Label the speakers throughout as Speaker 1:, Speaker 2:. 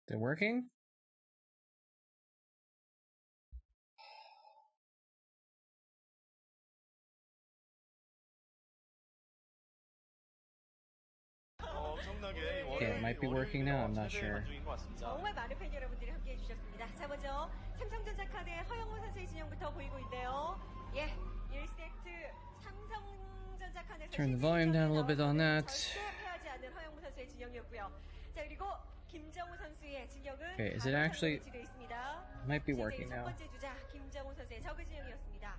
Speaker 1: They're working? Okay, it might be working now, I'm not sure.
Speaker 2: 정말 많은 팬 여러분들이 함께해 주셨습니다. 자, 먼저 삼성전자 카드의 허영무 선수의 진영부터 보이고 있는데요. 예, 1세트 삼성전자 카드
Speaker 1: Turn the volume down a little bit on that.
Speaker 2: 패하지 않는 허영무 선수의 진영이었고요. 자, 그리고 김정우 선수의 진영은
Speaker 1: Okay, is it actually
Speaker 2: 위치되어 있습니다.
Speaker 1: might be working
Speaker 2: 첫
Speaker 1: now.
Speaker 2: 번째 주자 김정우 선수의 저그 진영이었습니다.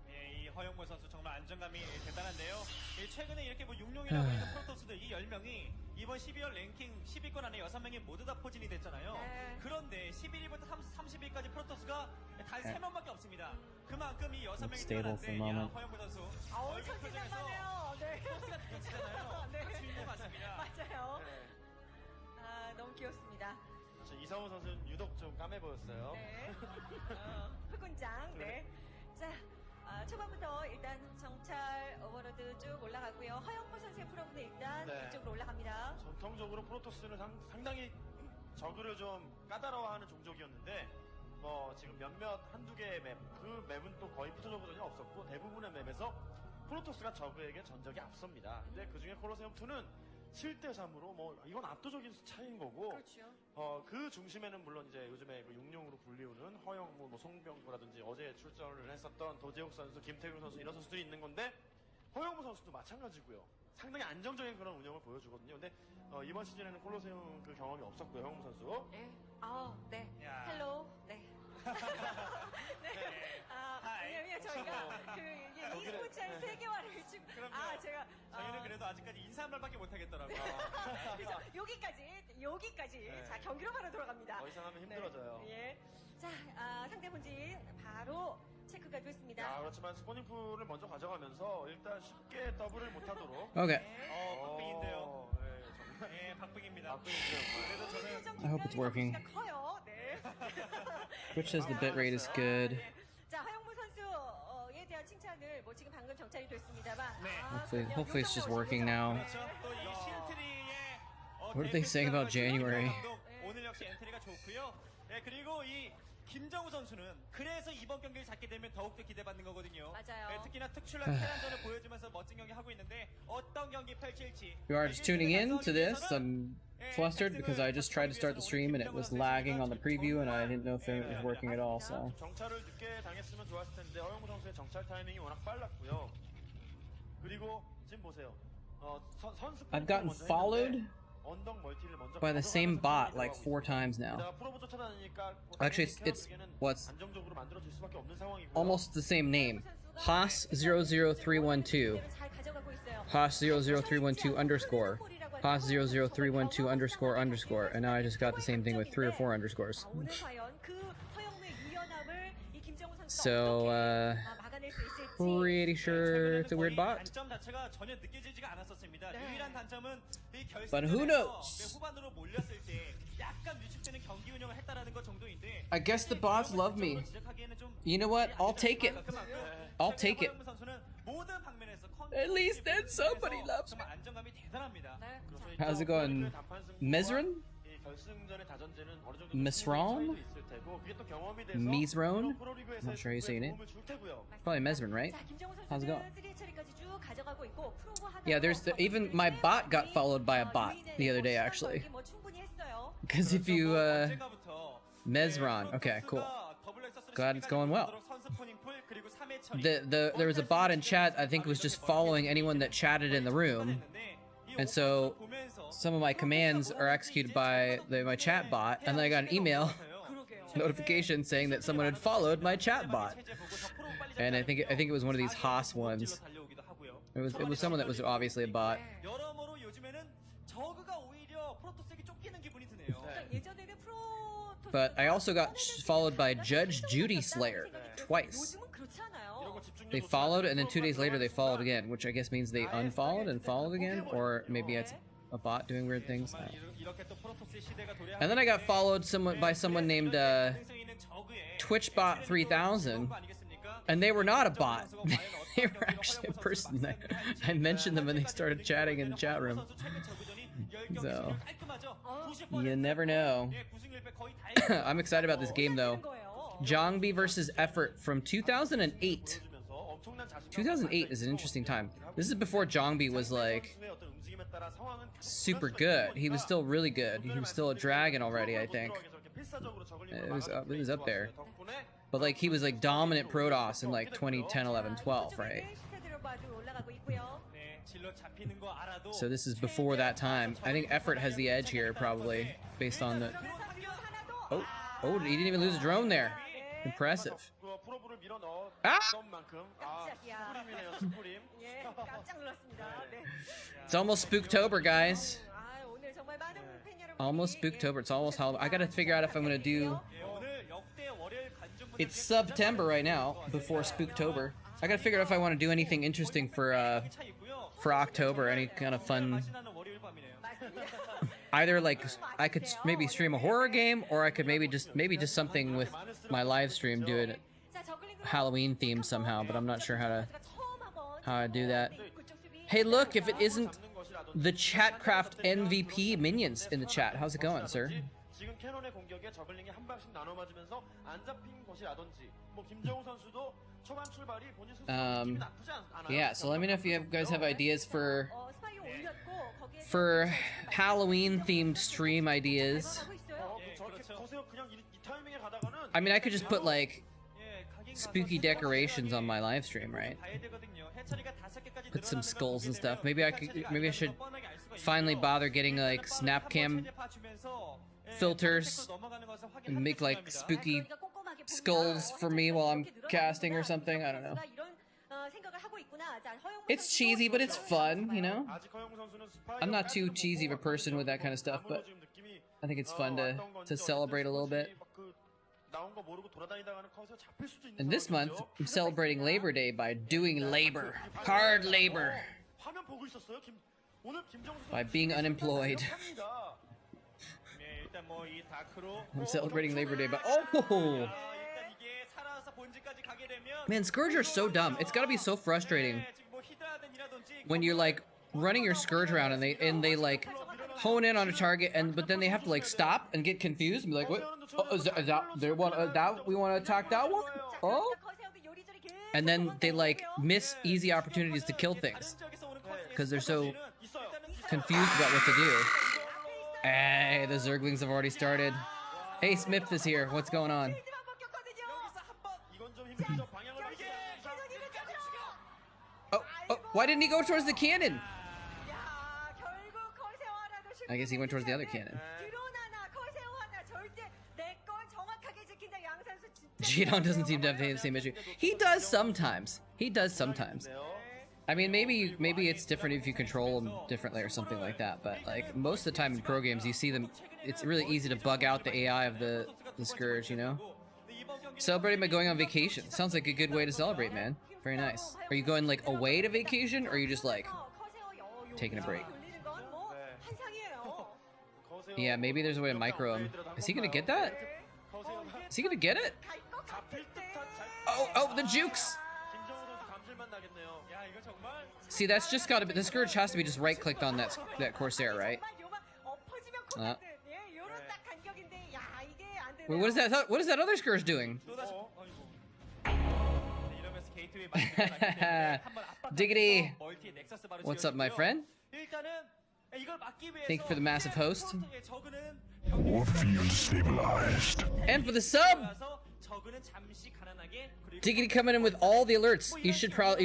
Speaker 3: 이 허영무 선수 정말 안정감이 대단한데요. 최근에 이렇게 뭐 육룡이라고 있는 프로토스들 이 10명이 이번 12월 랭킹 10위권 안에 6명이 모두 다 포진이 됐잖아요.
Speaker 2: 네.
Speaker 3: 그런데 11위부터 30위까지 프로토스가 단 3명밖에 없습니다. 그만큼 이 6명이
Speaker 1: stable for a
Speaker 3: 뛰어난데
Speaker 1: moment.
Speaker 3: 허영무 선수
Speaker 2: 어우,
Speaker 3: 얼굴 표정에서
Speaker 2: 천진난만해요. 네.
Speaker 3: 포스가 느껴지잖아요.
Speaker 2: 네.
Speaker 3: 주인공 맞습니다.
Speaker 2: 맞아요.
Speaker 4: 네.
Speaker 2: 아, 너무 귀엽습니다.
Speaker 4: 이상호 선수는 유독 좀 까매 보였어요.
Speaker 2: 네. 흑군장. 네. 자, 초반부터 일단 정찰 오버로드 쭉 올라가고요. 허영무 선수의 프로브는 일단
Speaker 4: 네.
Speaker 2: 이쪽으로 올라갑니다.
Speaker 4: 전통적으로 프로토스는 상당히 저그를 좀 까다로워하는 종족이었는데 뭐 지금 몇몇 한두 개의 맵, 그 맵은 또 거의 푸처저그전이 없었고 대부분의 맵에서 프로토스가 저그에게 전적이 앞섭니다. 근데 그중에 콜로세움2는 7대3으로 뭐 이건 압도적인 차이인 거고
Speaker 2: 그렇죠.
Speaker 4: 그 중심에는 물론 이제 요즘에 그 육룡으로 불리우는 허영무, 뭐 송병구라든지 어제 출전을 했었던 도재욱 선수, 김태균 선수 이런 선수들이 있는 건데 허영무 선수도 마찬가지고요. 상당히 안정적인 그런 운영을 보여주거든요. 근데 이번 시즌에는 콜로세움 그 경험이 없었고요, 허영무 선수.
Speaker 2: 네. 네.
Speaker 3: 야.
Speaker 2: 헬로. 네. 네. 왜냐면 저희가 그 e스포츠의 세계화를 지금
Speaker 3: 그럼요.
Speaker 2: 제가
Speaker 3: 저희는 그래도 아직까지 인사 한 말밖에 못 하겠더라고요.
Speaker 2: 그래서 여기까지
Speaker 4: 네.
Speaker 2: 자 경기로 바로 돌아갑니다.
Speaker 4: 더 이상 하면 힘들어져요.
Speaker 2: 네. 예. 자, 상대 본진 바로 체크가 됐습니다.
Speaker 4: 야, 그렇지만 스포닝풀을 먼저 가져가면서 일단 쉽게 더블을 못하도록.
Speaker 1: Okay.
Speaker 3: 박빙인데요.
Speaker 4: 네, 정말.
Speaker 3: 예, 박빙입니다.
Speaker 4: 박빙이죠.
Speaker 3: 그래도 저는
Speaker 1: I hope it's working.
Speaker 2: 커요. 네.
Speaker 1: Twitch says the bitrate is good.
Speaker 2: 네. 자, 허영무 선수에 대한 칭찬을 뭐 지금 방금 정찰이 됐습니다만.
Speaker 3: 네.
Speaker 1: Hopefully it's just working now.
Speaker 3: 그렇죠. 또이 실트리의
Speaker 1: What are they saying about January?
Speaker 3: 오늘 역시 엔트리가 좋고요. 네, 그리고 이 김정우 선수는 그래서 이번 경기를 잡게 되면 더욱더 기대받는 거거든요.
Speaker 2: 맞아요.
Speaker 3: 네, 특히나 특출난 테란전을 보여주면서 멋진 경기 하고 있는데 어떤 경기 펼칠지.
Speaker 1: You are just tuning in to this. I'm flustered because I just tried to start the stream and it was lagging on the preview and I didn't know if it was working at all. So
Speaker 4: 정찰을 늦게 당했으면 좋았을 텐데 허영무 선수의 정찰 타이밍이 워낙 빨랐고요. 그리고 지금 보세요. 선수
Speaker 1: I've gotten followed by the same bot like 4 times now. Actually, it's what's almost the same name. Haas00312. Haas00312 underscore. Haas00312 underscore underscore. And now I just got the same thing with 3 or 4 underscores. So, pretty sure it's a weird bot.
Speaker 3: 단점 자체가 전혀 느껴지지가 않았었습니다. 유일한 단점은 이 결승전에서
Speaker 1: But who knows?
Speaker 3: 후반으로 몰렸을 때 약간 위축되는 경기 운영을 했다라는 것 정도인데.
Speaker 1: I guess the bots love me. You know what? I'll take it. I'll take it. At least then somebody loves me.
Speaker 3: 안정감이 대단합니다.
Speaker 1: How's it going? Mezron? Mesron? Mezron? I'm not sure how you say it. Probably Mezron, right? How's it going? Yeah, even my bot got followed by a bot the other day, actually. Because if you, Mezron. Okay, cool. Glad it's going well. There was a bot in chat, I think it was just following anyone that chatted in the room. And so some of my commands are executed by my chat bot, and then I got an email notification saying that someone had followed my chat bot. And I think it was one of these Haas ones. It was someone that was obviously a bot. But I also got followed by Judge Judy Slayer twice. They followed, and then 2 days later they followed again, which I guess means they unfollowed and followed again, or maybe it's a bot doing weird things. And then I got followed by someone named TwitchBot3000, And they were not a bot. They were actually a person. I mentioned them when they started chatting in the chat room. So, you never know. I'm excited about this game though. Jongbi versus Effort from 2008. 2008 is an interesting time. This is before Jongbi was like super good. He was still really good. He was still a dragon already, I think. It was up there. But like he was like dominant Protoss in like 2010, 11, 12, right? So this is before that time. I think Effort has the edge here probably based on the... Oh, he didn't even lose a drone there. Impressive. Ah! It's almost Spooktober, guys. Almost Spooktober. It's almost Halloween. I gotta figure out if I'm gonna do... It's September right now, before Spooktober. I gotta figure out if I want to do anything interesting for October. Any kind of fun... Either like I could maybe stream a horror game, or I could maybe just something with my live stream, do it Halloween themed somehow. But I'm not sure how to do that. Hey, look! If it isn't the Chatcraft MVP minions in the chat, how's it going, sir? Yeah. So let me know if you guys have ideas for Halloween themed stream ideas. I mean, I could just put like spooky decorations on my live stream, right? Put some skulls and stuff. Maybe I should finally bother getting like snap cam filters and make like spooky skulls for me while I'm casting or something. I don't know. It's cheesy, but it's fun, you know? I'm not too cheesy of a person with that kind of stuff, but I think it's fun to celebrate a little bit. And this month, I'm celebrating Labor Day by doing labor. Hard labor. By being unemployed. I'm celebrating Labor Day by... Oh! Man, Scourge are so dumb. It's gotta be so frustrating when you're like running your Scourge around and they like hone in on a target, but then they have to like stop and get confused and be like, what? Oh, is that we want to attack that one? Oh, and then they like miss easy opportunities to kill things because they're so confused about what to do. Hey, the Zerglings have already started. Hey, Smith is here. What's going on? Oh, why didn't he go towards the cannon? I guess he went towards the other cannon. Jidong doesn't seem to have the same issue. He does sometimes. I mean, maybe it's different if you control them differently or something like that, but like most of the time in pro games you see them, it's really easy to bug out the AI of the Scourge, you know? Celebrating by going on vacation. Sounds like a good way to celebrate, man. Very nice. Are you going like away to vacation, or are you just like taking a break? Yeah, maybe there's a way to micro him. Is he gonna get that? Is he gonna get it? Oh, the jukes! See, that's just gotta be, the Scourge has to be just right-clicked on that Corsair, right? Wait, what is that other Scourge doing? Diggity! What's up, my friend? Thank you for the massive host.
Speaker 5: Warfield stabilized.
Speaker 1: And for the sub! Diggity coming in with all the alerts. You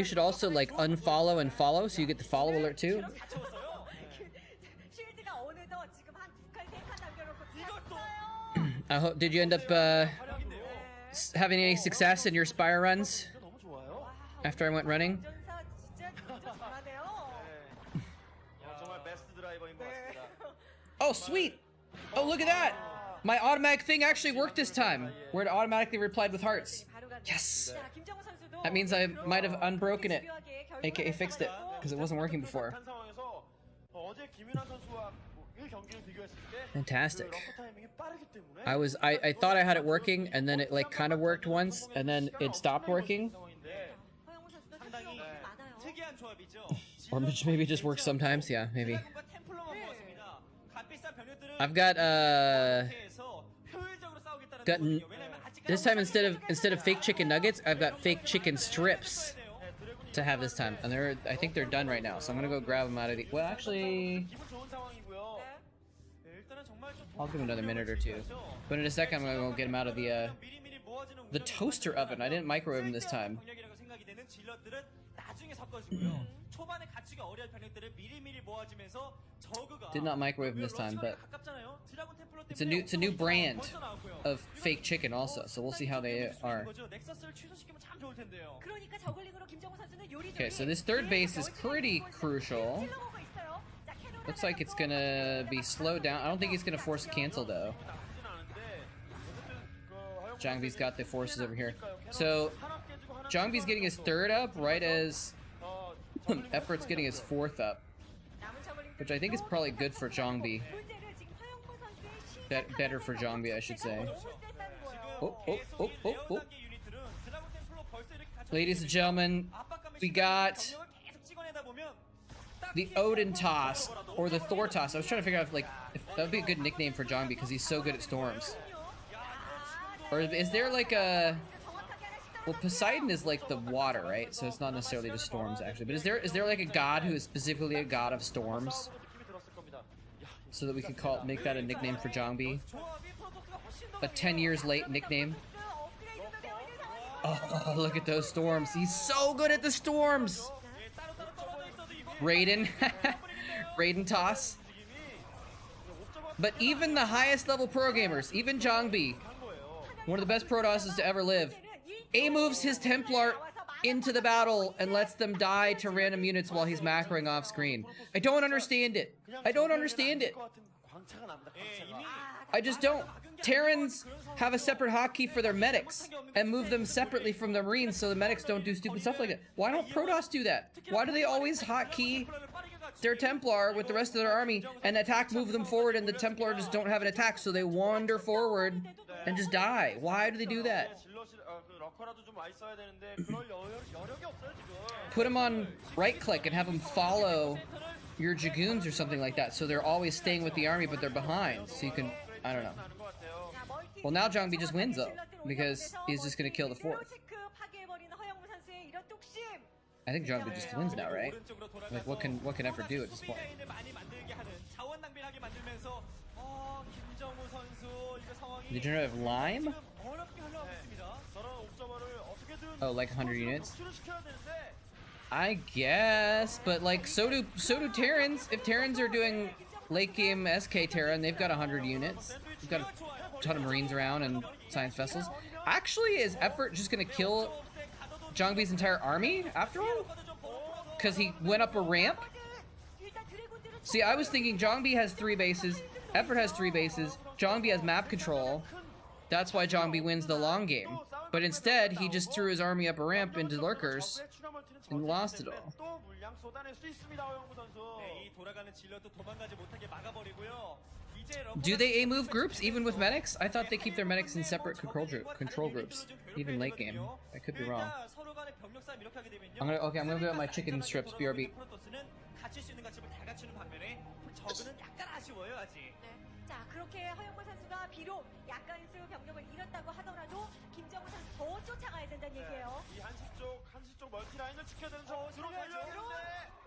Speaker 1: should also like unfollow and follow so you get the follow alert too. I hope, did you end up having any success in your Spire runs after I went running? Oh, sweet! Oh, look at that! My automatic thing actually worked this time, where it automatically replied with hearts. Yes! That means I might have unbroken it, aka fixed it, because it wasn't working before. Fantastic. I thought I had it working, and then it like kind of worked once, and then it stopped working,
Speaker 3: 조합이죠.
Speaker 1: Or maybe it just works sometimes. Yeah, maybe.
Speaker 3: 드라군과 템플러만 모았습니다. 값비싼 병력들은
Speaker 1: I've got
Speaker 3: 상태에서 효율적으로 싸우겠다는
Speaker 1: got
Speaker 3: 거거든요. 왜냐면 아직까지
Speaker 1: this time instead of fake chicken nuggets, I've got fake chicken strips to have this time, and I think they're done right now. So I'm gonna go grab them out of the. Well, actually,
Speaker 4: 기분 좋은 상황이고요.
Speaker 3: 네, 일단은 정말 좀
Speaker 1: I'll give him another minute or two. But in a second, I'm gonna go get him out of
Speaker 3: 미리미리 모아지는
Speaker 1: the toaster oven. I didn't microwave him this time.
Speaker 3: 병력이라고 생각이 되는 질럿들은 나중에 섞어주고요. 초반에 갖추기 어려운 병력들을 미리미리 모아지면서 저그가
Speaker 1: Did not microwave him this time, but
Speaker 3: 가깝잖아요. 드라군 템플러
Speaker 1: it's a new brand of fake chicken also. So we'll see how they are.
Speaker 3: 넥서스를 취소시키면 참 좋을 텐데요.
Speaker 2: 그러니까 저글링으로 김정우 선수는 요리조리
Speaker 1: Okay, so this third base is pretty crucial.
Speaker 2: 찔러보고 있어요. 자, 캐논
Speaker 1: Looks like it's gonna be slowed down. I don't think he's gonna force cancel though.
Speaker 4: 나쁘진 않은데 어쨌든 그
Speaker 1: Zhangbi's got the forces over here. So Zhangbi's getting his third up right as Effort's getting his fourth up,
Speaker 2: 남은 저글링들이
Speaker 1: which I think is probably good for Zhangbi.
Speaker 2: 문제는 지금 허영무 선수의
Speaker 1: Better for Zhangbi, I should say.
Speaker 2: 너무 셌다는 거예요.
Speaker 1: Oh. Ladies and gentlemen, we got the Odin Toss or the Thor Toss. I was trying to figure out if that would be a good nickname for Zhangbi because he's so good at storms. Or is there like a... Well, Poseidon is like the water, right? So it's not necessarily the storms, actually. But is there like a god who is specifically a god of storms? So that we could make that a nickname for Zhangbi? A 10 years late nickname? Oh, look at those storms. He's so good at the storms! Raiden. Raiden toss. But even the highest level pro gamers, even Zhangbi, one of the best Protosses to ever live, A-moves his Templar into the battle and lets them die to random units while he's macroing off screen. I don't understand it. I don't understand it. I just don't. Terrans have a separate hotkey for their medics and move them separately from the Marines so the medics don't do stupid stuff like that. Why don't Protoss do that? Why do they always hotkey their Templar with the rest of their army and attack move them forward and the Templar just don't have an attack so they wander forward and just die? Why do they do that? Put them on right click and have them follow your Dragoons or something like that so they're always staying with the army but they're behind so you can, I don't know. Well, now Zhangbi just wins though because he's just gonna kill the fourth. I think Zhangbi just wins now, right? Like what can Effort do at this point? Did you have lime? Oh, like 100 units? I guess, but like so do Terrans. If Terrans are doing late game SK Terran, they've got 100 units. They've got a ton of Marines around and science vessels. Actually, is Effort just gonna kill Zhangbi's entire army after all? Because he went up a ramp? See, I was thinking Zhangbi has 3 bases, Effort has 3 bases, Zhangbi has map control. That's why Zhangbi wins the long game. But instead, he just threw his army up a ramp into lurkers and lost it all. Do they A-move groups even with medics? I thought they keep their medics in separate control groups, even late game. I could be wrong. I'm gonna go get my chicken strips, BRB.
Speaker 2: 자, 그렇게 허영무 선수가 비록 약간의 병력을 잃었다고 하더라도 김정우 선수 더 쫓아가야 된다는 얘기예요.
Speaker 4: 이 한시 쪽 멀티 라인을 지켜야 되는 상황으로 달려야 되는데.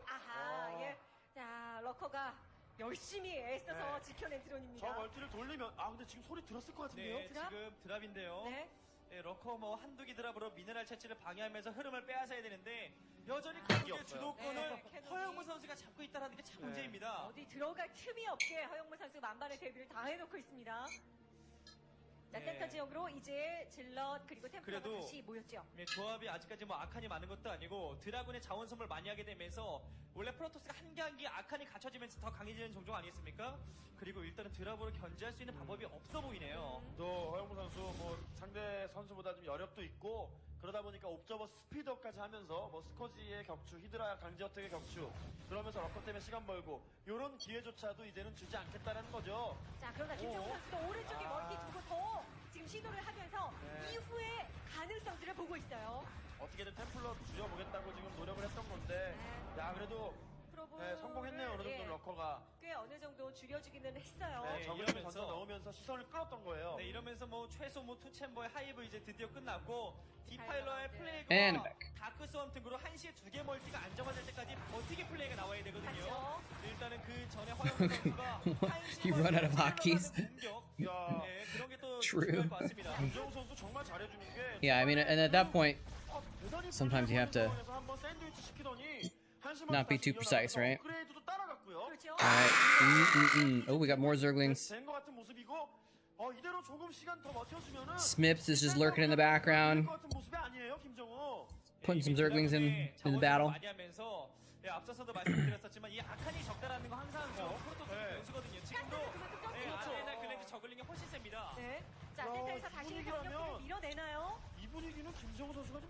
Speaker 2: 아하, 예. 자, 러커가 열심히 애써서 지켜낸 드론입니다.
Speaker 4: 저 멀티를 돌리면 근데 지금 소리 들었을 것 같은데요?
Speaker 3: 네, 지금 드랍인데요.
Speaker 2: 네.
Speaker 3: 네, 러커 한두 개 드랍으로 미네랄 채취를 방해하면서 흐름을 빼앗아야 되는데 여전히 공격의 주도권을
Speaker 2: 네,
Speaker 3: 허영무 선수가 잡고 있다는 게 참 문제입니다.
Speaker 2: 어디 들어갈 틈이 없게 허영무 선수 만반의 대비를 다 해놓고 있습니다. 자,
Speaker 3: 네.
Speaker 2: 센터 지역으로 이제 질럿 그리고 템플러가
Speaker 3: 그래도
Speaker 2: 다시 모였죠.
Speaker 3: 네, 조합이 아직까지 아칸이 많은 것도 아니고 드라군의 자원 선물 많이 하게 되면서 원래 프로토스가 한 개 아칸이 갖춰지면서 더 강해지는 종종 아니겠습니까? 그리고 일단은 드랍으로 견제할 수 있는 방법이 없어 보이네요.
Speaker 4: 또 허영무 선수 상대 선수보다 좀 여력도 있고 그러다 보니까 옵저버 스피드업까지 하면서 스코지의 격추, 히드라 강제어택의 격추 그러면서 러커 때문에 시간 벌고 이런 기회조차도 이제는 주지 않겠다는 거죠.
Speaker 2: 자, 그러나 김정우 선수도 오른쪽에 멀티 두고 더 지금 시도를 하면서 이후의 가능성들을 보고 있어요.
Speaker 4: 어떻게든 템플러 줄여보겠다고 지금 노력을 했던 건데, 야 그래도 네, 성공했네요. 어느 정도 러커가.
Speaker 2: 꽤 어느 정도 줄여주기는 했어요.
Speaker 4: 네,
Speaker 3: 네,
Speaker 4: 적을
Speaker 3: 이러면서
Speaker 4: 던져 넣으면서 시선을 끌었던 거예요.
Speaker 3: 네, 이러면서 뭐 최소 뭐 투챔버의 하이브 이제 드디어 끝났고 디파일러의
Speaker 2: And
Speaker 3: 플레이가
Speaker 1: back.
Speaker 3: 다크 스웜 등으로 1시에 2개 멀티가 안정화될 때까지 버티기 플레이가 나와야 되거든요.
Speaker 2: 맞죠.
Speaker 3: 일단은 그 전에 허영 선수가
Speaker 1: You run out of hotkeys.
Speaker 4: 야,
Speaker 3: 네, 그런 게 또
Speaker 1: True.
Speaker 3: 중요할 것 같습니다.
Speaker 4: 김정우 선수 정말 잘해주는 게.
Speaker 1: Yeah, I mean, and at that point,
Speaker 4: 대단히
Speaker 1: sometimes you have to
Speaker 4: 상황에서 한번 샌드위치 시키더니 한심한
Speaker 1: not be too
Speaker 4: 다시
Speaker 1: precise, right?
Speaker 4: 업그레이드도 따라갔고요.
Speaker 2: 그렇죠.
Speaker 1: alright. Oh, we got more Zerglings.
Speaker 4: 된것 같은 모습이고, 이대로 조금 시간 더 버텨주면은.
Speaker 1: Smips is just lurking in the background,
Speaker 4: 것 같은 모습이 아니에요, 김정우.
Speaker 1: putting some Zerglings in the battle.
Speaker 3: 많이 하면서 예, 앞서서도 말씀드렸었지만 이 아칸이 적다라는 거 항상 프로토스 변수거든요. 지금도 아레나 글랜드 저글링이 훨씬 셉니다.
Speaker 2: 네. 자,
Speaker 4: 야,
Speaker 2: 센터에서 다시
Speaker 4: 이
Speaker 2: 병력들을
Speaker 4: 분위기라면-
Speaker 2: 밀어내나요?
Speaker 4: 이 분위기는 김정우 선수가 좀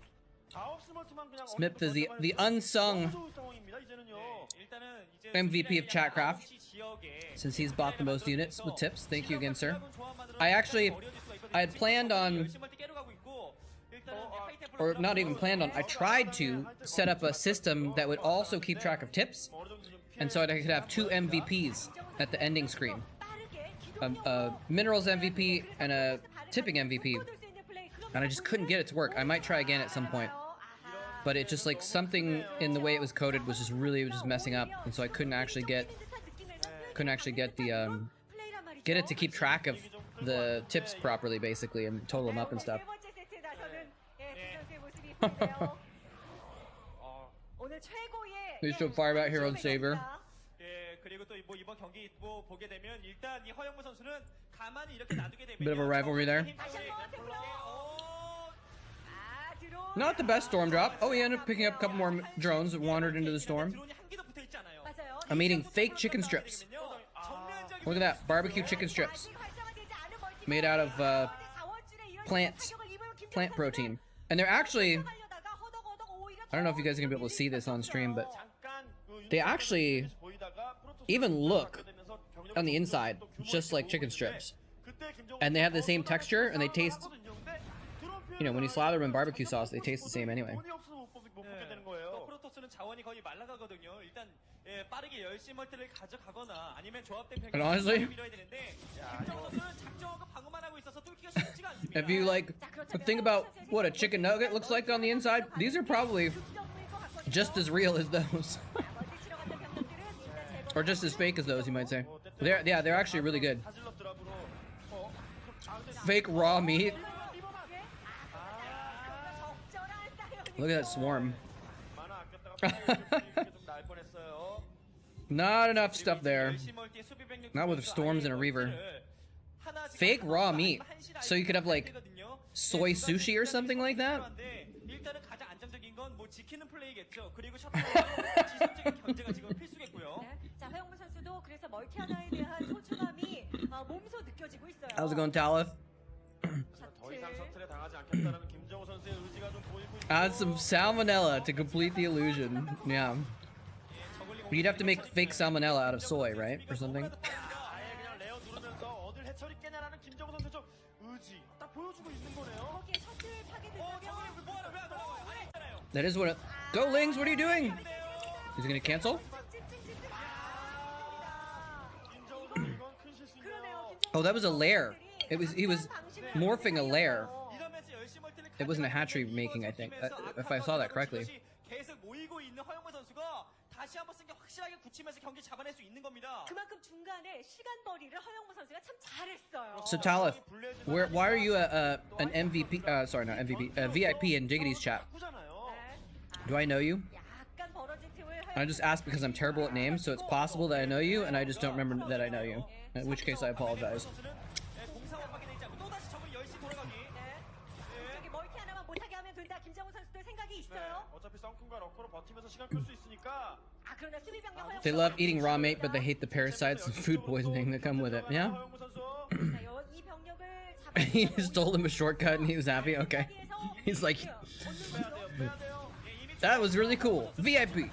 Speaker 4: 아웃스마트만 그냥.
Speaker 1: Smith is the unsung
Speaker 4: 너무 좋은 상황입니다, 이제는요.
Speaker 3: 일단은 이제
Speaker 1: MVP of Chatcraft, since he's bought the most units with tips. Thank you again, sir. I had planned on, or not even planned on, I tried to set up a system that would also keep track of tips, and so I could have 2 MVPs at the ending screen. A minerals MVP and a tipping MVP. And I just couldn't get it to work. I might try again at some point. But it just like something in the way it was coded was just really just messing up, and so I couldn't actually get the get it to keep track of the tips properly, basically, and total them up and stuff. They showed fire out Hero and Saber.
Speaker 3: 예, 그리고 또 뭐 이번 경기 뭐 보게 되면 일단 이 허영무 선수는 가만히 이렇게 놔두게 되면
Speaker 1: Bit of a rivalry there. Not the best storm drop. Oh, he ended up picking up a couple more drones that wandered into the storm. I'm eating fake chicken strips. Look at that, barbecue chicken strips. Made out of plant protein. And they're actually, I don't know if you guys are gonna be able to see this on stream, but they actually even look on the inside just like chicken strips. And they have the same texture, and they taste, you know, when you slather them in barbecue sauce, they taste the same anyway.
Speaker 3: 프로토스는 자원이 거의 말라가거든요. 일단 예, 빠르게 열심히 멀티를 가져가거나 아니면 조합된
Speaker 1: And honestly,
Speaker 3: 밀어야 되는데 김정선수는 작정하고 방어만 하고 있어서 뚫기가 쉽지가 않습니다.
Speaker 1: if you like think about what a chicken nugget looks like on the inside, these are probably just as real as those. Or just as fake as those, you might say. They're actually really good. Fake raw meat. Look at that swarm. Not enough stuff there. Not with storms and a reaver. Fake raw meat. So you could have like soy sushi or something like that?
Speaker 3: 일단은 가장 안정적인 건 뭐 지키는 플레이겠죠. 그리고 지속적인 견제가 지금 필수겠고요.
Speaker 2: 자, 허영무 선수도 그래서 멀티 하나에 대한 소중함이 몸소 느껴지고 있어요.
Speaker 1: How's it going, Talith?
Speaker 4: 더 이상 서틀에 당하지 않겠다는 김정우 선수의 의지가 좀 보이고 있고.
Speaker 1: Add some salmonella to complete the illusion. Yeah. You'd have to make fake salmonella out of soy, right? Or something?
Speaker 4: 아예 그냥 레어 누르면서 어딜 해처리 깨냐라는 김정우 선수의 좀 의지 딱 보여주고 있는 거네요.
Speaker 2: 거기에 셔틀 타게 된다면
Speaker 1: That is what it... Go, Lings! What are you doing? Is he gonna cancel?
Speaker 4: 김정우 선수 이건 큰 실수인데요.
Speaker 1: Oh, that was a lair. He was morphing a lair. It wasn't a hatchery making, I think, if I saw that correctly.
Speaker 3: 계속 모이고 있는 허영무 선수가 다시 한번 승기 확실하게 굳히면서 경기 잡아낼 수 있는 겁니다.
Speaker 2: 그만큼 중간에 시간벌이를 허영무 선수가 참 잘했어요.
Speaker 1: So Talith, why are you an MVP? Sorry, not MVP. A VIP in Diggity's chat. Do I know you?
Speaker 2: 약간 벌어진 틈을
Speaker 1: I just asked because I'm terrible at names, so it's possible that I know you, and I just don't remember that I know you. In which case, I apologize.
Speaker 2: 저기 멀티 하나만 못하게 하면 된다. 김정우 선수들 생각이 있어요.
Speaker 4: 어차피 썬쿤과 러커로 버티면서 시간 끌 수 있으니까.
Speaker 2: 그러나 수비 병력 허영무
Speaker 1: They love eating raw meat, but they hate the parasites and food poisoning that come with it. Yeah?
Speaker 4: 허영무 선수.
Speaker 2: 이 병력을
Speaker 1: He just told him a shortcut and he was happy? Okay. He's like, that was really cool. VIP.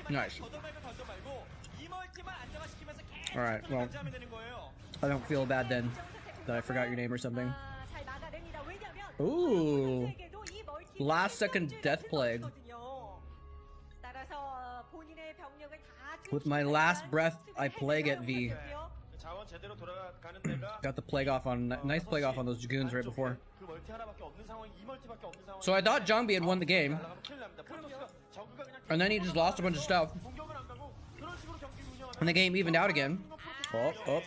Speaker 1: Nice. Alright, well, I don't feel bad then. that I forgot your name or something.
Speaker 2: 잘 막아냅니다. 왜냐면
Speaker 1: Ooh.
Speaker 2: 선수에게도 이 멀티
Speaker 1: Last second death plague.
Speaker 2: 따라서 본인의 병력을 다
Speaker 1: With my last breath, I plague at V.
Speaker 4: 자원 제대로 돌아가는 데가
Speaker 1: Got the plague off on nice plague off on those dragoons right before.
Speaker 4: 그 멀티 하나밖에 없는 상황, 이 멀티밖에 없는 상황.
Speaker 1: So I thought Jongbi had won the game,
Speaker 4: 날아가면 큰일 납니다. 프로토스가 저그가 그냥
Speaker 1: and then he just lost a bunch of stuff,
Speaker 4: 공격을 안 가고 그런 식으로 경기 운영하면
Speaker 1: and the game evened out again. Oh, oh,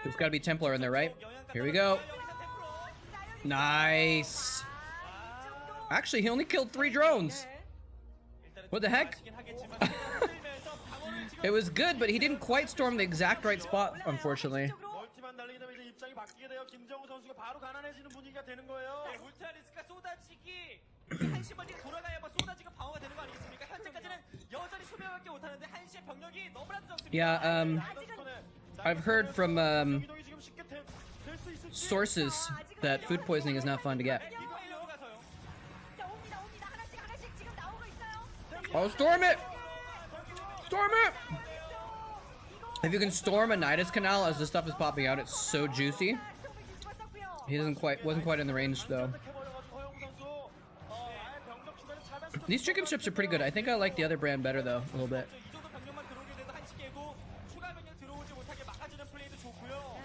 Speaker 1: there's got to be Templar in there, right? Here we go. Nice. Actually, he only killed 3 drones. What the heck? It was good, but he didn't quite storm the exact right spot, unfortunately.
Speaker 4: 멀티만 날리게 되면 이제 입장이 바뀌게 돼요. 김정우 선수가 바로 가난해지는 분위기가 되는 거예요.
Speaker 3: 네, 울트라리스크가 쏟아지기 한시 멀티 돌아가야 쏟아지고 방어가 되는 거 아니겠습니까? 현재까지는 여전히 수비밖에 못하는데 한시의 병력이 너무나도 적습니다.
Speaker 1: Yeah, I've heard from
Speaker 4: 이동이 지금 쉽게 될수 있을지.
Speaker 1: sources that food poisoning is not fun to get.
Speaker 3: 이파일러로 가서요.
Speaker 2: 자, 옵니다. 하나씩 지금 나오고 있어요.
Speaker 1: Oh, storm it! Storm it! If you can storm a Nidus Canal as the stuff is popping out, it's so juicy. He wasn't quite in the range though. These chicken strips are pretty good. I think I like the other brand better though, a little bit.
Speaker 3: 이 정도 병력만 들어오게 돼도 한시 깨고 추가 병력 들어오지 못하게 막아주는 플레이도 좋고요.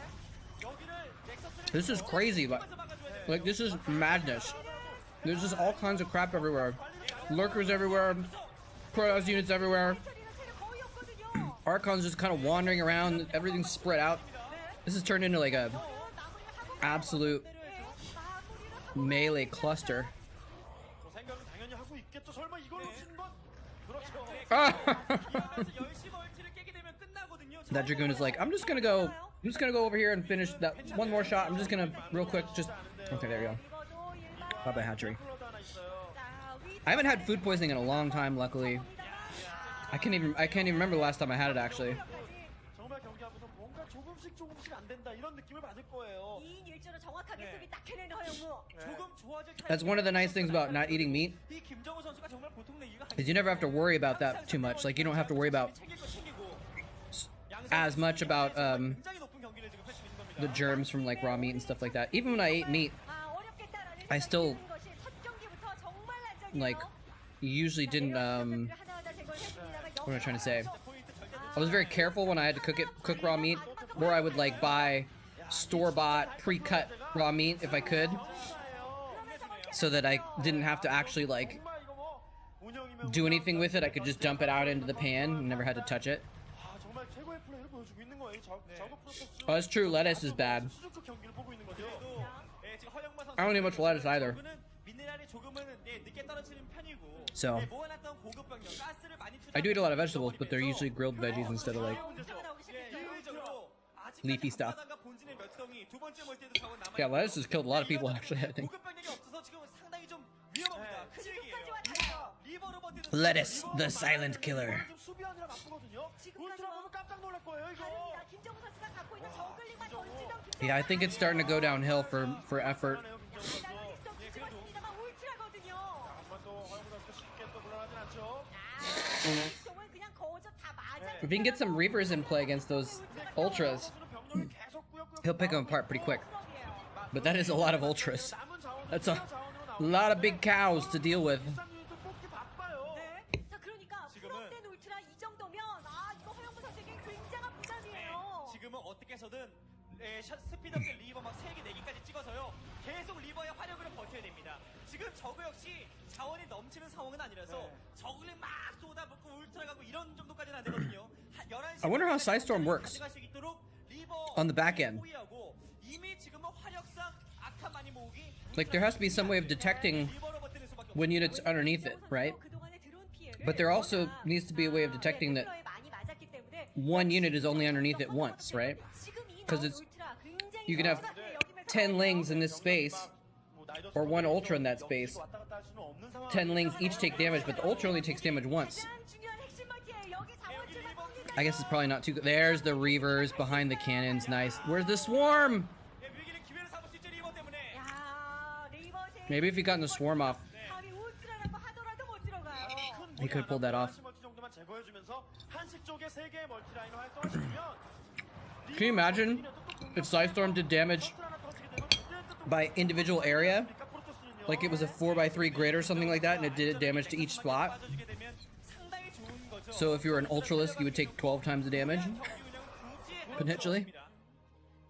Speaker 3: 여기를 넥서스를
Speaker 1: This is crazy, but like this is madness. There's just all kinds of crap everywhere. Lurkers everywhere, Protoss units everywhere. Archon's just kind of wandering around. Everything's spread out. This has turned into like a absolute melee cluster.
Speaker 4: 생각은 당연히 하고 있겠죠. 설마 이걸 놓치는 건? 그렇죠.
Speaker 1: Ah!
Speaker 3: 이러면서 10시 멀티를 깨게 되면 끝나거든요.
Speaker 1: That Dragoon is like, I'm just gonna go over here and finish that one more shot. I'm just gonna real quick just okay, there you go. Bye bye hatchery. I haven't had food poisoning in a long time, luckily. I can't even remember the last time I had it actually.
Speaker 4: 정말 경기하면서 뭔가 조금씩 안 된다 이런 느낌을 받을 거예요.
Speaker 2: 2인 1조로 정확하게 수비 딱 해내는 허영무.
Speaker 3: 조금 좋아질
Speaker 1: That's one of the nice things about not eating meat,
Speaker 3: 이 김정우 선수가 정말 보통 내기가
Speaker 1: is you never have to worry about that too much. Like you don't have to worry about as much about
Speaker 3: 굉장히 높은 경기를 지금 펼치고 있는 겁니다.
Speaker 1: the germs from like raw meat and stuff like that. Even when I ate meat, I still like usually didn't what am I trying to say? I was very careful when I had to cook raw meat, or I would like buy store-bought pre-cut raw meat if I could, so that I didn't have to actually like do anything with it. I could just dump it out into the pan and never had to touch it.
Speaker 4: 아, 정말 최고의 플레이를 보여주고 있는 거예요. 저거 프로토스
Speaker 1: Oh, that's true. Lettuce is bad.
Speaker 4: 수준급 경기를 보고 있는 거죠.
Speaker 3: 그래도 지금 허영만 선수
Speaker 1: I don't eat much lettuce either.
Speaker 3: 미네랄이 조금은 늦게 떨어지는 편이고
Speaker 1: So
Speaker 3: 모아놨던 고급 병력 가스를 많이
Speaker 1: I do eat a lot of vegetables, but they're usually grilled veggies instead of like leafy stuff.
Speaker 3: 본진의 몇 덩이 두 번째 멀티에도 자원 남아
Speaker 1: Yeah, lettuce has killed a lot of people actually, I think.
Speaker 3: 고급 병력이 없어서 지금 상당히 좀 위험합니다. 큰 얘기예요. 리버로 버티는
Speaker 1: Lettuce, the silent killer.
Speaker 4: 지금 수비하느라 바쁘거든요. 울트라 보면 깜짝 놀랄 거예요, 이거.
Speaker 2: 김정우 선수가 갖고 있는 저글링만 던지던
Speaker 1: Yeah, I think it's starting to go downhill for effort.
Speaker 2: 김정우입니다만 울트라거든요.
Speaker 4: 하지만 또 허영무 선수가 쉽게 또 물러나진 않죠.
Speaker 2: 정말 그냥 거저 다 맞아.
Speaker 1: If he can get some Reavers in play against those Ultras,
Speaker 4: 병력을 계속 꾸역꾸역
Speaker 1: he'll pick them apart pretty quick. But that is a lot of Ultras. That's a lot of big cows to deal with.
Speaker 4: 뽑기 바빠요.
Speaker 2: 자, 그러니까 프로된 울트라 이 정도면 이거 허영무 선수에게 굉장한 부담이에요.
Speaker 3: 지금은 어떻게 해서든 스피드업 리버 막 3개 4개까지 찍어서요. 계속 리버의 화력으로 버텨야 됩니다. 지금 저거 역시 자원이 넘치는 상황은 아니라서 저글링 막 쏟아붓고 울트라 가고 이런 정도까지는 안 되거든요. 11시
Speaker 1: I wonder how Psystorm works on the back end.
Speaker 3: 이미 지금은 화력상 악한 많이 모으기
Speaker 1: Like there has to be some way of detecting when units underneath it, right? But there also needs to be a way of detecting that one unit is only underneath it once, right? Because you can have 10 lings in this space, or one Ultra in that space. 10 lings each take damage, but the Ultra only takes damage once. I guess it's probably not too good. There's the Reavers behind the cannons. Nice. Where's the swarm? Maybe if he gotten the swarm off, he could have pulled that off. Can you imagine if Psystorm did damage by individual area. Like it was a 4x3 grid or something like that, and it did damage to each spot. So if you were an Ultralisk, you would take 12 times the damage, potentially.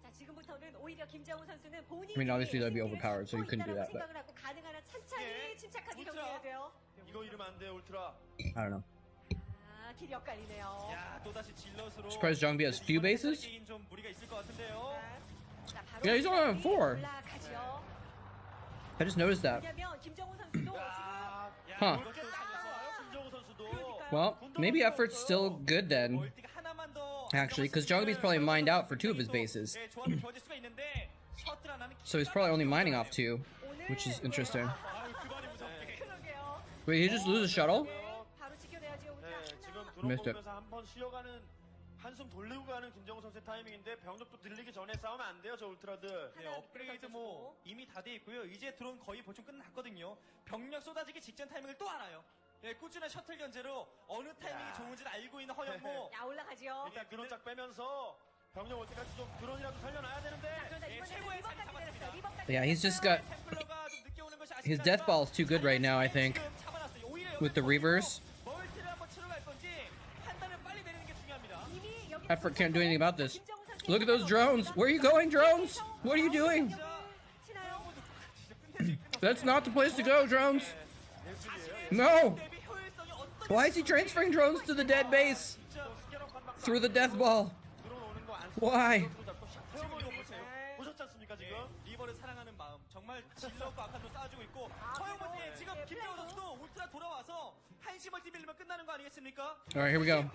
Speaker 2: 자, 지금부터는 오히려 김정우 선수는 본인이
Speaker 1: I mean, obviously that'd be overpowered, so you couldn't do that, but
Speaker 2: 생각을 하고 가능한 한 천천히 침착하게 경기해야 돼요.
Speaker 4: 이거 이러면 안 돼, 울트라.
Speaker 1: I don't know.
Speaker 2: 아, 길이 엇갈리네요.
Speaker 3: 야, 또다시 질럿으로
Speaker 1: Surprised Zhongbi has few bases.
Speaker 3: 좀 무리가 있을 것 같은데요.
Speaker 2: 자, 바로
Speaker 1: Yeah, he's only on 4.
Speaker 2: 올라가죠.
Speaker 1: I just noticed that.
Speaker 2: 왜냐면 김정우 선수도 지금
Speaker 1: Huh.
Speaker 4: 이렇게 살려서 김정우 선수도.
Speaker 1: Well, maybe effort's still good then.
Speaker 3: 멀티가 하나만 더
Speaker 1: Actually, because Zhongbi's probably mined out for 2 of his bases.
Speaker 3: 네, 조합이 좋아질 수가 있는데 셔틀 하나는
Speaker 1: So he's probably only mining off 2, which is interesting.
Speaker 3: 아유, 그만이 무섭게.
Speaker 2: 그러게요.
Speaker 1: Wait, he just lose a shuttle?
Speaker 2: 네, 바로 지켜내야죠.
Speaker 4: 네, 지금
Speaker 1: Missed it.
Speaker 4: 들어보면서 한번 쉬어가는 한숨 돌리고 가는 김정우 선수의 타이밍인데 병력도 들리기 전에 싸우면 안 돼요, 저 울트라들.
Speaker 3: 네, 업그레이드 뭐 이미 다 돼 있고요. 이제 드론 거의 보충 끝났거든요. 병력 쏟아지기 직전 타이밍을 또 알아요. 예, 꾸준한 셔틀 견제로 어느 타이밍이 좋은지를 알고 있는 허영무.
Speaker 2: 야, 올라가죠.
Speaker 4: 일단 드론 짝 빼면서 병력 올 때까지 좀 드론이라도 살려놔야 되는데.
Speaker 2: 그러다
Speaker 3: 예,
Speaker 2: 이번에는
Speaker 3: 최고의
Speaker 2: 리버까지
Speaker 3: 자리
Speaker 2: 내렸어요.
Speaker 3: 잡았습니다.
Speaker 2: 리버까지
Speaker 1: Yeah, he's just got
Speaker 3: 템플러가 좀 늦게 오는 것이
Speaker 1: his
Speaker 3: 아쉽다.
Speaker 1: death ball is too good right now, I think,
Speaker 3: 지금 잡아놨어요. 오히려
Speaker 1: with the reavers.
Speaker 3: 멀티를 한번 치러 갈 건지 판단을 빨리 내리는 게 중요합니다.
Speaker 2: 이미 여기
Speaker 1: Effort can't do anything about this.
Speaker 2: 김정우 선수의
Speaker 1: Look at those drones. Where are you going, drones? What are you doing?
Speaker 2: 치나요?
Speaker 1: That's not the place to go, drones. No.
Speaker 3: 대비 효율성이 어떤
Speaker 1: Why is he transferring drones to the dead base? Through the death ball.
Speaker 4: 드론 오는 거 안
Speaker 1: Why?
Speaker 4: 보셨지 않습니까 지금?
Speaker 3: 리버를 사랑하는 마음 정말 질러과 아칸도 쌓아주고 있고 허영무지 지금 김대호 선수도 울트라 돌아와서 한시 멀티 빌리면 끝나는 거 아니겠습니까?
Speaker 1: All right, here we go.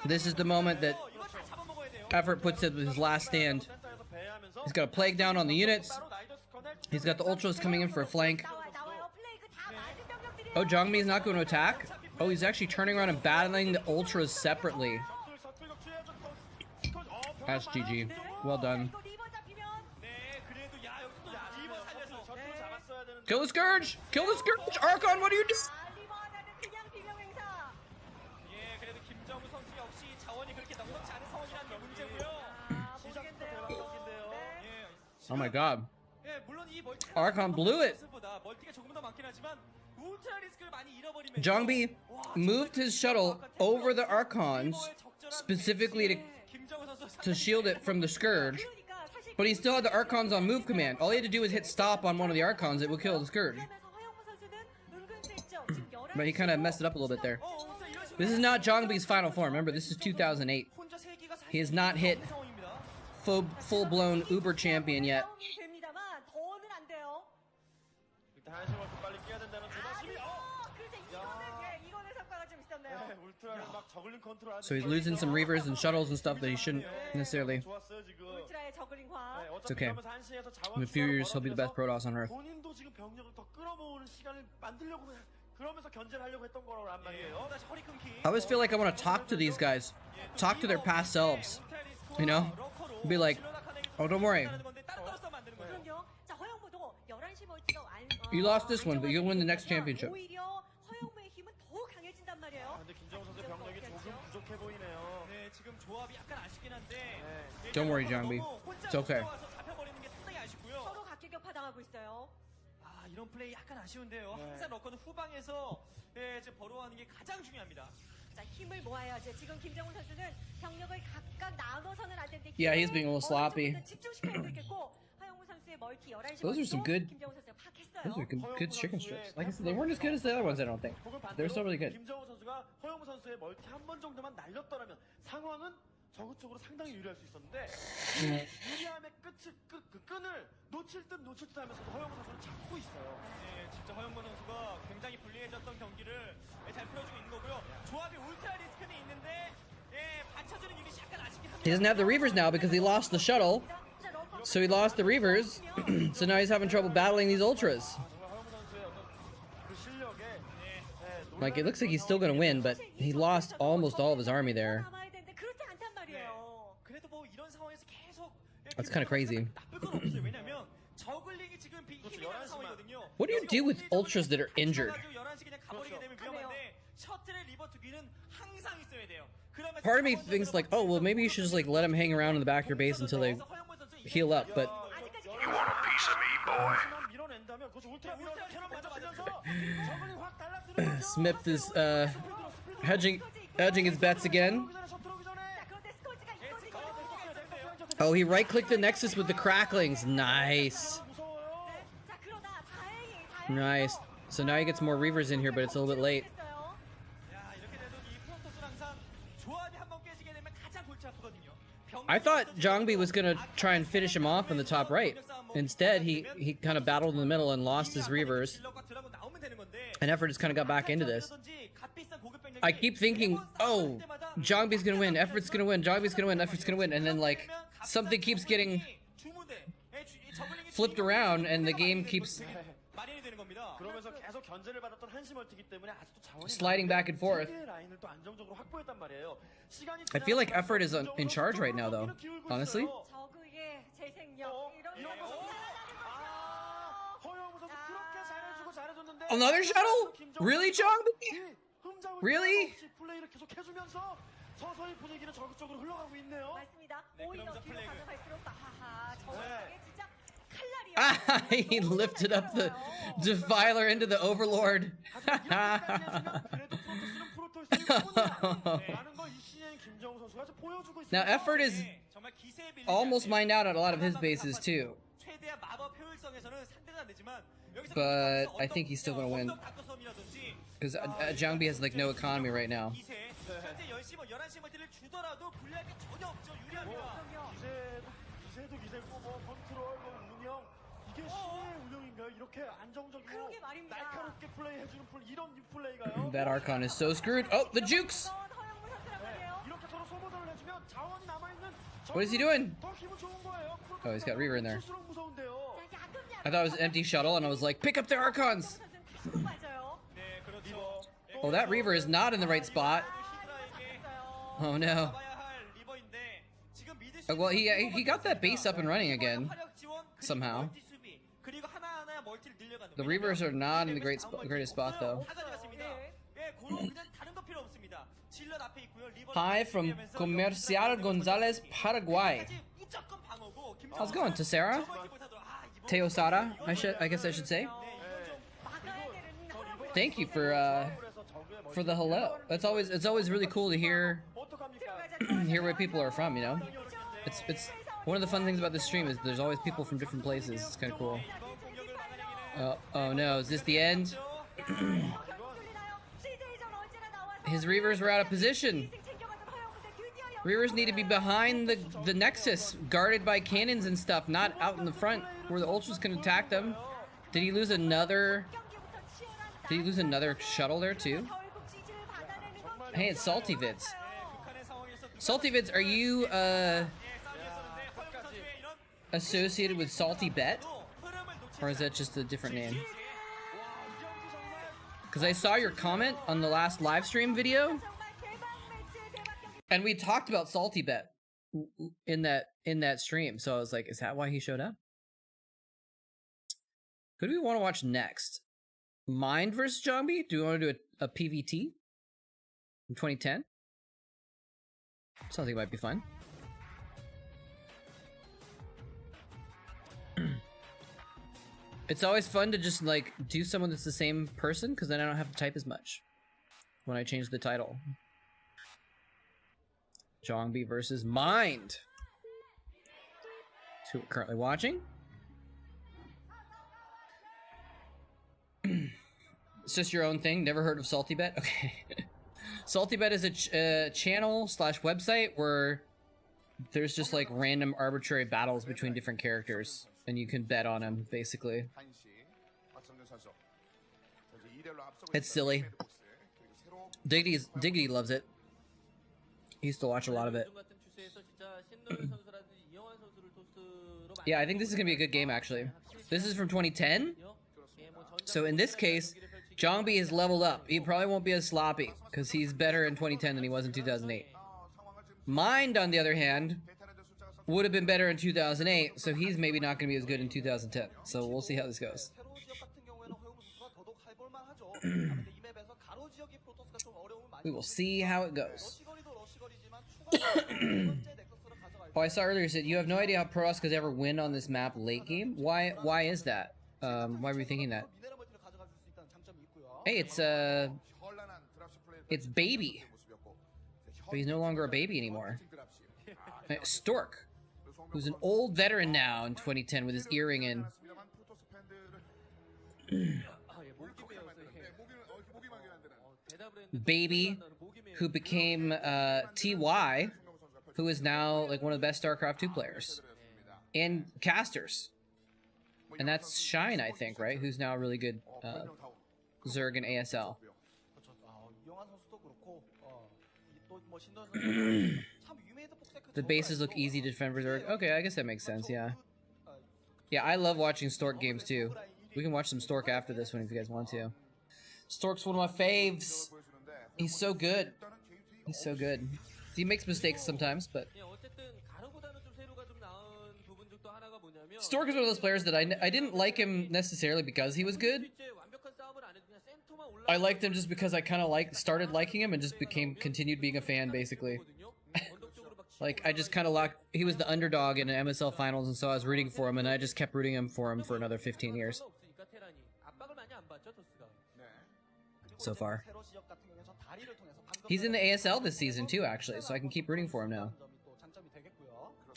Speaker 1: This is the moment that
Speaker 3: 이거 다 잡아먹어야 돼요.
Speaker 1: Effort puts it with his last stand. He's got a plague down on the units. He's got the ultras coming in for a flank.
Speaker 2: 나와요. 플레이그 다 맞은 병력들이에요.
Speaker 1: Oh, Zhongbi's not going to attack? Oh, he's actually turning around and battling the ultras separately. That's GG. Well done.
Speaker 2: 이거 리버 잡히면
Speaker 3: 네 그래도 야 여기서 또 리버 살려서
Speaker 1: Kill the Scourge! Kill the Scourge! Archon, what are you doing?
Speaker 2: 리버 하나는 그냥 비명 행사.
Speaker 3: 예 그래도 김정우 선수 역시 자원이 그렇게 넉넉지 않은 상황이라는 게 문제고요.
Speaker 2: 아, 모르겠네요. 네.
Speaker 3: 예,
Speaker 1: Oh my god.
Speaker 3: 예 물론 이 멀티
Speaker 1: Archon blew it.
Speaker 3: 보다 멀티가 조금 더 많긴 하지만 울트라 리스크를 많이 잃어버리면
Speaker 1: Zhongbi moved his shuttle over the Archons specifically to shield it from the Scourge.
Speaker 2: 그러니까 사실
Speaker 1: But he still had the Archons on move command. All he had to do was hit stop on one of the Archons. It would kill the Scourge.
Speaker 2: 그러면서 허영무 선수는 은근슬쩍 지금 11
Speaker 1: But he kind of messed it up a little bit there. This is not Zhongbi's final form. Remember, this is 2008. He has not hit full-blown Uber champion yet.
Speaker 2: 싸움이 됩니다만 더는 안 돼요.
Speaker 4: 일단 한시 멀티 빨리 깨야 된다는 조바심이.
Speaker 2: 그렇죠. 이거는 성과가 좀 있었네요.
Speaker 4: 울트라를 막 저글링 컨트롤.
Speaker 1: So he's losing some reavers and shuttles and stuff that he shouldn't necessarily.
Speaker 4: 좋았어요 지금.
Speaker 2: 울트라의 저글링화.
Speaker 1: It's okay. In a few years, he'll be the best Protoss on Earth.
Speaker 4: 본인도 지금 병력을 더 끌어모으는 시간을 만들려고 그러면서 견제를 하려고 했던 거란 말이에요.
Speaker 3: 다시 허리 끊기.
Speaker 1: I always feel like I want to talk to these guys. Talk to their past selves. You know? Be like, oh, don't worry.
Speaker 2: 그럼요. 자, 허영무도 11시 멀티가
Speaker 1: You lost this one, but you'll win the next championship.
Speaker 2: 오히려 허영무의 힘은 더 강해진단 말이에요.
Speaker 4: 근데 김정우 선수의 병력이 조금 부족해 보이네요.
Speaker 3: 네, 지금 조합이 약간 아쉽긴 한데.
Speaker 1: Don't worry, Zhongbi. It's okay.
Speaker 3: 잡혀버리는 게 상당히 아쉽고요.
Speaker 2: 서로 각계격파 당하고 있어요.
Speaker 3: 아, 이런 플레이 약간 아쉬운데요.
Speaker 4: 네.
Speaker 3: 항상 러커는 후방에서 예, 지금 벌어하는 게 가장 중요합니다.
Speaker 2: 자, 힘을 모아야죠. 지금 김정우 선수는 병력을 각각 나눠서는 안 되는데
Speaker 1: Yeah, he's being a little sloppy.
Speaker 2: 집중시켜야 되겠고 허영무 선수의 멀티 11시
Speaker 1: Those are some good-
Speaker 2: 김정우 선수가 파악했어요.
Speaker 1: Those are good chicken strips. Like I said, they weren't as good as the other ones, I don't think. They're still really good.
Speaker 4: 김정우 선수가 허영무 선수의 멀티 한 번 정도만 날렸더라면 상황은 저그쪽으로 상당히 유리할 수 있었는데 유리함의 끈을 놓칠 듯 하면서 허영무 선수는 잡고 있어요.
Speaker 3: 예, 진짜 허영권 선수가 굉장히 불리해졌던 경기를 잘 풀어주고 있는 거고요. 조합이 울트라 리스크는 있는데 예, 받쳐주는 유닛이 약간 아쉽긴 합니다.
Speaker 1: He doesn't have the reavers now because he lost the shuttle.
Speaker 2: 자, 러커.
Speaker 1: So he lost the reavers. So now he's having trouble battling these ultras.
Speaker 4: 정말 허영무 선수의 어떤 그 실력에
Speaker 1: Like, it looks like he's still gonna win, but he lost almost all of his army there.
Speaker 2: 남아야 되는데 그렇지 않단 말이에요.
Speaker 3: 그래도 뭐 이런 상황에서 계속
Speaker 1: That's kinda crazy.
Speaker 3: 나쁠 건 없어요. 왜냐면 저글링이 지금 힘이 나는 상황이거든요.
Speaker 1: What do you do with ultras that are injured?
Speaker 3: 11시 그냥 가버리게 되면 위험한데 셔틀의 리버 투기는 항상 있어야 돼요. 그러면
Speaker 1: Part of me thinks like, oh, well, maybe you should just like let them hang around in the back of your base until they heal up. But
Speaker 5: You want a piece of me, boy?
Speaker 4: 밀어낸다면 그것도 울트라 밀어서 캐논 먼저 맞으면서 저글링 확 달라뜨는 거죠.
Speaker 1: Smith is hedging his bets again.
Speaker 2: 자, 그런데 스코지가 이거든요.
Speaker 1: Oh, he right-clicked the Nexus with the cracklings. Nice.
Speaker 2: 자, 그러다 다행히
Speaker 1: Nice. So now he gets more Reavers in here, but it's a little bit late.
Speaker 3: 야, 이렇게 돼도 이 프로토스는 항상 조합이 한번 깨지게 되면 가장 골치 아프거든요.
Speaker 1: I thought Zhongbi was gonna try and finish him off in the top right. Instead, he kind of battled in the middle and lost his Reavers. And Effort just kind of got back into this. I keep thinking, oh, Zhongbi's gonna win, Effort's gonna win, Zhongbi's gonna win, Effort's gonna win, and then like something keeps getting flipped around and the game keeps
Speaker 4: 그러면서 계속 견제를 받았던 한시 멀티기 때문에 아직도 자원이
Speaker 1: sliding back and forth.
Speaker 4: 라인을 또 안정적으로 확보했단 말이에요. 시간이
Speaker 1: I feel like Effort is in charge right now, though. Honestly.
Speaker 2: 저그의 재생력 이런 거
Speaker 4: 허영우 선수 그렇게 잘해주고 잘해줬는데
Speaker 1: Another shuttle? Really, Zhongbi? Really?
Speaker 4: 플레이를 계속 해주면서 서서히 분위기는 적극적으로 흘러가고 있네요.
Speaker 2: 맞습니다. 오히려 뒤로 가져갈수록 하하 저그의 진짜 칼날이요.
Speaker 1: Ah, he lifted up the Defiler into the Overlord. Now, Effort is almost mined out at a lot of his bases, too. But I think he's still gonna win. Because Zhongbi has like no economy right now.
Speaker 4: 기세도 기세고 뭐 컨트롤 뭐 운영 이게 신의 운영인가요? 이렇게 안정적이고
Speaker 2: 그러게 말입니다.
Speaker 4: 날카롭게 플레이해주는 이런 플레이가요?
Speaker 1: That Archon is so screwed. Oh, the jukes!
Speaker 2: 허영무 선수란 말이에요.
Speaker 4: 이렇게 서로 소모전을 해주면 자원이 남아있는
Speaker 1: What is he doing?
Speaker 4: 더 기분 좋은 거예요.
Speaker 1: Oh, he's got Reaver in there.
Speaker 4: 실수록 무서운데요.
Speaker 1: I thought it was an empty shuttle, and I was like, pick up their Archons!
Speaker 2: 선수는 다시 또 맞아요.
Speaker 1: Oh, that Reaver is not in the right spot. Oh no. Well, he got that base up and running again. Somehow. The Reavers are not in the greatest spot, though. Hi from Comercial Gonzalez, Paraguay. How's it going, Tessera? Teosara, I guess I should say. Thank you for the hello. It's always really cool to hear where people are from, you know? It's one of the fun things about this stream is there's always people from different places. It's kind of cool. Oh no, is this the end? His Reavers were out of position. Reavers need to be behind the Nexus, guarded by cannons and stuff, not out in the front where the Ultras can attack them. Did he lose another shuttle there too? Hey, it's Salty Vids. Salty Vids, are you associated with Salty Bet? Or is that just a different name? Because I saw your comment on the last live stream video, and we talked about Salty Bet in that stream. So I was like, is that why he showed up? Who do we want to watch next? Mind versus Zhongbi? Do we want to do a PVT in 2010? Sounds like it might be fun. It's always fun to just like do someone that's the same person, because then I don't have to type as much when I change the title. Zhongbi versus Mind. That's who we're currently watching. It's just your own thing. Never heard of Salty Bet? Okay. Salty Bet is a channel / website where there's just like random arbitrary battles between different characters, and you can bet on them, basically. It's silly. Diggity loves it. He used to watch a lot of it. Yeah, I think this is gonna be a good game, actually. This is from 2010. So in this case, Zhongbi is leveled up. He probably won't be as sloppy, because he's better in 2010 than he was in 2008. Mind, on the other hand, would have been better in 2008, so he's maybe not going to be as good in 2010. So we'll see how this goes. We will see how it goes. Oh, I saw earlier you said you have no idea how Protoss could ever win on this map late game. Why is that? Why were you thinking that? Hey, it's Baby, but he's no longer a baby anymore. Stork, who's an old veteran now in 2010 with his earring in. Baby, who became TY, who is now like one of the best Starcraft 2 players. And casters. And that's Shine, I think, right? Who's now a really good Zerg and ASL. The bases look easy to defend for Zerg. Okay, I guess that makes sense, yeah. Yeah, I love watching Stork games too. We can watch some Stork after this one if you guys want to. Stork's one of my faves. He's so good. He's so good. He makes mistakes sometimes, but... Stork is one of those players that I didn't like him necessarily because he was good. I liked him just because I kind of started liking him and just continued being a fan, basically. Like, I just kind of he was the underdog in the MSL finals, and so I was rooting for him, and I just kept rooting for him for another 15 years. So far. He's in the ASL this season too, actually, so I can keep rooting for him now.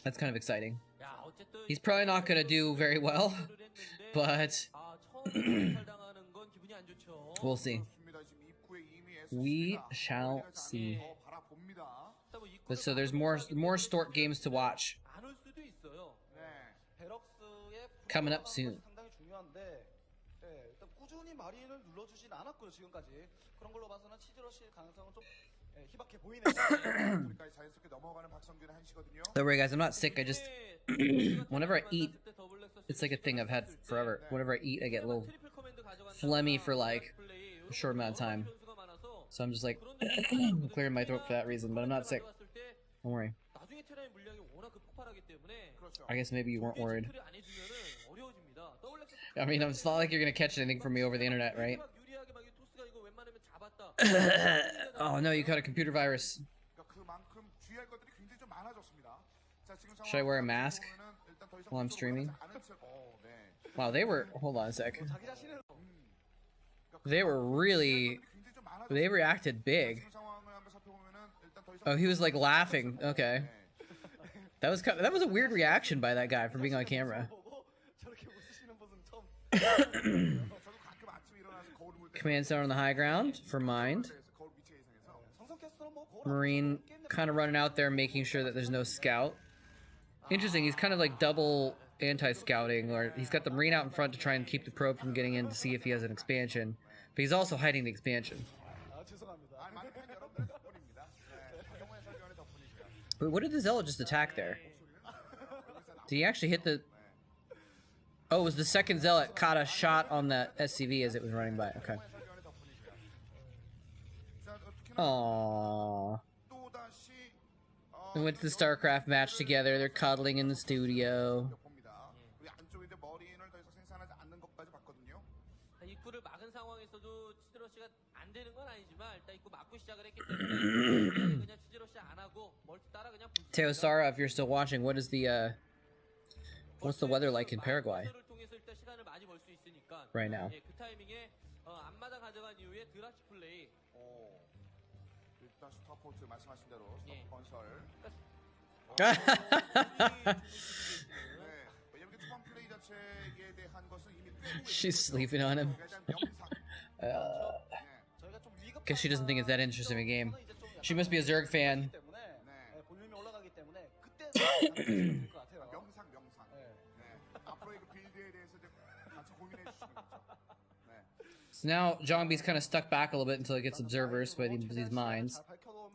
Speaker 1: That's kind of exciting. He's probably not going to do very well, but we'll see. We shall see. But so there's more Stork games to watch coming up soon. Don't worry, guys, I'm not sick. I just whenever I eat, it's like a thing I've had forever. Whenever I eat, I get a little phlegmy for like a short amount of time. So I'm just like clearing my throat for that reason, but I'm not sick. Don't worry. I guess maybe you weren't worried. I mean, it's not like you're gonna catch anything from me over the internet, right? Oh no, you caught a computer virus. Should I wear a mask while I'm streaming? Wow, hold on a sec. They reacted big. Oh, he was like laughing. Okay. That was a weird reaction by that guy for being on camera. Command center on the high ground for Mind. Marine kind of running out there making sure that there's no scout. Interesting, he's kind of like double anti-scouting, or he's got the Marine out in front to try and keep the probe from getting in to see if he has an expansion. But he's also hiding the expansion. Wait, what did the Zealot just attack there? Did he actually hit the... Oh, it was the second Zealot caught a shot on the SCV as it was running by. Okay. Aww. We went to the Starcraft match together. They're cuddling in the studio. Teosara, if you're still watching, what's the weather like in Paraguay right now? She's sleeping on him. Guess she doesn't think it's that interesting a game. She must be a Zerg fan. So now Jongbi's kind of stuck back a little bit until he gets observers by these mines.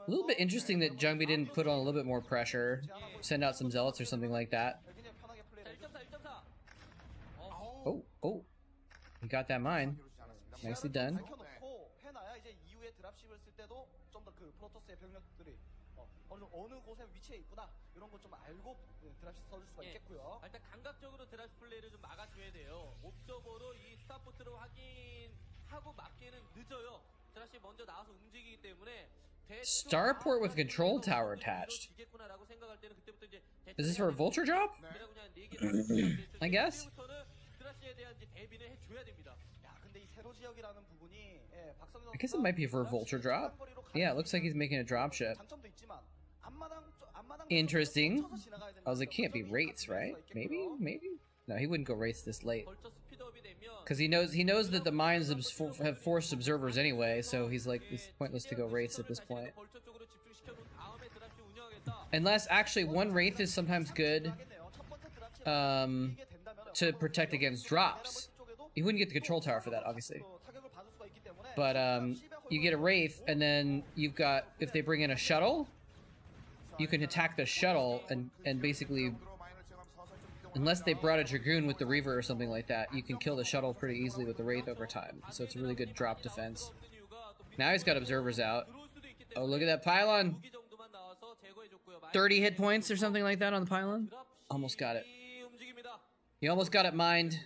Speaker 1: A little bit interesting that Jongbi didn't put on a little bit more pressure, send out some zealots or something like that. Oh, he got that mine. Nicely done.
Speaker 3: 일단 감각적으로 드랍시 플레이를 좀 막아줘야 돼요. 옵저버로 이 스타포트로 확인하고 막기는 늦어요. 드랍시 먼저 나와서 움직이기 때문에
Speaker 1: Starport with control tower attached. Is this for a Vulture job? I guess. I guess it might be for a Vulture drop. Yeah, it looks like he's making a dropship. Interesting. I was like, can't be rates, right? Maybe? No, he wouldn't go rates this late. Because he knows that the mines have forced observers anyway, so he's like, it's pointless to go wraiths at this point. Unless, actually, one wraith is sometimes good to protect against drops. You wouldn't get the control tower for that, obviously. But you get a wraith, and then you've got, if they bring in a shuttle, you can attack the shuttle and basically, unless they brought a Dragoon with the Reaver or something like that, you can kill the shuttle pretty easily with the Wraith over time. So it's a really good drop defense. Now he's got observers out. Oh, look at that pylon. 30 hit points or something like that on the pylon. Almost got it. He almost got it mined.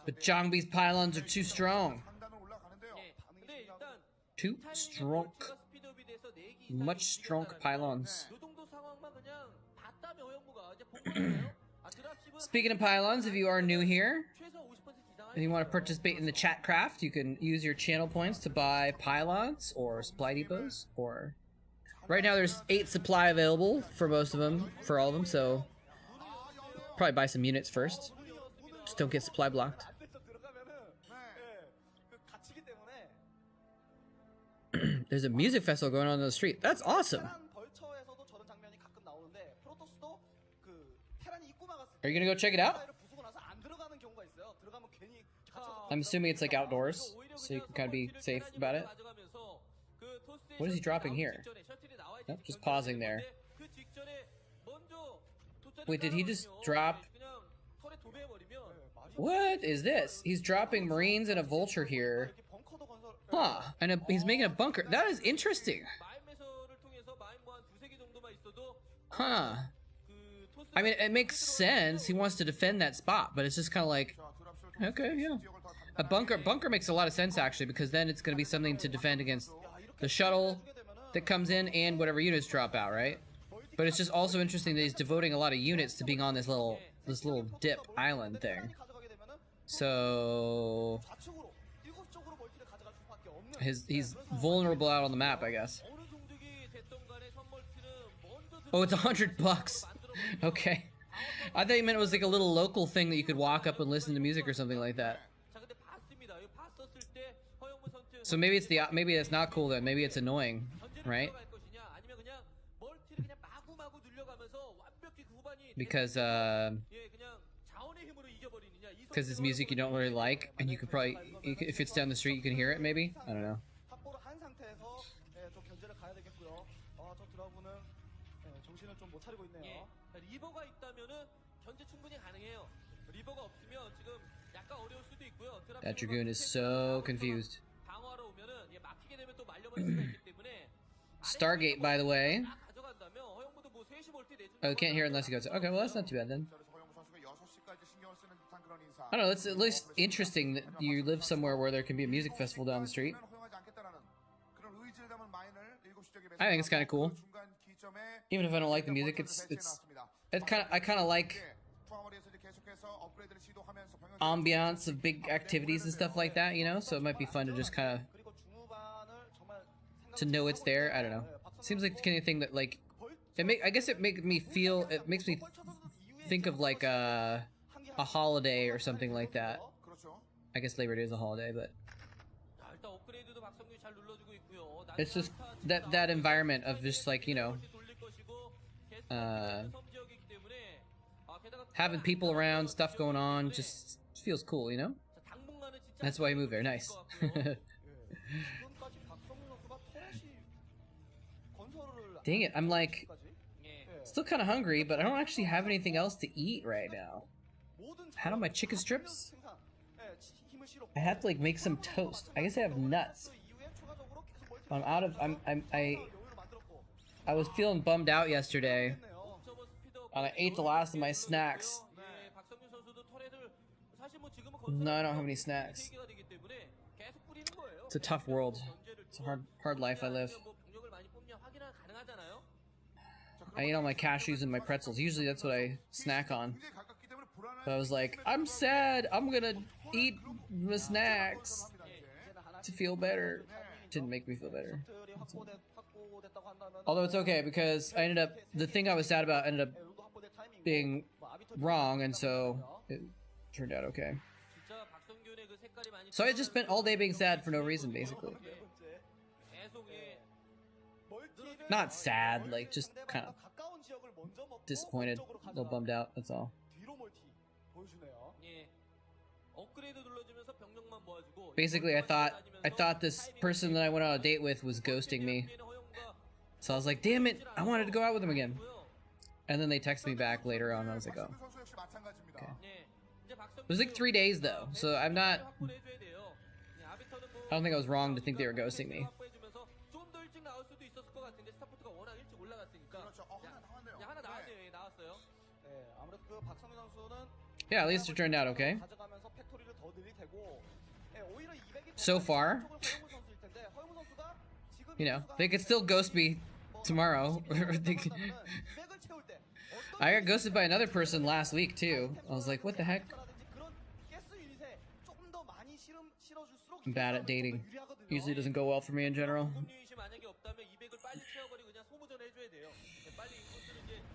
Speaker 1: But Zhangbi's pylons are too strong. Too strong. Much strong pylons. Speaking of pylons, if you are new here and you want to participate in the Chatcraft, you can use your channel points to buy pylons or supply depots. Or right now there's 8 supply available for most of them, for all of them. So probably buy some units first. Just don't get supply blocked. There's a music festival going on the street. That's awesome. Are you gonna go check it out? I'm assuming it's like outdoors, so you can kind of be safe about it. What is he dropping here? Nope, just pausing there. Wait, did he just drop? What is this? He's dropping Marines and a Vulture here. Huh, and he's making a bunker. That is interesting. Huh. I mean, it makes sense. He wants to defend that spot, but it's just kind of like, okay, yeah. A bunker makes a lot of sense, actually, because then it's going to be something to defend against the shuttle that comes in and whatever units drop out, right? But it's just also interesting that he's devoting a lot of units to being on this little dip island thing. So he's vulnerable out on the map, I guess. Oh, it's $100. Okay. I thought you meant it was like a little local thing that you could walk up and listen to music or something like that. So maybe it's maybe it's not cool then. Maybe it's annoying, right? Because it's music you don't really like, and you could probably, if it's down the street, you can hear it. Maybe, I don't know. That Dragoon is so confused. Stargate, by the way. Oh, can't hear it unless you go to. Okay, well that's not too bad then. I don't know, it's at least interesting that you live somewhere where there can be a music festival down the street. I think it's kind of cool. Even if I don't like the music, I kind of like ambiance of big activities and stuff like that, you know? So it might be fun to just kind of to know it's there. I don't know. Seems like the kind of thing that like I guess it makes me think of like a holiday or something like that. I guess Labor Day is a holiday, but it's just that environment of just like, you know, having people around, stuff going on, just feels cool, you know? That's why I moved there. Nice. Dang it, I'm like still kind of hungry, but I don't actually have anything else to eat right now. Had all my chicken strips. I have to like make some toast. I guess I have nuts. I'm out of. I was feeling bummed out yesterday, and I ate the last of my snacks. No, I don't have any snacks. It's a tough world. It's a hard life I live. I eat all my cashews and my pretzels. Usually that's what I snack on. But I was like, I'm sad. I'm gonna eat the snacks to feel better. Didn't make me feel better. Although it's okay because I ended up, the thing I was sad about ended up being wrong, and so it turned out okay. So I just spent all day being sad for no reason, basically. Not sad, like just kind of disappointed, a little bummed out, that's all. Basically, I thought this person that I went on a date with was ghosting me. So I was like, damn it, I wanted to go out with him again. And then they texted me back later on, and I was like, oh. Okay. It was like 3 days though, so I'm not... I don't think I was wrong to think they were ghosting me. Yeah, at least it turned out okay. So far. You know, they could still ghost me tomorrow. I got ghosted by another person last week too. I was like, what the heck? I'm bad at dating. Usually doesn't go well for me in general.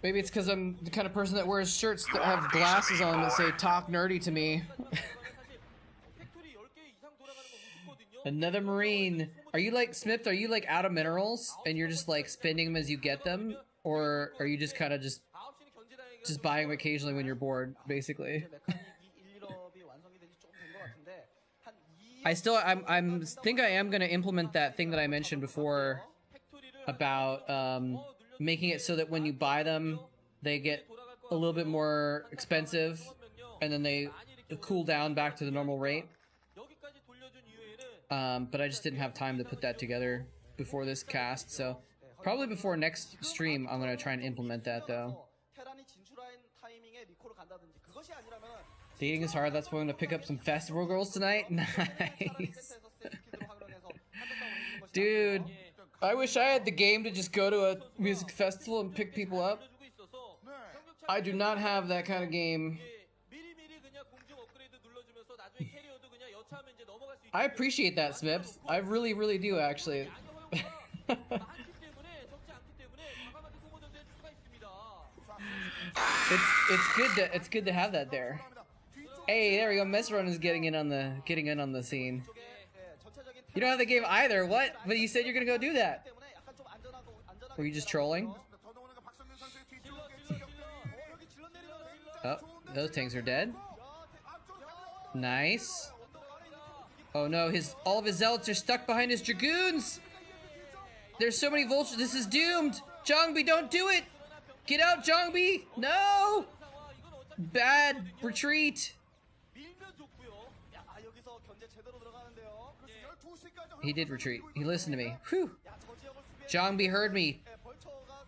Speaker 1: Maybe it's because I'm the kind of person that wears shirts that have glasses on that say "talk nerdy" to me. Another Marine. Are you like Smith? Are you like out of minerals and you're just like spending them as you get them, or are you just kind of just buying them occasionally when you're bored, basically? I think I am gonna implement that thing that I mentioned before about making it so that when you buy them, they get a little bit more expensive, and then they cool down back to the normal rate. But I just didn't have time to put that together before this cast, so probably before next stream I'm gonna try and implement that though. Dating is hard, that's why I'm gonna pick up some festival girls tonight? Nice. Dude, I wish I had the game to just go to a music festival and pick people up. I do not have that kind of game. I appreciate that, Smith. I really, really do, actually. It's good to have that there. Hey, there we go. Mesron is getting in on the scene. You don't have the game either. What? But you said you're gonna go do that. Were you just trolling? Oh, those tanks are dead. Nice. Oh no, all of his zealots are stuck behind his dragoons. There's so many vultures. This is doomed. Jongbi, don't do it. Get out, Jongbi. No. Bad retreat. He did retreat. He listened to me. Whew. Jongbi heard me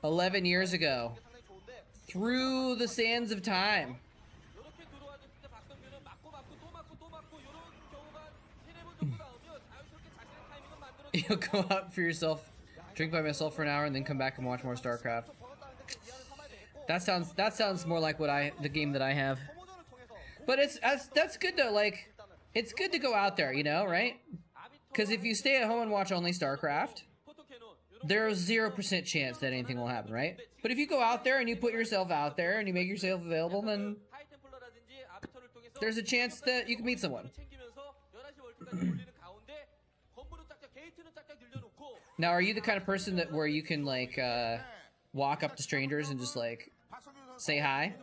Speaker 1: 11 years ago. Through the sands of time. You'll go out for yourself, drink by myself for an hour, and then come back and watch more Starcraft. That sounds more like the game that I have. But that's good though. Like, it's good to go out there, you know, right? Because if you stay at home and watch only Starcraft, there's 0% chance that anything will happen, right? But if you go out there and you put yourself out there and you make yourself available, then there's a chance that you can meet someone. Now, are you the kind of person where you can like walk up to strangers and just like say hi?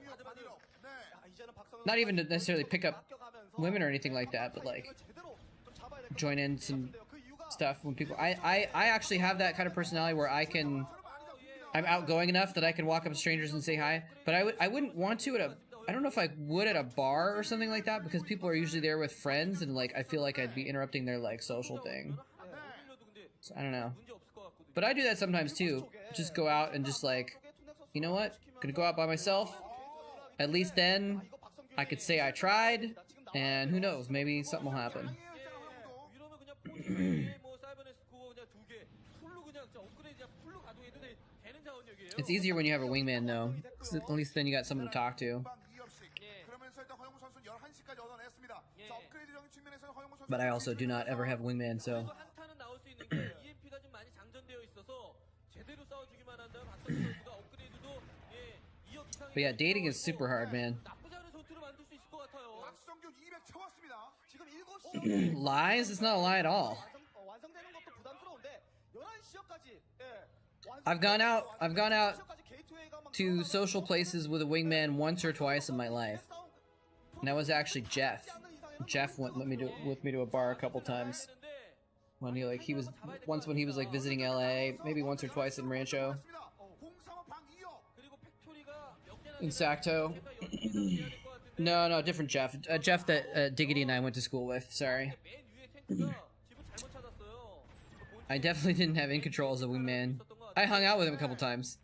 Speaker 1: Not even to necessarily pick up women or anything like that, but like join in some stuff when people. I actually have that kind of personality where I'm outgoing enough that I can walk up to strangers and say hi. But I wouldn't want to I don't know if I would at a bar or something like that, because people are usually there with friends and like I feel like I'd be interrupting their like social thing. So, I don't know. But I do that sometimes too. Just go out and just like, you know what? I'm gonna go out by myself. At least then I could say I tried, and who knows, maybe something will happen. It's easier when you have a wingman, though. 'Cause at least then you got someone to talk to. But I also do not ever have a wingman, so.
Speaker 3: 한타는 나올 수 있는 게 EMP가 좀 많이 장전되어 있어서 제대로 싸워주기만 한다면 박성균 선수가 업그레이드도 2억 이상.
Speaker 1: But yeah, dating is super hard, man.
Speaker 3: 나쁘지 않은 전투를 만들 수 있을 것 같아요.
Speaker 4: 박성균 200 채웠습니다. 지금 7시
Speaker 1: Lies? It's not a lie at all.
Speaker 4: 완성되는 것도 부담스러운데 11시까지
Speaker 1: I've gone out to social places with a wingman once or twice in my life. And that was actually Jeff. Jeff went with me to a bar a couple times. When he was once when he was like visiting LA, maybe once or twice in Rancho. In Sacto. No, different Jeff. Jeff that Diggity and I went to school with, sorry. I definitely didn't have in control as a wingman. I hung out with him a couple times.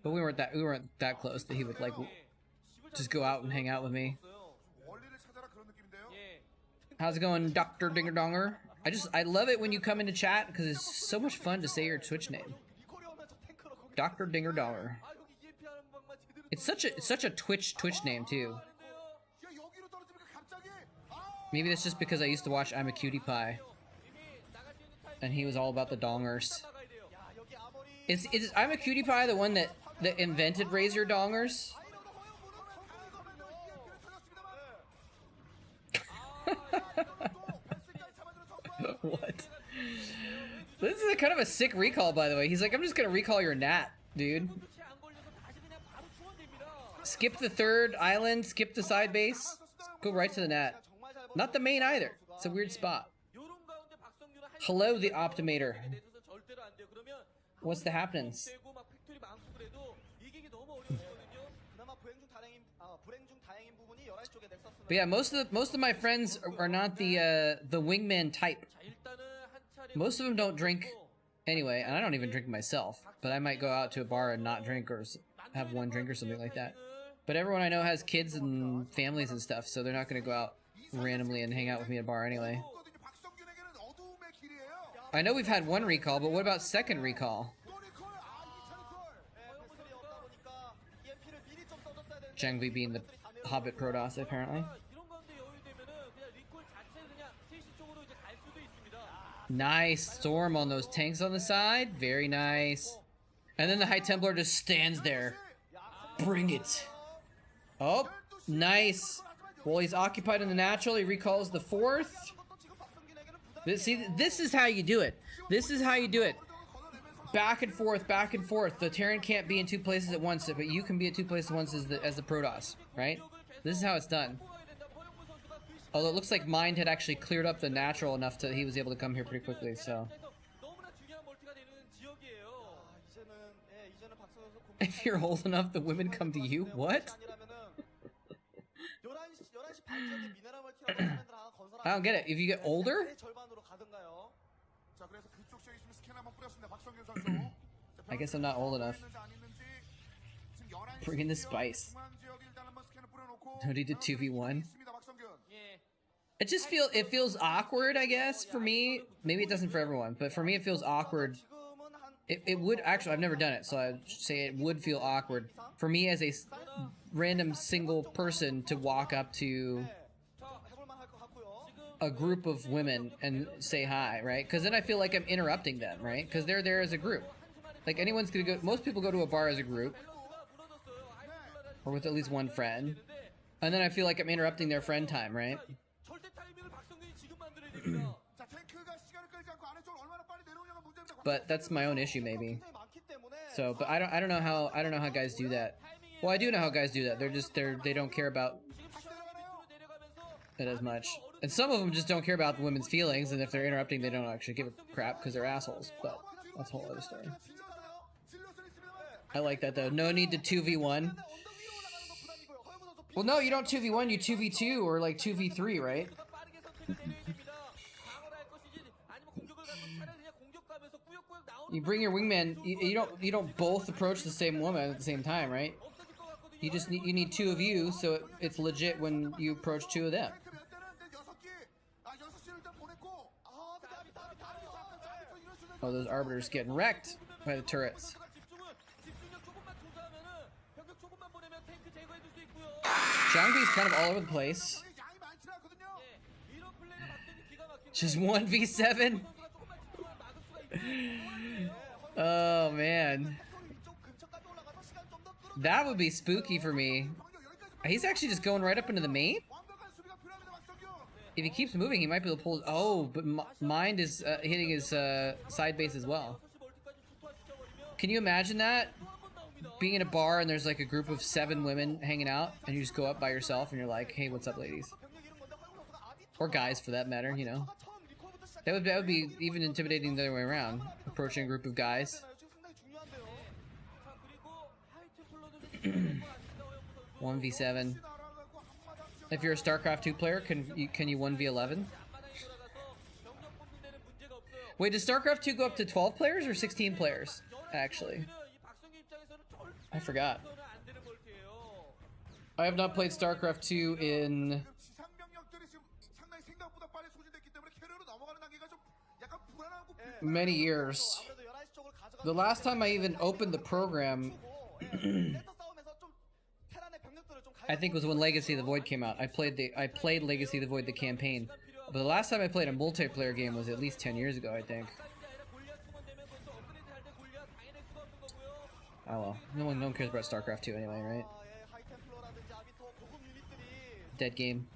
Speaker 1: But we weren't that close that he would like just go out and hang out with me. How's it going, Dr. Dinger Donger? I love it when you come into chat because it's so much fun to say your Twitch name. Dr. Dinger Donger. It's such a Twitch name too. Maybe that's just because I used to watch I'm a Cutie Pie. And he was all about the dongers. Is I'm a Cutie Pie the one that invented Razor dongers? What? This is kind of a sick recall, by the way. He's like, I'm just gonna recall your gnat, dude. Skip the third island, skip the side base, go right to the gnat. Not the main either. It's a weird spot. Hello, the Optimator. What's the happenings? But yeah, most of my friends are not the wingman type. Most of them don't drink anyway, and I don't even drink myself. But I might go out to a bar and not drink or have one drink or something like that. But everyone I know has kids and families and stuff, so they're not going to go out randomly and hang out with me at a bar anyway. I know we've had one recall, but what about second recall? Zhangli being the Hobbit Protoss, apparently. Nice storm on those tanks on the side. Very nice. And then the High Templar just stands there. Bring it. Oh, nice. Well, he's occupied in the natural. He recalls the fourth. See, this is how you do it. This is how you do it. Back and forth, back and forth. The Terran can't be in two places at once, but you can be at two places at once as the Protoss, right? This is how it's done. Although it looks like Mind had actually cleared up the natural enough to he was able to come here pretty quickly, so. If you're old enough, the women come to you? What? I don't get it. If you get older? I guess I'm not old enough. Bring in the spice. No need to 2v1. It feels awkward, I guess, for me. Maybe it doesn't for everyone, but for me it feels awkward. It would actually, I've never done it, so I'd say it would feel awkward for me as a random single person to walk up to a group of women and say hi, right? Because then I feel like I'm interrupting them, right? Because they're there as a group. Like anyone's gonna go, most people go to a bar as a group, or with at least one friend, and then I feel like I'm interrupting their friend time, right? But that's my own issue, maybe. So, but I don't know how guys do that. Well, I do know how guys do that. They don't care about it as much. And some of them just don't care about the women's feelings, and if they're interrupting, they don't actually give a crap because they're assholes. But that's a whole other story. I like that though. No need to 2v1. Well, no, you don't 2v1. You 2v2 or like 2v3, right? You bring your wingman. You don't both approach the same woman at the same time, right? You need two of you, so it's legit when you approach two of them. Oh, those arbiters getting wrecked by the turrets. Xiangbi's kind of all over the place. Just 1v7. Oh man. That would be spooky for me. He's actually just going right up into the main? If he keeps moving, he might be able to pull... Oh, but Mind is hitting his side base as well. Can you imagine that? Being in a bar and there's like a group of 7 women hanging out, and you just go up by yourself and you're like, hey, what's up, ladies? Or guys, for that matter, you know. That would be even intimidating the other way around. Approaching a group of guys. 1v7. If you're a Starcraft 2 player, can you 1v11? Wait, does Starcraft 2 go up to 12 players or 16 players? Actually, I forgot. I have not played Starcraft 2 in many years. The last time I even opened the program, I think was when Legacy of the Void came out. I played Legacy of the Void, the campaign. But the last time I played a multiplayer game was at least 10 years ago, I think. Oh well, no one cares about Starcraft 2 anyway, right? Dead game.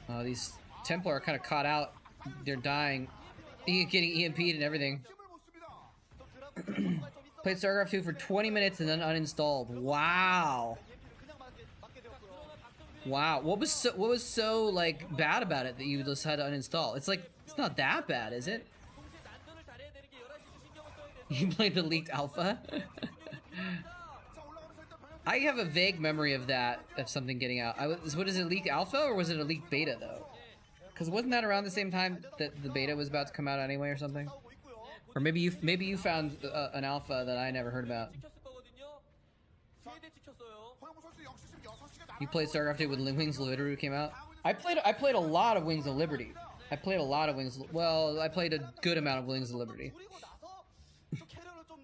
Speaker 1: Oh, these Templar are kind of caught out. They're dying. Getting EMP'd and everything. Played Starcraft 2 for 20 minutes and then uninstalled. Wow. Wow. What was so like bad about it that you just had to uninstall? It's like, it's not that bad, is it? You played the leaked alpha? I have a vague memory of that, of something getting out. What is it, leaked alpha or was it a leaked beta though? Because wasn't that around the same time that the beta was about to come out anyway or something? Or maybe you found an alpha that I never heard about. You played Starcraft 2 when Wings of Liberty came out? I played a lot of Wings of Liberty. I played a good amount of Wings of Liberty.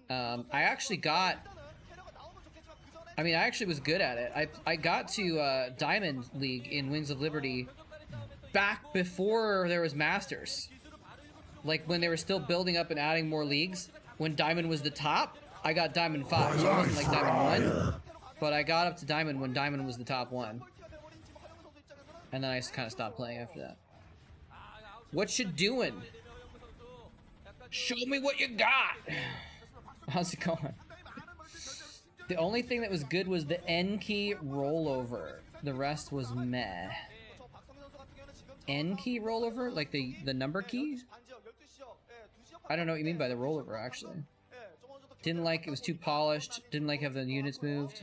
Speaker 1: I actually was good at it. I got to Diamond League in Wings of Liberty back before there was Masters. Like when they were still building up and adding more leagues. When Diamond was the top, I got Diamond 5. So it wasn't like Diamond 1. But I got up to Diamond when Diamond was the top 1. And then I just kind of stopped playing after that. What you doing? Show me what you got! How's it going? The only thing that was good was the N key rollover. The rest was meh. N key rollover? Like the number key? I don't know what you mean by the rollover, actually. Didn't like it was too polished. Didn't like how the units moved.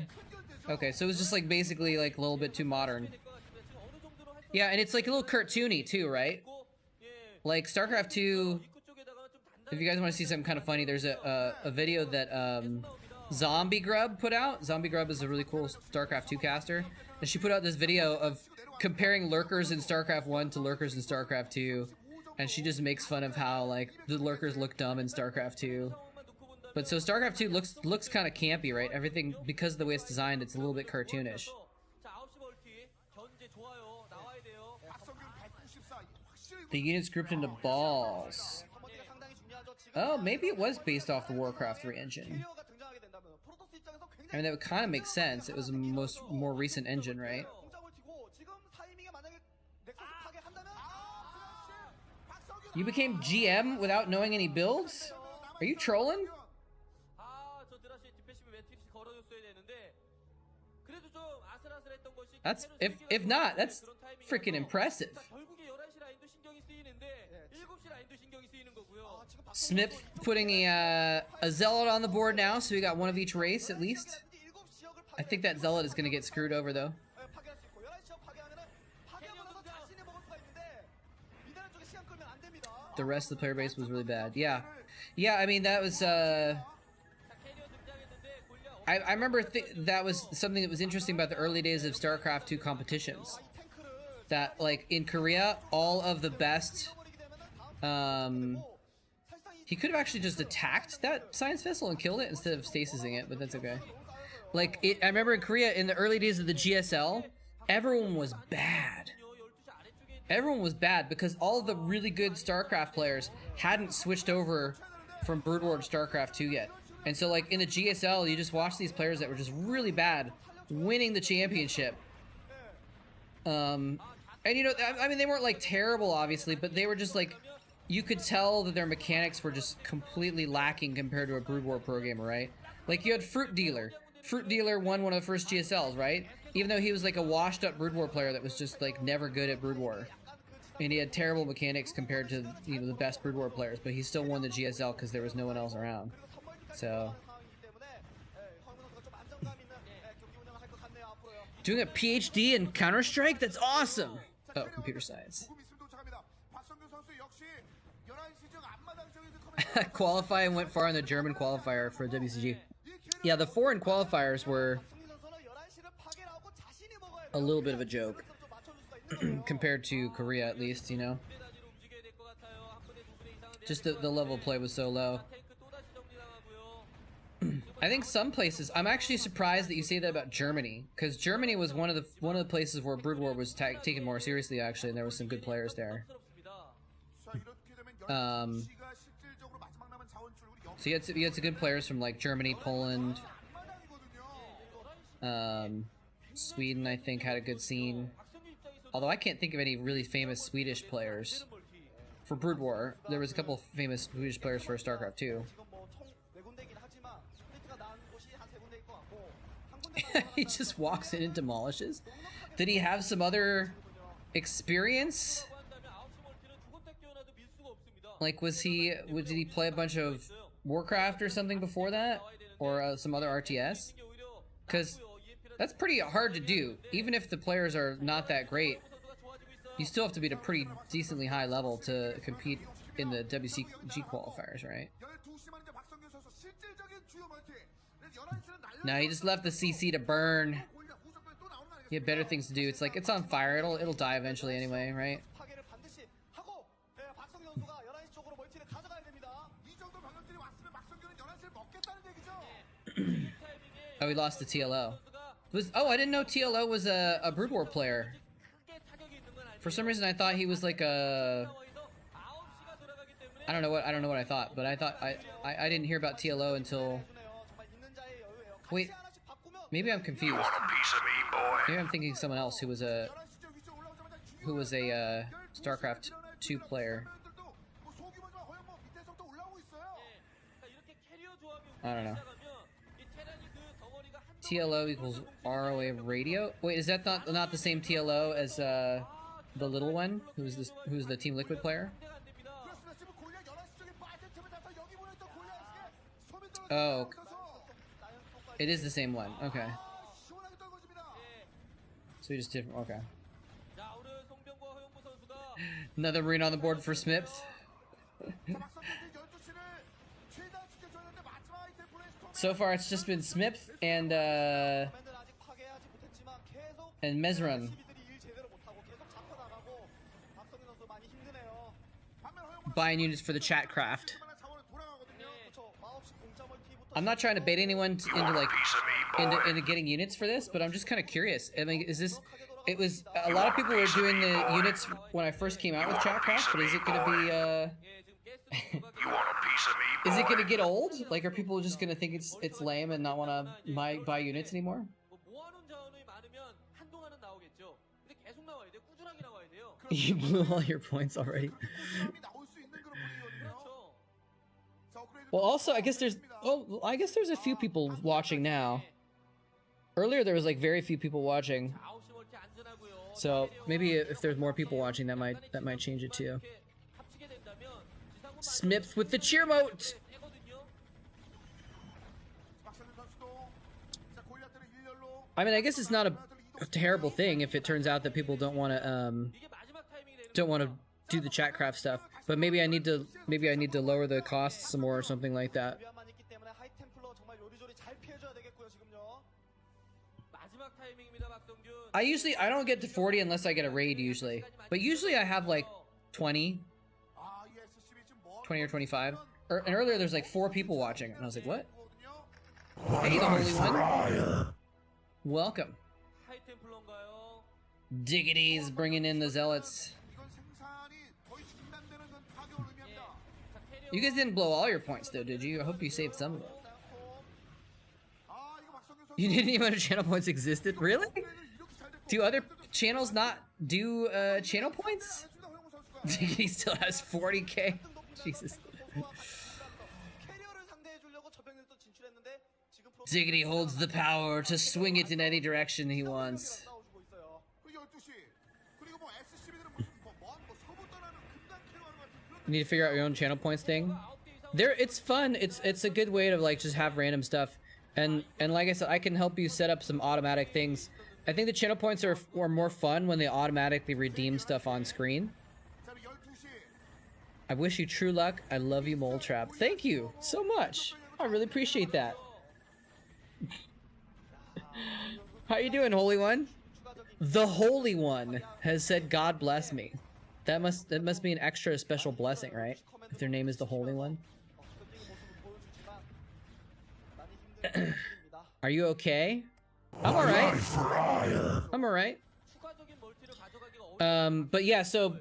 Speaker 1: Okay, so it was just like basically like a little bit too modern. Yeah, and it's like a little cartoony too, right? Like Starcraft 2. If you guys want to see something kind of funny, there's a video that Zombie Grub put out. Zombie Grub is a really cool Starcraft 2 caster, and she put out this video of comparing lurkers in Starcraft 1 to lurkers in Starcraft 2, and she just makes fun of how like the lurkers look dumb in Starcraft 2. But so Starcraft 2 looks kind of campy, right? Everything, because of the way it's designed, it's a little bit cartoonish. The units grouped into balls. Oh, maybe it was based off the Warcraft 3 engine. I mean, that would kind of make sense. It was a more recent engine, right? You became GM without knowing any builds? Are you trolling? That's if not, that's freaking impressive. Smith putting a zealot on the board now, so we got one of each race at least. I think that zealot is gonna get screwed over though. The rest of the player base was really bad. Yeah, I mean that was I remember that was something that was interesting about the early days of StarCraft 2 competitions. That like in Korea, all of the best he could have actually just attacked that science vessel and killed it instead of stasising it, but that's okay. Like, I remember in Korea, in the early days of the GSL, everyone was bad. Everyone was bad because all of the really good StarCraft players hadn't switched over from Brood War to StarCraft 2 yet. And so, like, in the GSL, you just watch these players that were just really bad winning the championship. And, you know, I mean, they weren't, like, terrible, obviously, but they were just, like, you could tell that their mechanics were just completely lacking compared to a Brood War pro gamer, right? Like, you had Fruit Dealer. Fruit Dealer won one of the first GSLs, right? Even though he was like a washed-up Brood War player that was just like never good at Brood War. And he had terrible mechanics compared to, you know, the best Brood War players, but he still won the GSL because there was no one else around. So... doing a PhD in Counter-Strike? That's awesome! Oh, computer science. Qualify and went far in the German qualifier for WCG. Yeah, the foreign qualifiers were a little bit of a joke compared to Korea, at least, you know. Just the level of play was so low. I think some places, I'm actually surprised that you say that about Germany, because Germany was one of the places where Brood War was taken more seriously, actually, and there was some good players there. So you had some good players from like Germany, Poland, Sweden, I think, had a good scene. Although I can't think of any really famous Swedish players for Brood War. There was a couple famous Swedish players for StarCraft 2. He just walks in and demolishes. Did he have some other experience? Like, did he play a bunch of Warcraft or something before that? Or some other RTS? Because that's pretty hard to do. Even if the players are not that great, you still have to be at a pretty decently high level to compete in the WCG qualifiers, right? No, he just left the CC to burn. He had better things to do. It's like, it's on fire. It'll die eventually anyway, right? Oh, we lost the TLO. Oh, I didn't know TLO was a Brood War player. For some reason, I thought he was like a... I don't know what I thought, but I didn't hear about TLO until... Wait, maybe I'm confused. Maybe I'm thinking someone else who was a StarCraft 2 player. I don't know. TLO equals ROA radio. Wait, is that not the same TLO as the little one, who's the Team Liquid player? Oh, it is the same one. Okay. So we just different. Okay. Another Marine on the board for Smith. So far, it's just been Smith and Mezrun. Buying units for the Chatcraft. I'm not trying to bait anyone into getting units for this, but I'm just kind of curious. I mean, it was a lot of people were doing the units when I first came out with Chatcraft, but is it going to be is it going to get old? Like, are people just going to think it's lame and not want to buy units anymore? You blew all your points already. Well, also, I guess there's a few people watching now. Earlier, there was like very few people watching. So maybe if there's more people watching, that might change it too. Smith with the cheer mote. I mean, I guess it's not a terrible thing if it turns out that people don't want to do the Chatcraft stuff. But maybe I need to lower the costs some more or something like that. I don't get to 40 unless I get a raid usually. But usually I have like 20 or 25. And earlier there's like 4 people watching and I was like, what? Hey, the Holy One. Welcome.
Speaker 3: 하이템플러인가요?
Speaker 1: Diggity's bringing in the zealots. You guys didn't blow all your points though, did you? I hope you saved some of them. You didn't even know channel points existed? Really? Do other channels not do channel points? Diggity still has 40k. Jesus. Diggity holds the power to swing it in any direction he wants. You need to figure out your own channel points thing. It's fun. It's a good way to like just have random stuff, and like I said, I can help you set up some automatic things. I think the channel points are more fun when they automatically redeem stuff on screen. I wish you true luck. I love you, moletrap. Thank you so much. I really appreciate that. How you doing, Holy One? The Holy One has said, "God bless me." That must be an extra special blessing, right? If their name is the Holy One. Are you okay? I'm alright. I'm alright. But yeah, so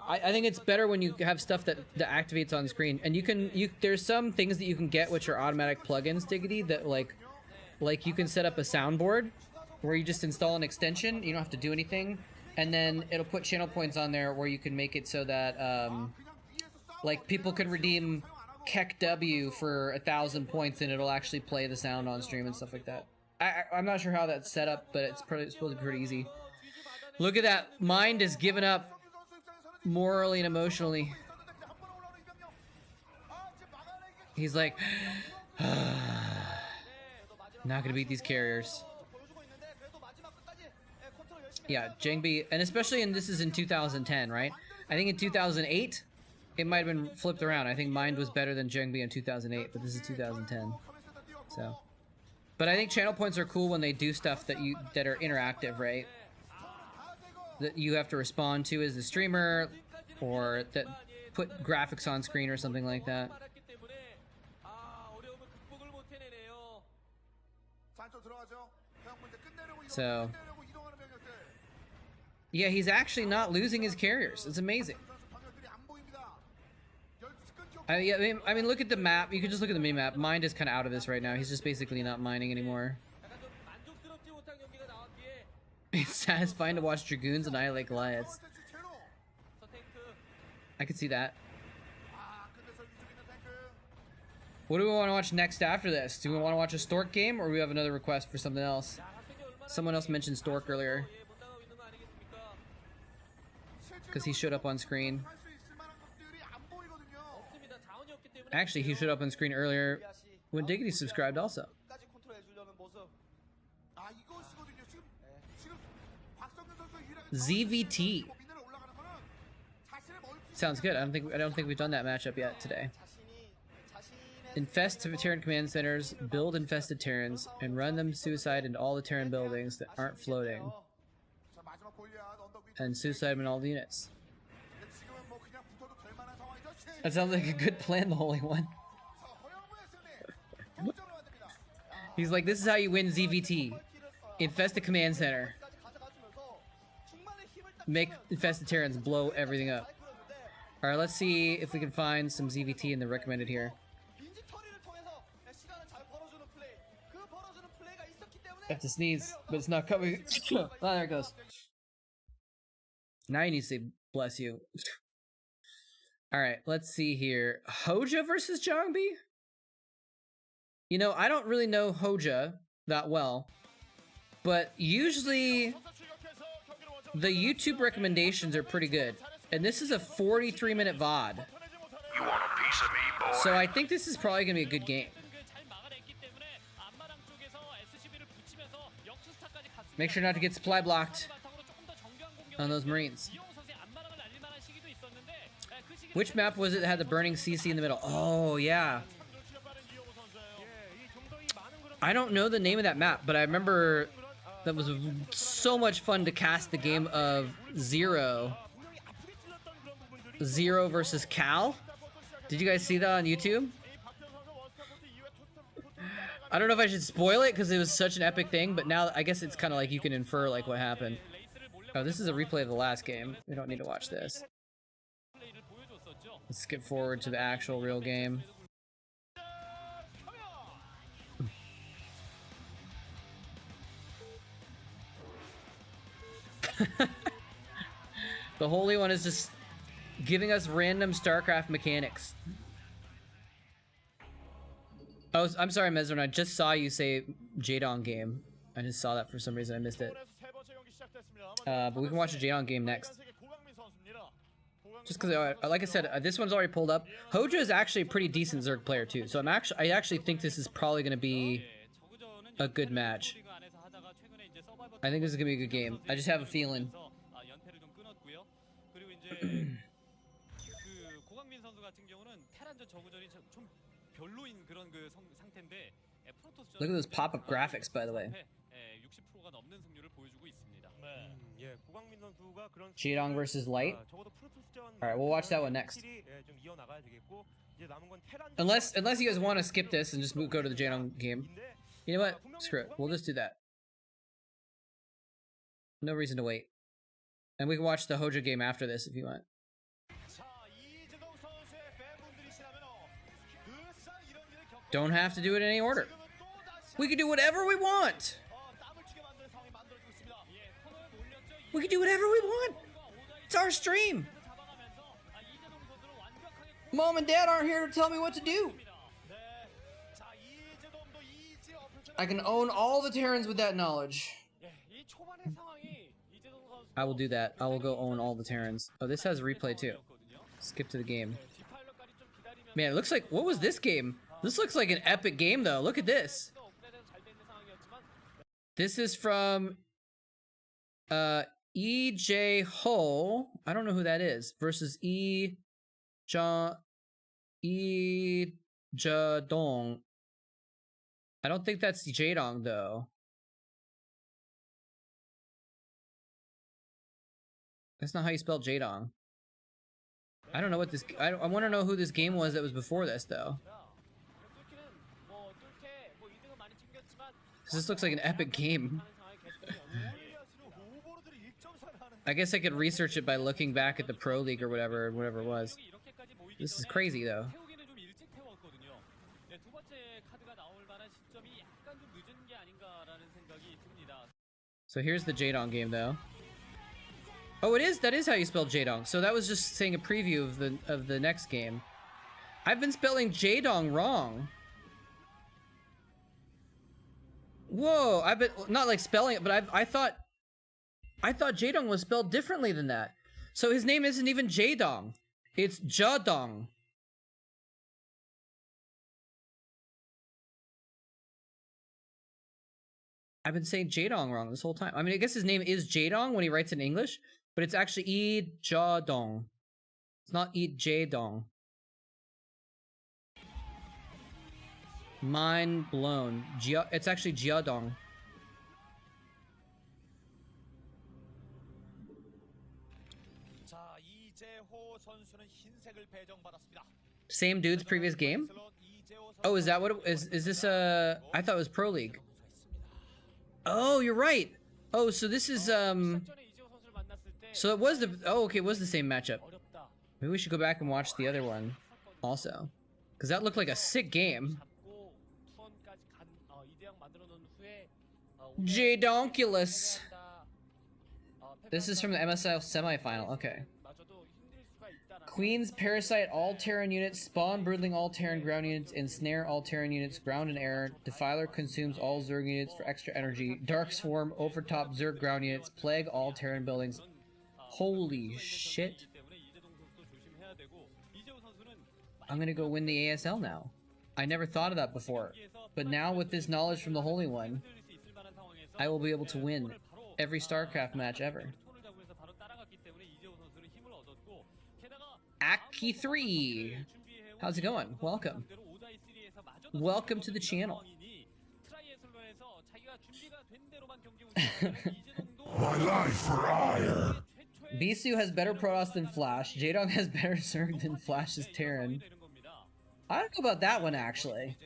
Speaker 1: I think it's better when you have stuff that activates on screen, and there's some things that you can get which are automatic plugins, Diggity, that like you can set up a soundboard where you just install an extension, you don't have to do anything, and then it'll put channel points on there where you can make it so that like people can redeem Keck W for 1,000 points and it'll actually play the sound on stream and stuff like that. I'm not sure how that's set up, but it's supposed to be pretty easy. Look at that. Mind is giving up morally and emotionally. He's like, not gonna beat these carriers. Yeah, Jengbi, and especially this is in 2010, right? I think in 2008, it might have been flipped around. I think Mind was better than Jengbi in 2008, but this is 2010. So, but I think channel points are cool when they do stuff that are interactive, right? That you have to respond to as the streamer, or that put graphics on screen or something like that. So, yeah, he's actually not losing his carriers. It's amazing. I mean, look at the map. You can just look at the mini-map. Mind is kind of out of this right now. He's just basically not mining anymore. It's satisfying to watch Dragoons annihilate Goliaths. I could see that. What do we want to watch next after this? Do we want to watch a Stork game, or do we have another request for something else? Someone else mentioned Stork earlier. Because he showed up on screen. Actually, he showed up on screen earlier when Diggity subscribed also. ZVT. Sounds good. I don't think we've done that matchup yet today. Infest Terran command centers, build infested Terrans, and run them suicide into all the Terran buildings that aren't floating. And suicide them in all the units. That sounds like a good plan, the Holy One. He's like, this is how you win ZVT. Infest a command center. Make infested Terrans blow everything up. Alright, let's see if we can find some ZVT in the recommended here. I have to sneeze, but it's not coming. Oh, there it goes. Now you need to say, bless you. Alright, let's see here. Hoja versus Jongbi? You know, I don't really know Hoja that well, but usually the YouTube recommendations are pretty good. And this is a 43-minute VOD.
Speaker 5: You want a piece of me, boy?
Speaker 1: So I think this is probably going to be a good game. Make sure not to get supply blocked on those Marines. Which map was it that had the burning CC in the middle? Oh, yeah. I don't know the name of that map, but I remember that was so much fun to cast the game of Zero versus Cal. Did you guys see that on YouTube? I don't know if I should spoil it because it was such an epic thing, but now I guess it's kind of like you can infer like what happened. Oh, this is a replay of the last game. We don't need to watch this. Let's skip forward to the actual real game. The Holy One is just giving us random Starcraft mechanics. Oh, I'm sorry, Mesron. I just saw you say Jadon game. I just saw that for some reason. I missed it. But we can watch the Jadon game next. Just because, like I said, this one's already pulled up. Hoja is actually a pretty decent Zerg player too, so I actually think this is probably going to be a good match. I think this is going to be a good game. I just have a feeling. Look at those pop-up graphics, by the way. Jadong versus Light. Alright, we'll watch that one next. Unless you guys want to skip this and just go to the Jadong game. You know what? Screw it. We'll just do that. No reason to wait. And we can watch the Hoja game after this if you want. Don't have to do it in any order. We can do whatever we want. We can do whatever we want. It's our stream. Mom and Dad aren't here to tell me what to do. I can own all the Terrans with that knowledge. I will do that. I will go own all the Terrans. Oh, this has a replay too. Skip to the game. Man, it looks like... What was this game? This looks like an epic game though. Look at this. This is from... EJ Ho, I don't know who that is, versus Jadong. I don't think that's Jadong though. That's not how you spell Jadong. I don't know what this. I want to know who this game was that was before this though. This looks like an epic game. I guess I could research it by looking back at the Pro League or whatever it was. This is crazy though. So here's the Jadong game though. Oh, that is how you spell Jadong. So that was just saying a preview of the next game. I've been spelling Jadong wrong. Whoa, I've been not like spelling it, but I thought Jadong was spelled differently than that. So his name isn't even Jadong. It's Jadong. I've been saying Jadong wrong this whole time. I mean, I guess his name is Jadong when he writes in English, but it's actually Jadong. It's not Jadong. Mind blown. It's actually Jadong. Same dude's previous game? Oh, is that what it is? Is this I thought it was Pro League. Oh, you're right. Oh, so this is so it was okay, it was the same matchup. Maybe we should go back and watch the other one also, because that looked like a sick game. Jadonkulus. This is from the MSI semifinal. Okay. Queen's Parasite all Terran units, Spawn Broodling all Terran ground units, Ensnare all Terran units, Ground and Air, Defiler consumes all Zerg units for extra energy, Dark Swarm overtop Zerg ground units, Plague all Terran buildings. Holy shit. I'm gonna go win the ASL now. I never thought of that before, but now with this knowledge from the Holy One, I will be able to win every StarCraft match ever. Aki 3! How's it going? Welcome. Welcome to the channel.
Speaker 5: My life for ire.
Speaker 1: Bisu has better Protoss than Flash. Jadong has better Zerg than Flash's Terran. I don't know about that one, actually.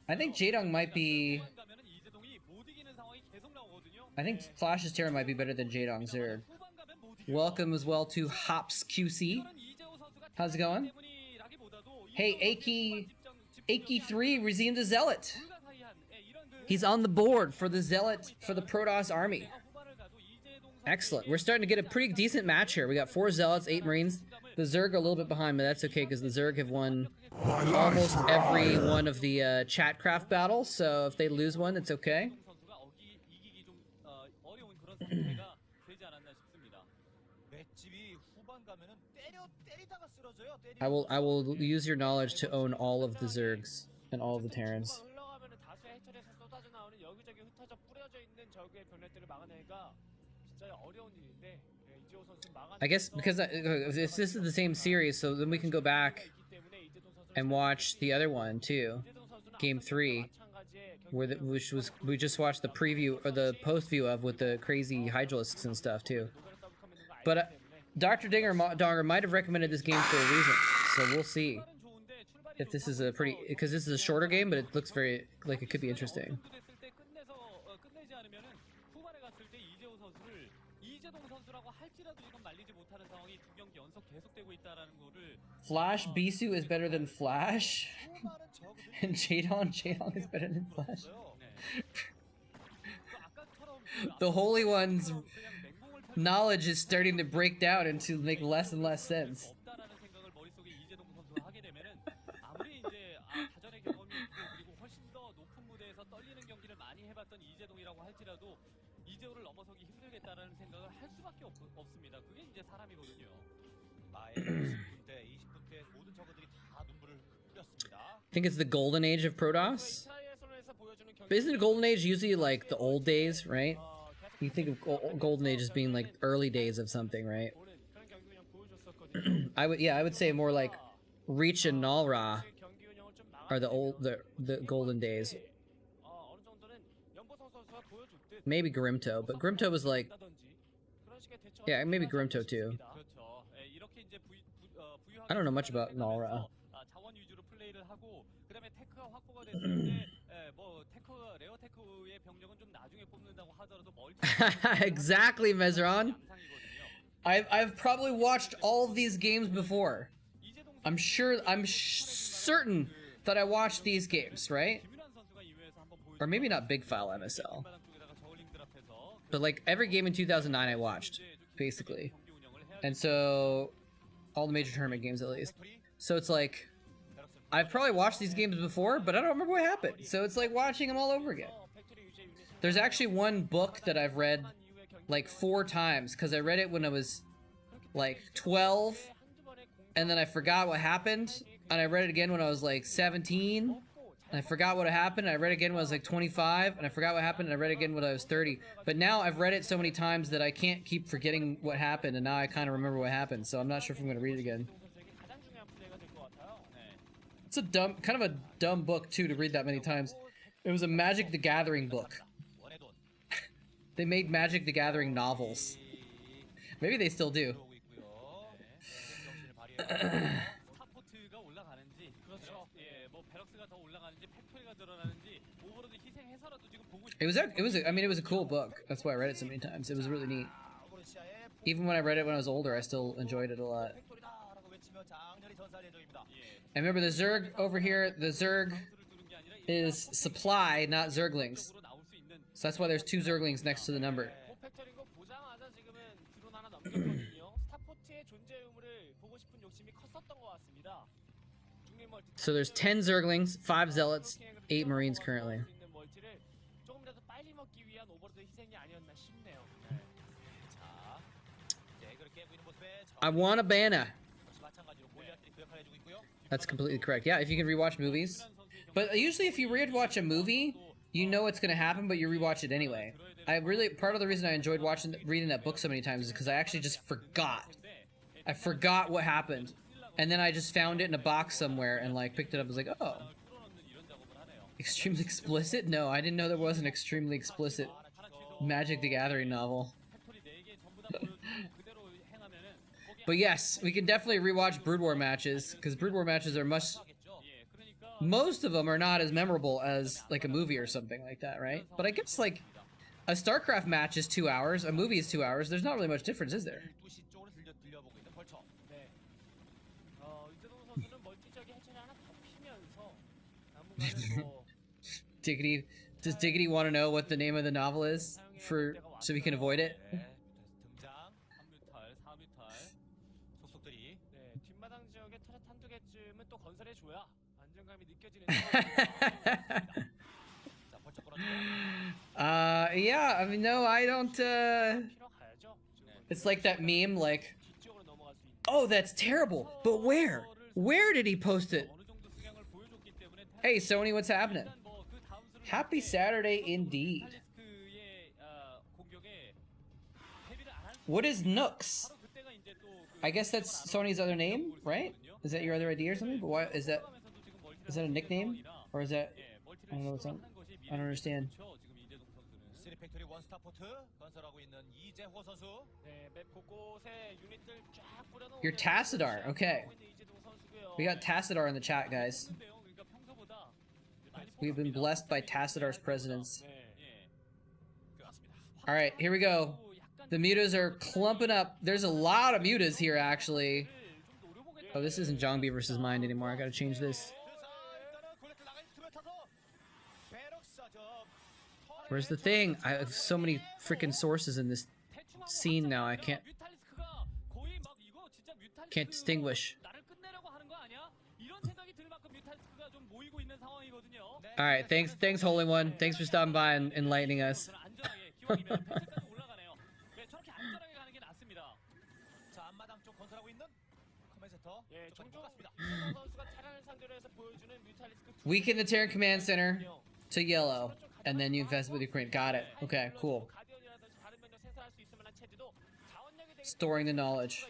Speaker 1: I think Jaedong might be. I think Flash's Terran might be better than Jaedong Zerg. Welcome as well to Hops QC. How's it going? Hey, Aki3 redeemed a Zealot. He's on the board for the Zealot for the Protoss army. Excellent. We're starting to get a pretty decent match here. We got 4 Zealots, 8 Marines. The Zerg are a little bit behind, but that's okay because the Zerg have won almost every one of the Chatcraft battles. So if they lose one, it's okay. I will use your knowledge to own all of the Zergs and all of the Terrans. I guess because if this is the same series, so then we can go back and watch the other one too, Game 3, which was we just watched the preview or the post view of with the crazy Hydralisks and stuff too. But Dr. Donger might have recommended this game for a reason, so we'll see if this is a pretty, because this is a shorter game, but it looks very like it could be interesting. Flash Bisu is better than Flash, and Jaedong is better than Flash. The Holy One's knowledge is starting to break down and to make less and less sense. I think it's the golden age of Protoss. But isn't the golden age usually like the old days, right? You think of golden age as being like early days of something, right? I would say more like Reach and Nalra are the golden days. Maybe Grimto, but Grimto was like, yeah, maybe Grimto too. I don't know much about Nalra. Exactly, Mezron. I've probably watched all of these games before. I'm certain that I watched these games, right? Or maybe not Big File MSL. But like every game in 2009 I watched, basically. And so all the major tournament games at least. So it's like I've probably watched these games before, but I don't remember what happened. So it's like watching them all over again. There's actually one book that I've read like 4 times because I read it when I was like 12 and then I forgot what happened, and I read it again when I was like 17 and I forgot what happened. I read it again when I was like 25 and I forgot what happened, and I read it again when I was 30. But now I've read it so many times that I can't keep forgetting what happened, and now I kind of remember what happened, so I'm not sure if I'm going to read it again. It's a kind of a dumb book too to read that many times. It was a Magic the Gathering book. They made Magic the Gathering novels. Maybe they still do. It was a cool book. That's why I read it so many times. It was really neat. Even when I read it when I was older, I still enjoyed it a lot. And remember the Zerg over here, the Zerg is supply, not Zerglings. So that's why there's 2 Zerglings next to the number. So there's 10 Zerglings, 5 Zealots, 8 Marines currently. I want a banner. That's completely correct. Yeah, if you can rewatch movies. But usually if you rewatch a movie, you know what's going to happen, but you rewatch it anyway. Part of the reason I enjoyed reading that book so many times is because I actually just forgot. I forgot what happened. And then I just found it in a box somewhere and like picked it up and was like, oh. Extremely explicit? No, I didn't know there was an extremely explicit Magic the Gathering novel. But yes, we can definitely rewatch Brood War matches, because Brood War matches are much most of them are not as memorable as like a movie or something like that, right? But I guess like a Starcraft match is 2 hours, a movie is 2 hours. There's not really much difference, is there?
Speaker 3: 12시 쪽으로 들려보고 있는 벌처. 네. 이재동 선수는 멀티 지역에 해처리 하나 더 피면서 당분간은 뭐
Speaker 1: Diggity, does Diggity want to know what the name of the novel is for so we can avoid it?
Speaker 3: 네. 등장 3뮤탈, 4뮤탈 속속들이 네, 뒷마당 지역에 터렛 한두 개쯤은 또 건설해 줘야 안정감이 느껴지는 자, 벌처 끌어주고
Speaker 1: Yeah, I mean, no, I don't,
Speaker 3: 피러 가야죠.
Speaker 1: it's like that meme, like, oh, that's terrible, but where? Where did he post it?
Speaker 3: 어느 정도 수량을 보여줬기 때문에
Speaker 1: Hey, Sony, what's happening?
Speaker 3: 일단 뭐그 다음 수를
Speaker 1: Happy Saturday indeed.
Speaker 3: 뮤탈리스크의 공격에 대비를 안 할 수
Speaker 1: What is Nooks?
Speaker 3: 바로 그때가 이제 또
Speaker 1: I guess that's Sony's other name, right? Is that your other idea or something? But why is that a nickname? Or is that, I don't know what's on, I don't understand.
Speaker 3: 시리팩토리 원스타포트 건설하고 있는 이재호 선수. 네, 맵 곳곳에 유닛들 쫙 뿌려놓은
Speaker 1: You're Tassadar, okay. We got Tassadar in the chat, guys. We've been blessed by Tassadar's presence. Alright, here we go. The mutas are clumping up. There's a lot of mutas here, actually. Oh, this isn't Zhongbi versus Mind anymore. I gotta change this. Where's the thing? I have so many freaking sources in this scene now. I can't distinguish. All right, thanks, Holy One. Thanks for stopping by and enlightening us. Weaken the Terran Command Center to yellow, and then you invest with Ukraine. Got it. Okay, cool. Storing the knowledge.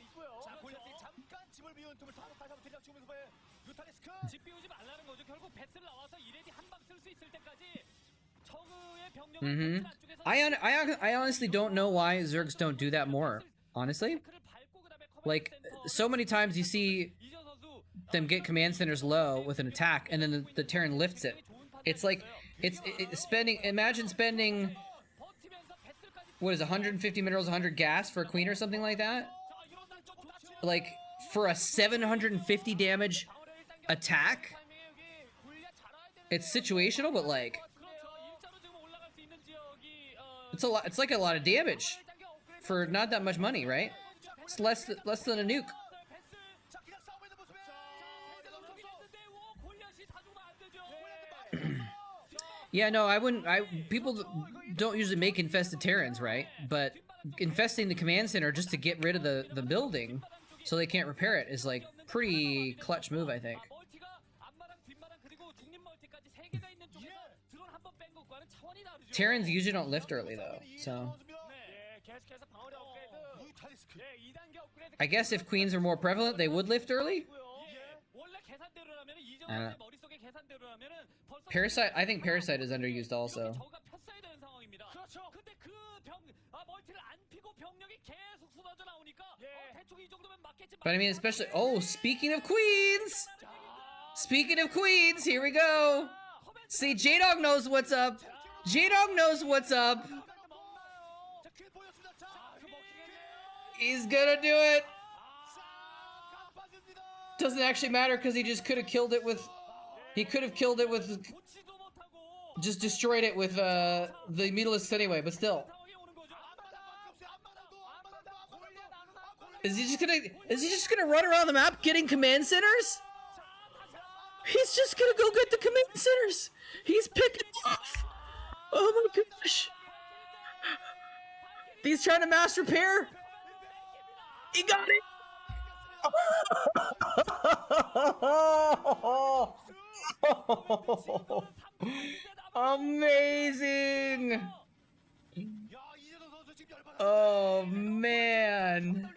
Speaker 1: I honestly don't know why Zergs don't do that more. Honestly, like so many times you see them get command centers low with an attack, and then the Terran lifts it. It's like it's spending. Imagine spending what is 150 minerals, 100 gas for a queen or something like that. Like for a 750 damage attack. It's situational, but like it's a lot. It's like a lot of damage for not that much money, right? It's less than a nuke. Yeah, no, I wouldn't. People don't usually make infested Terrans, right? But infesting the command center just to get rid of the building so they can't repair it is like pretty clutch move, I think. Terrans usually don't lift early though, so I guess if queens are more prevalent, they would lift early. I don't know. Parasite, I think Parasite is underused also. But I mean, especially, oh, speaking of queens! Speaking of queens, here we go! See, J-Dog knows what's up! J-Dog knows what's up! He's gonna do it! Doesn't actually matter because he just could have killed it with... He could have killed it with... Just destroyed it with the Mutalisks anyway, but still. Is he just gonna run around the map getting command centers? He's just gonna go get the command centers! He's picking off! Oh my gosh! He's trying to mass repair! He got it! Amazing! Oh man!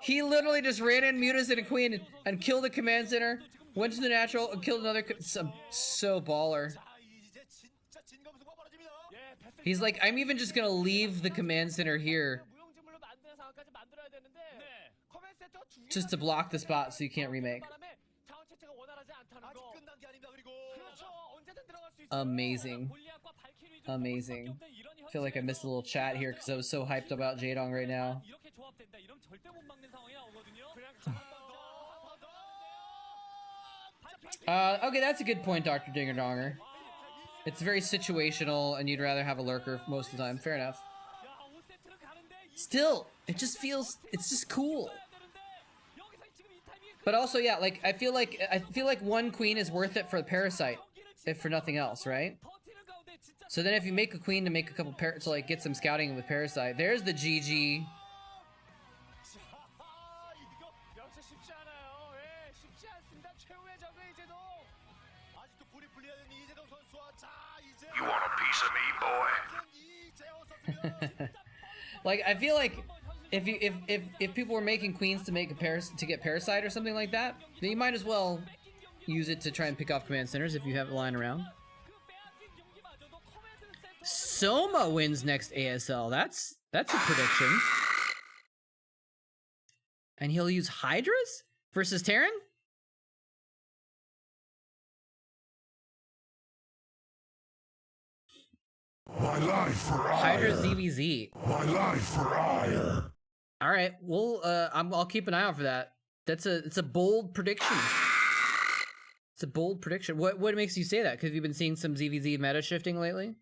Speaker 1: He literally just ran in Mutas and a Queen and killed a command center, went to the natural and killed another. So baller. He's like, I'm even just gonna leave the command center here just to block the spot so you can't remake. Amazing. Amazing. I feel like I missed a little chat here because I was so hyped about Jaedong right now. Okay, that's a good point, Dr. Dinger Donger. It's very situational, and you'd rather have a lurker most of the time. Fair enough. Still, it just feels, it's just cool. But also, yeah, like I feel like one queen is worth it for the parasite, if for nothing else, right? So then if you make a queen to make a couple to like get some scouting with parasite, there's the GG.
Speaker 5: You want a piece of me, boy?
Speaker 1: Like I feel like if people were making queens to make to get parasite or something like that, then you might as well use it to try and pick off command centers if you have it lying around. Soma wins next ASL. That's a prediction. And he'll use Hydras versus Terran?
Speaker 5: My life for
Speaker 1: Hydra
Speaker 5: ire.
Speaker 1: ZVZ.
Speaker 5: My life for ire.
Speaker 1: All right, well, I'll keep an eye out for that. It's a bold prediction. It's a bold prediction. What makes you say that? Because you've been seeing some ZVZ meta shifting lately.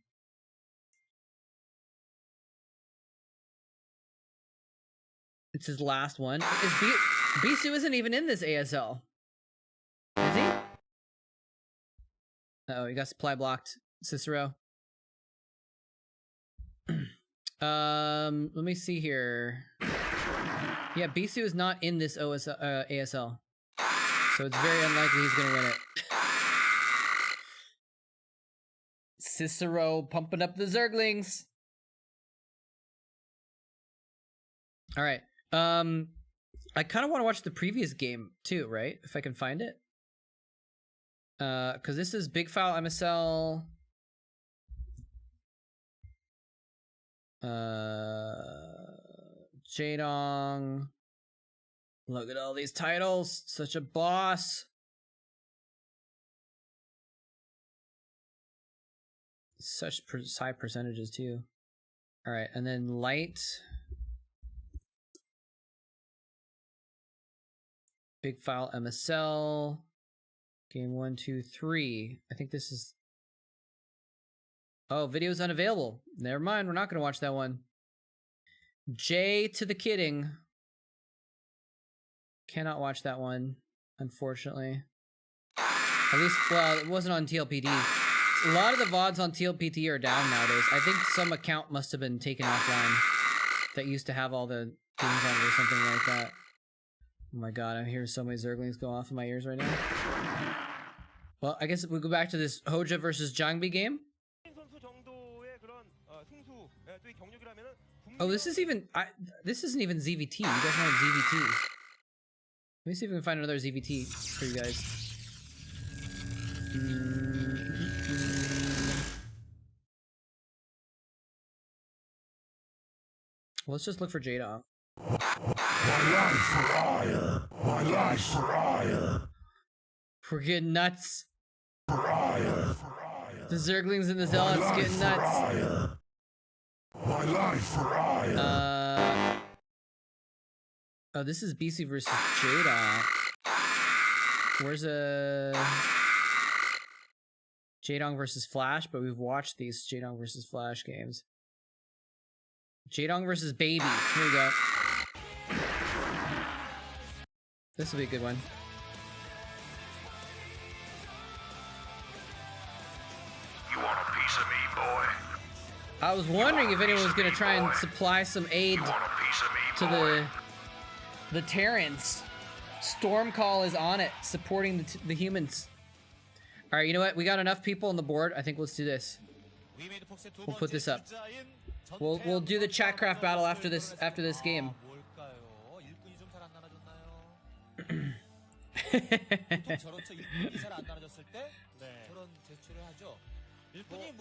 Speaker 1: It's his last one. Bisu isn't even in this ASL. Is he? Uh oh, he got supply blocked. Cicero. Let me see here. Yeah, Bisu is not in this ASL. So it's very unlikely he's gonna win it. Cicero pumping up the Zerglings. Alright. I kind of want to watch the previous game too, right? If I can find it. Because this is Big File MSL. Jaedong. Look at all these titles. Such a boss. Such high percentages too. All right, and then Light. Big File MSL. Game 1, 2, 3. I think this is... Oh, video's unavailable. Never mind, we're not going to watch that one. J to the kidding. Cannot watch that one, unfortunately. At least, well, it wasn't on TLPD. A lot of the VODs on TLPD are down nowadays. I think some account must have been taken offline that used to have all the games on it or something like that. Oh my god, I'm hearing so many Zerglings go off in my ears right now. Well, I guess we go back to this Hoja versus Jangbi game. Oh, this is even this isn't even ZVT. You guys know ZVT. Let me see if we can find another ZVT for you guys. Well, let's just look for Jaedong.
Speaker 5: My life for ire. My life for ire.
Speaker 1: We're getting nuts.
Speaker 5: For ire.
Speaker 1: The Zerglings and the Zealots getting nuts.
Speaker 5: Ire. My life for ire.
Speaker 1: Oh, this is BC versus Jaedong. Where's Jaedong versus Flash? But we've watched these Jaedong versus Flash games. Jaedong versus Baby. Here we go. This will be a good one.
Speaker 5: You want a piece of me, boy?
Speaker 1: I was wondering if anyone was going to try and supply some aid to the Terrans. Stormcall is on it, supporting the humans. All right, you know what? We got enough people on the board. I think let's do this. We'll put this up. We'll do the Chatcraft battle after this game.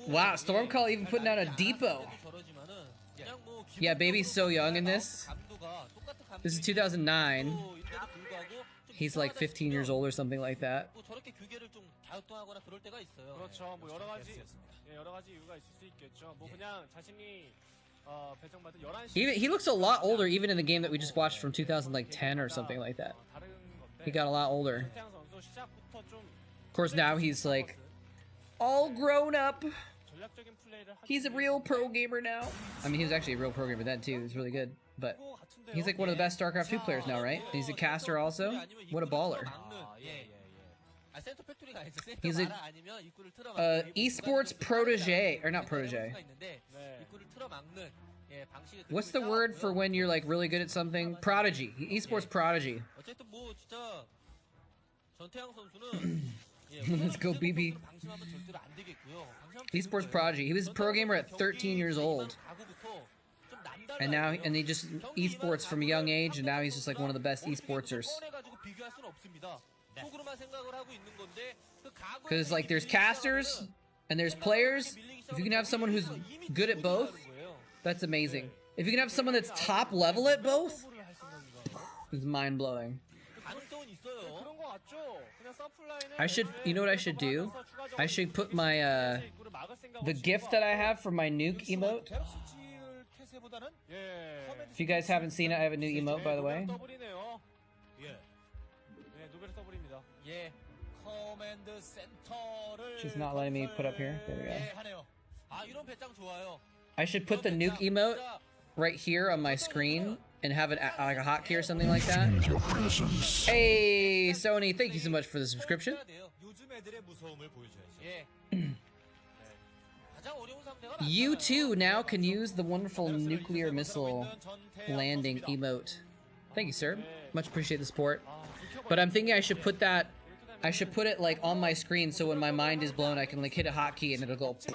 Speaker 1: Wow, Stormcall even putting out a depot. Yeah, Baby's so young in this. This is 2009. He's like 15 years old or something like that.
Speaker 6: 뭐 저렇게 규계를 좀 갸우뚱하거나 그럴 때가 있어요.
Speaker 7: 그렇죠. 뭐 여러 가지 이유가 있을 수 있겠죠. 뭐 그냥 자신이 배정받은 11시
Speaker 1: Even he looks a lot older, even in the game that we just watched from 2010 or something like that.
Speaker 7: 다른
Speaker 1: He
Speaker 7: 건데.
Speaker 1: got a lot older.
Speaker 7: 전태양 선수 시작부터 좀
Speaker 1: Of course, now he's like all grown up.
Speaker 7: 전략적인 플레이를 하기
Speaker 1: He's a real pro gamer now. I mean, he was actually a real pro gamer then too. He was really good, but
Speaker 7: 것 같은데요.
Speaker 1: he's like one of the best Starcraft 2 players now, right? He's a caster also. What a baller.
Speaker 6: 아, 센터 팩토리가 아니죠. 센터
Speaker 1: He's a,
Speaker 6: 마라 아니면 입구를 틀어막는
Speaker 1: esports protege, or not protege.
Speaker 6: 있는데 입구를 틀어막는 예, 방식이
Speaker 1: What's the word for when you're like really good at something? Prodigy. Esports prodigy.
Speaker 6: 어쨌든 뭐 진짜 전태양 선수는 예,
Speaker 1: Let's go, BB.
Speaker 6: 방심하면 절대로 안 되겠고요. 방심하면
Speaker 1: Esports
Speaker 6: 되는 거예요.
Speaker 1: prodigy. He was a pro gamer at 13 years old,
Speaker 6: 가구부터 좀
Speaker 1: and now
Speaker 6: 남달라요.
Speaker 1: he just esports from a young age, and now he's just like one of the best esportsers.
Speaker 6: 꺼내가지고 비교할 수는 없습니다. 속으로만 생각을 하고 있는 건데 그 가구에
Speaker 1: Because like there's casters and there's players. If you can have someone who's good at both, that's amazing. If you can have someone that's top level at both, it's mind blowing.
Speaker 6: 가능성은 있어요.
Speaker 7: 그런 것 같죠. 그냥 서플라인을
Speaker 1: I should, you know what I should do? I should put my the gift that I have for my nuke emote. If you guys haven't seen it, I have a new emote, by the way.
Speaker 7: 더블이네요.
Speaker 6: 예.
Speaker 7: 네, 노벨 더블입니다.
Speaker 6: 예. 커맨드 센터를
Speaker 1: She's not letting me put up here. There we go.
Speaker 6: 예, 하네요. 아, 이런 배짱 좋아요.
Speaker 1: I should put the nuke emote right here on my screen and have it like a hotkey or something like that.
Speaker 5: Your presence.
Speaker 1: Hey, Sony, thank you so much for the subscription.
Speaker 6: 요즘 애들의 무서움을 보여줘야죠. 예. 가장 어려운 상대가
Speaker 1: You too now can use the wonderful nuclear missile landing emote. Thank you, sir. Much appreciate the support. But I'm thinking I should put that. I should put it like on my screen so when my mind is blown, I can like hit a hotkey and it'll go.
Speaker 6: 그렇죠.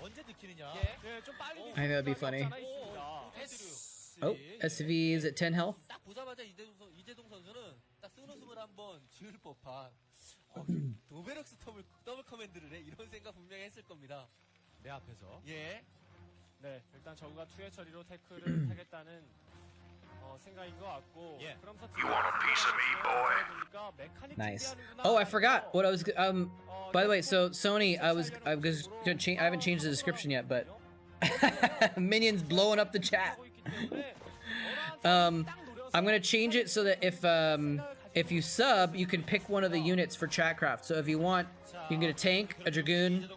Speaker 6: 언제 느끼느냐?
Speaker 7: 네, 좀 빨리
Speaker 1: I think that'd be funny.
Speaker 6: 헤드류.
Speaker 1: Oh, SV is at 10 health.
Speaker 6: 딱 보자마자 이재동 선수는 딱 쓴웃음을 한번 지을 법한 도베럭스 더블 커맨드를 해 이런 생각 분명히 했을 겁니다. 내 앞에서. 예.
Speaker 7: 네, 일단 저구가 투회 처리로 태클을 하겠다는 생각인 것 같고.
Speaker 6: 예.
Speaker 7: 그러면서
Speaker 5: You want a piece of me, boy?
Speaker 7: 보니까 메카닉
Speaker 1: Nice.
Speaker 7: 준비하는구나.
Speaker 1: Oh, I forgot what I was. By the way, so Sony, I was gonna change. I haven't changed the description yet, but minions blowing up the chat. I'm gonna change it so that if you sub, you can pick one of the units for Chatcraft. So if you want, you can get a tank, a Dragoon,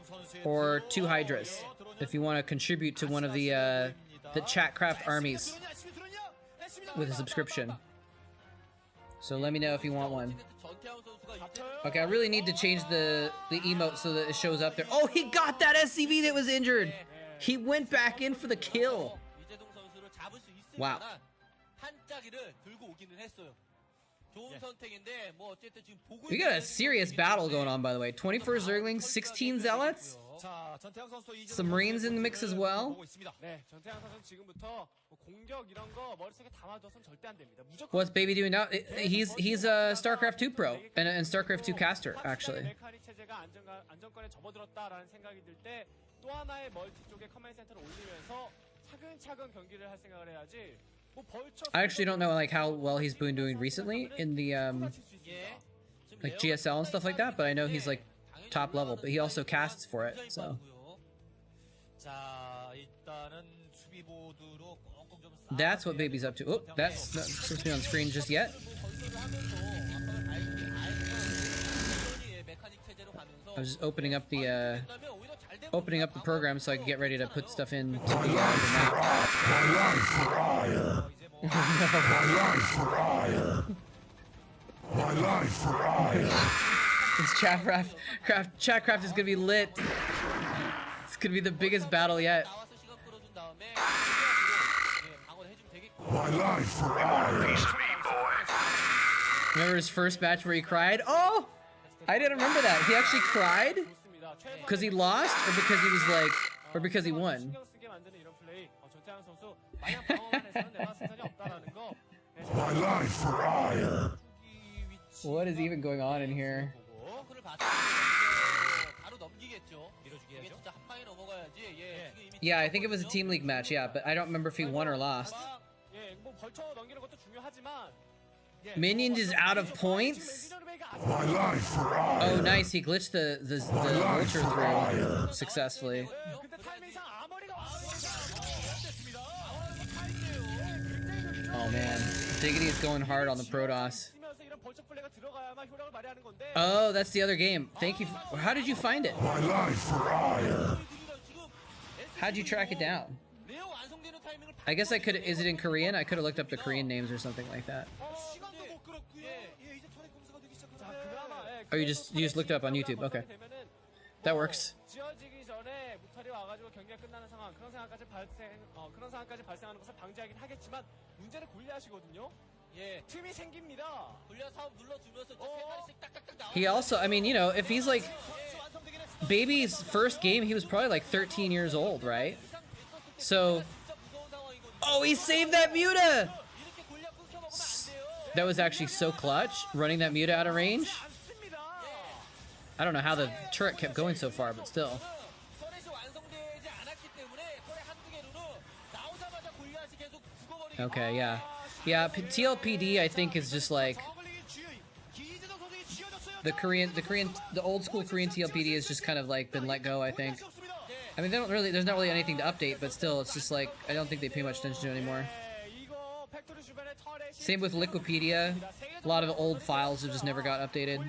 Speaker 1: or 2 Hydras. If you want to contribute to one of the Chatcraft armies with a subscription. So let me know if you want one. Okay, I really need to change the emote so that it shows up there. Oh, he got that SCV that was injured. He went back in for the kill.
Speaker 6: 이재동 선수를 잡을 수 있을
Speaker 1: Wow.
Speaker 6: 만한 한짜기를 들고 오기는 했어요. 좋은 선택인데 뭐 어쨌든 지금 보고
Speaker 1: We got a serious battle going on, by the way. 21st Zerglings, 16 Zealots,
Speaker 6: 자, 전태양 선수
Speaker 1: some Marines in the mix as well.
Speaker 7: 네, 전태양 선수 지금부터 공격 이런 거 머릿속에 담아둬선 절대 안 됩니다. 무조건
Speaker 1: What's Baby doing now? He's a StarCraft 2 pro and StarCraft 2 caster, actually.
Speaker 7: 메카닉 체제가 안정권에 접어들었다라는 생각이 들 때 또 하나의 멀티 쪽에 커맨드 센터를 올리면서 차근차근 경기를 할 생각을 해야지. 뭐 벌처
Speaker 1: I actually don't know like how well he's been doing recently in the like GSL and stuff like that, but I know he's like top level, but he also casts for it. So
Speaker 6: 자, 일단은 수비 보드로 꽁꽁 좀
Speaker 1: that's what Baby's up to. Oh, that's not supposed to be on screen just yet. I was just opening up the program so I could get ready to put stuff in.
Speaker 5: My life for ire. My life for ire. My life for ire.
Speaker 1: This Chatcraft is gonna be lit. It's gonna be the biggest battle yet.
Speaker 5: My life for ire.
Speaker 1: Remember his first match where he cried? Oh, I didn't remember that. He actually cried because he lost, or because he was like, or because he won.
Speaker 7: 신경 쓰게 만드는 이런 플레이. 전태양 선수 마냥 방어만 해서는 내가 승산이 없다라는 거.
Speaker 5: My life for ire.
Speaker 1: What is even going on in here?
Speaker 6: 바로 넘기겠죠. 밀어주기 해야죠. 진짜 한 방에 넘어가야지. 예.
Speaker 1: Yeah, I think it was a team league match. Yeah, but I don't remember if he won or lost.
Speaker 7: 예, 뭐 벌쳐 넘기는 것도 중요하지만
Speaker 1: Minion is out of points.
Speaker 5: My life for ire.
Speaker 1: Oh, nice. He glitched the Vulture through successfully.
Speaker 7: 근데 타이밍상 아머리가
Speaker 1: Oh man, Diggity is going hard on the Protoss.
Speaker 7: 쓰면서 이런 벌처 플레이가 들어가야만 효력을 발휘하는 건데.
Speaker 1: Oh, that's the other game. Thank you. How did you find it?
Speaker 5: My life for ire.
Speaker 1: How'd you track it down? I guess I could. Is it in Korean? I could have looked up the Korean names or something like that. Oh, you just looked it up on YouTube. Okay, that works.
Speaker 7: 지어지기 전에 무탈이 와가지고 경기가 끝나는 상황 그런 상황까지 발생하는 것을 방지하긴 하겠지만 문제는 골리앗이거든요. 예, 틈이 생깁니다. 골리앗 사업 눌러주면서 세 마리씩 딱딱딱 나와.
Speaker 1: He also, I mean, you know, if he's like Baby's first game, he was probably like 13 years old, right? So, oh, he saved that Muta. That was actually so clutch, running that Muta out of range. I don't know how the turret kept going so far, but still. Okay, yeah. Yeah, TLPD I think is just like the old school Korean TLPD has just kind of like been let go, I think. I mean, there's not really anything to update, but still, it's just like, I don't think they pay much attention to it anymore. Same with Liquipedia. A lot of the old files have just never got updated.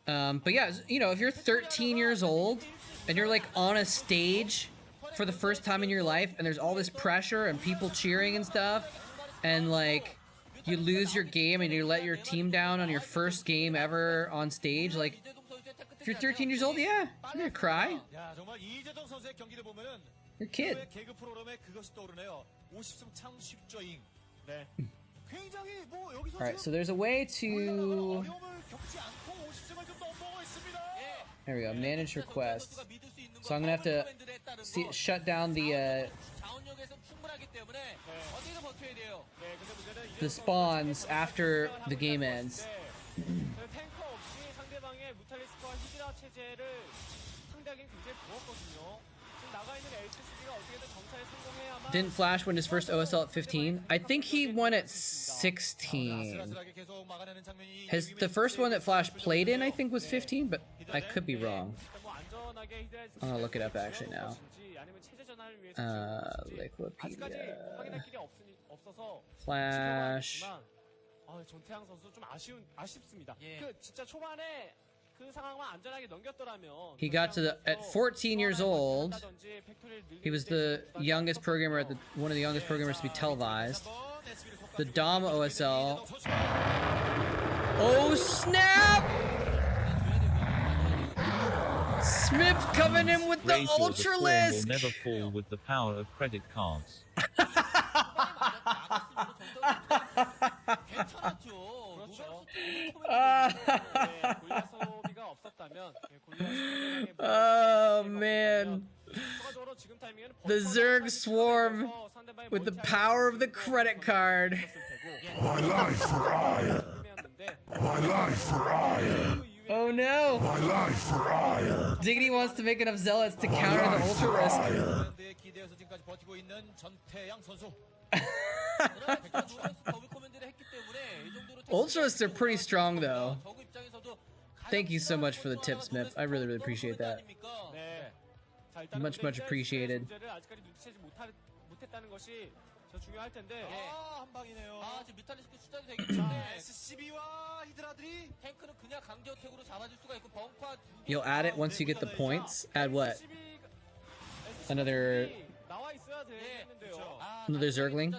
Speaker 1: But yeah, you know, if you're 13 years old and you're like on a stage for the first time in your life and there's all this pressure and people cheering and stuff, and like you lose your game and you let your team down on your first game ever on stage, like if you're 13 years old, yeah, you're gonna cry. You're a kid. Alright, so there's a way to... There we go, manage requests. So I'm gonna have to shut down the spawns after the game ends. Didn't Flash win his first OSL at 15? I think he won at 16. The first one that Flash played in, I think, was 15, but I could be wrong. I'm gonna look it up actually now. Liquipedia. Flash. He got to at 14 years old. He was the youngest programmer one of the youngest programmers to be televised. The Dom OSL. Oh snap! Smith coming in with the Ultralisk.
Speaker 8: Will never fall with the power of credit cards.
Speaker 1: Oh man, the Zerg swarm with the power of the credit card.
Speaker 5: My life for ire. My life for ire.
Speaker 1: Oh no!
Speaker 5: My life for ire.
Speaker 1: Diggity wants to make enough zealots to counter the Ultralisk. Ultralisks are pretty strong though. Thank you so much for the tip, Smith. I really appreciate that. Much appreciated. You'll add it once you get the points? Add what? Another Zergling?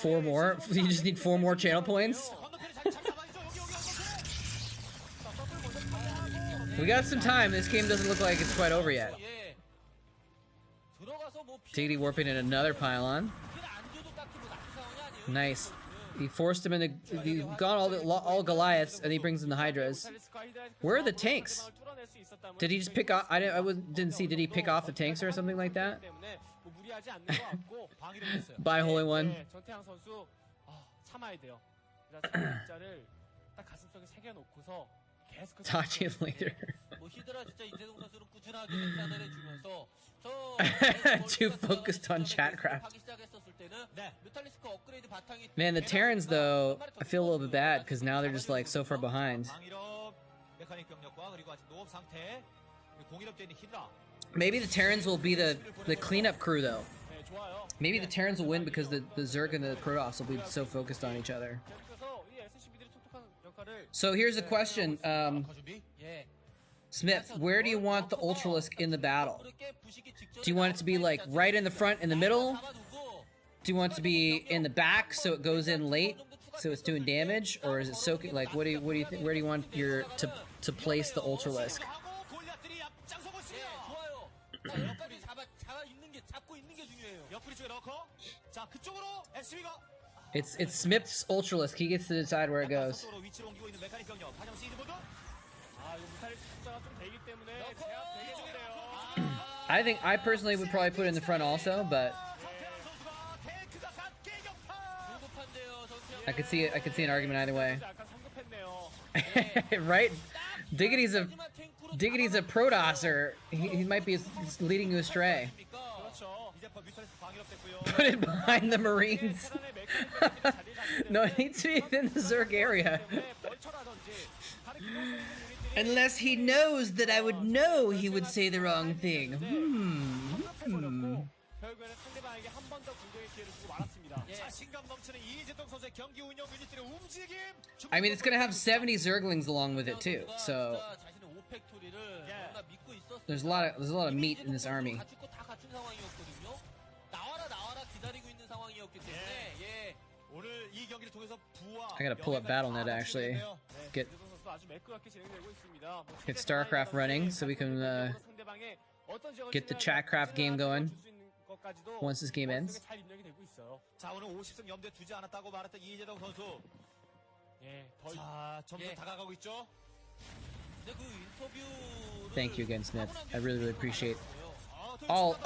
Speaker 1: 4 more? You just need 4 more channel points? We got some time. This game doesn't look like it's quite over yet. Diggity warping in another pylon. Nice. He forced him into... He got all Goliaths, and he brings in the Hydras. Where are the tanks? Did he just pick off... I didn't see. Did he pick off the tanks or something like that? Bye, Holy One. Talk to you later.
Speaker 6: 뭐 히드라 진짜 이재동 선수는 꾸준하게 생산을 해주면서
Speaker 1: Too focused on Chatcraft.
Speaker 6: 하기 시작했었을 때는 뮤탈리스크 업그레이드 바탕이
Speaker 1: Man, the Terrans though, I feel a little bit bad because now they're just like so far behind.
Speaker 6: 메카닉 병력과 그리고 아직 노업 상태 공일업돼 있는 히드라.
Speaker 1: Maybe the Terrans will be the cleanup crew though. Maybe the Terrans will win because the Zerg and the Protoss will be so focused on each other. So here's a question, Smith, where do you want the Ultralisk in the battle? Do you want it to be like right in the front in the middle? Do you want it to be in the back so it goes in late so it's doing damage, or is it soaking? Like what do you think? Where do you want your to place the Ultralisk? It's Smith's Ultralisk. He gets to decide where it goes. I personally would probably put it in the front also, but I could see an argument either way. Right? Diggity's a Protoss, or he might be leading you astray. Put it behind the Marines. No, it needs to be within the Zerg area. Unless he knows that I would know he would say the wrong thing. I mean, it's gonna have 70 Zerglings along with it too, so there's a lot of meat in this army. I gotta pull up BattleNet actually. Get Starcraft running so we can get the Chatcraft game going once this game ends. Thank you again, Smith. I really appreciate all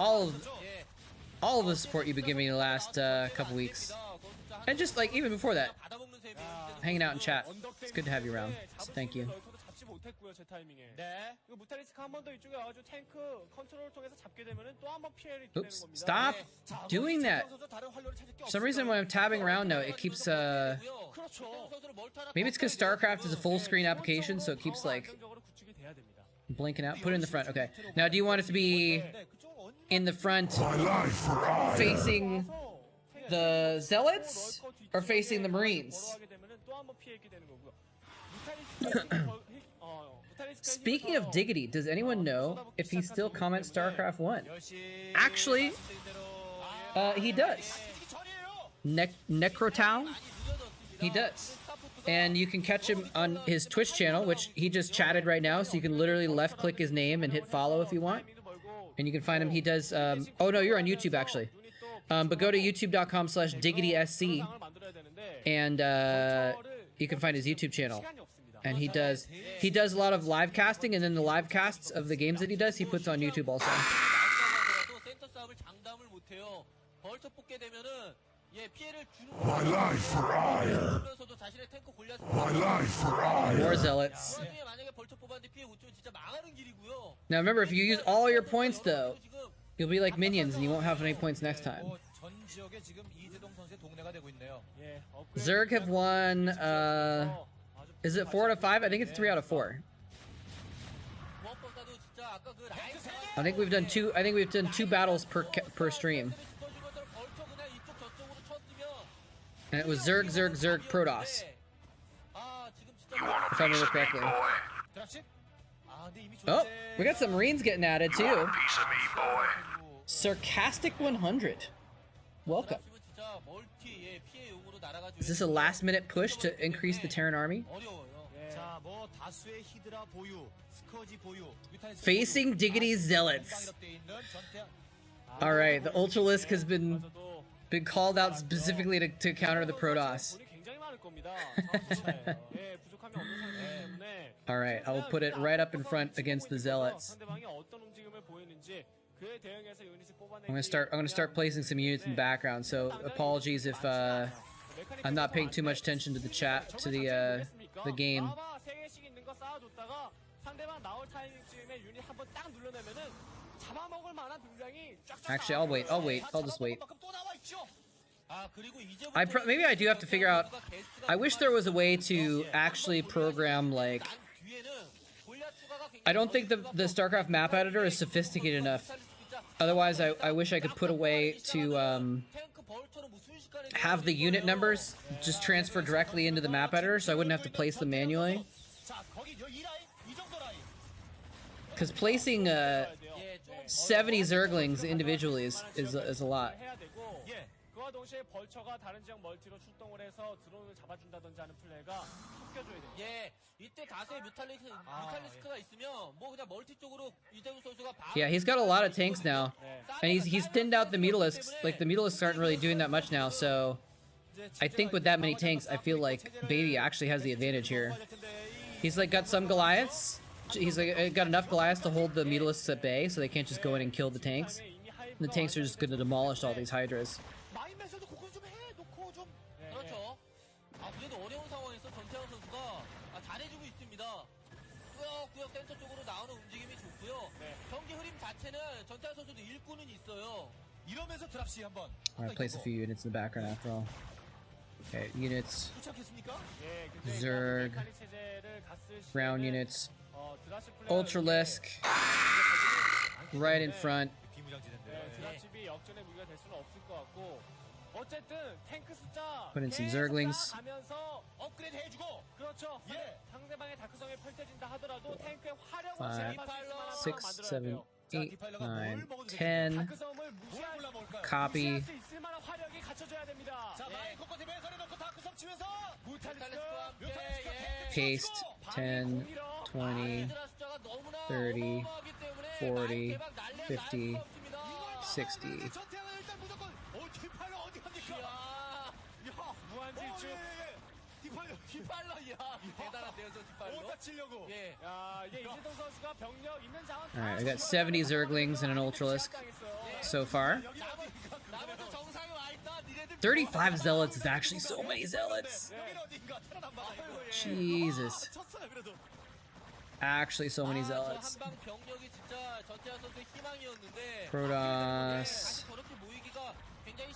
Speaker 1: of the support you've been giving me the last couple weeks, and just like even before that, hanging out in chat. It's good to have you around. So thank you. Oops! Stop doing that. For some reason, when I'm tabbing around now, it keeps maybe it's because Starcraft is a full screen application, so it keeps like blinking out. Put it in the front. Okay. Now, do you want it to be in the front, facing the Zealots, or facing the Marines? Speaking of Diggity, does anyone know if he still comments StarCraft 1? Actually, he does. Necrotown? He does. And you can catch him on his Twitch channel, which he just chatted right now, so you can literally left-click his name and hit follow if you want. And you can find him. He does... oh, no, you're on YouTube, actually. But go to youtube.com/DiggitySC, and you can find his YouTube channel. And he does a lot of live casting, and then the live casts of the games that he does, he puts on YouTube also.
Speaker 5: My life for ire. My life for ire.
Speaker 1: More Zealots. Now remember, if you use all your points though, you'll be like minions and you won't have any points next time. Zerg have won, is it 4 out of 5? I think it's 3 out of 4. I think we've done two battles per stream. And it was Zerg, Protoss. If I remember correctly. Oh, we got some Marines getting added too. Sarcastic 100. Welcome. Is this a last-minute push to increase the Terran army? Facing Diggity's Zealots. Alright, the Ultralisk has been called out specifically to counter the Protoss. Alright, I will put it right up in front against the Zealots. I'm gonna start placing some units in the background, so apologies if I'm not paying too much attention to the chat, to the game.
Speaker 7: 상대방 나올 타이밍쯤에 유닛 한번 딱 눌러내면은 잡아먹을 만한 분량이 쫙쫙.
Speaker 1: Actually, I'll wait. I'll just wait.
Speaker 6: 또 나와 있죠. 아, 그리고
Speaker 1: Maybe I do have to figure out. I wish there was a way to actually program like. I don't think the Starcraft map editor is sophisticated enough. Otherwise, I wish I could put a way to have the unit numbers just transfer directly into the map editor, so I wouldn't have to place them manually. Because placing 70 Zerglings individually is a lot.
Speaker 7: 그와 동시에 벌처가 다른 지역 멀티로 출동을 해서 드론을 잡아준다든지 하는 플레이가 섞여줘야 돼요.
Speaker 6: 예, 이때 가세의 뮤탈리스크가 있으면 뭐 그냥 멀티 쪽으로 이대훈 선수가 바로.
Speaker 1: Yeah, he's got a lot of tanks now, and he's thinned out the Mutalisks. Like the Mutalisks aren't really doing that much now, so I think with that many tanks, I feel like Baby actually has the advantage here. He's like got some Goliaths. He's like got enough Goliaths to hold the Mutalisks at bay, so they can't just go in and kill the tanks. And the tanks are just going to demolish all these Hydras.
Speaker 6: 마인맨서도 그걸 좀 해놓고 좀. 그렇죠. 아, 그래도 어려운 상황에서 전태환 선수가 잘해주고 있습니다. 꾸역꾸역 센터 쪽으로 나오는 움직임이 좋고요. 경기 흐름 자체는 전태환 선수도 일꾼은 있어요. 이러면서 드랍시 한번.
Speaker 1: Alright, place a few units in the background after all. Okay, units. Zerg. Ground units. Ultralisk. Right in front.
Speaker 7: 드랍집이 역전의 무기가 될 수는 없을 것 같고 어쨌든 탱크 숫자
Speaker 1: Put in some Zerglings.
Speaker 7: 가면서 업그레이드 해주고 그렇죠. 상대방의 다크성에 펼쳐진다 하더라도 탱크의 활용을
Speaker 1: 5, 6, 7, 8, 9, 10. Copy. Paste. 10, 20, 30, 40, 50, 60. Alright, I got 70 Zerglings and an Ultralisk so far. 35 Zealots is actually so many Zealots. Jesus. Actually, so many Zealots. Protoss.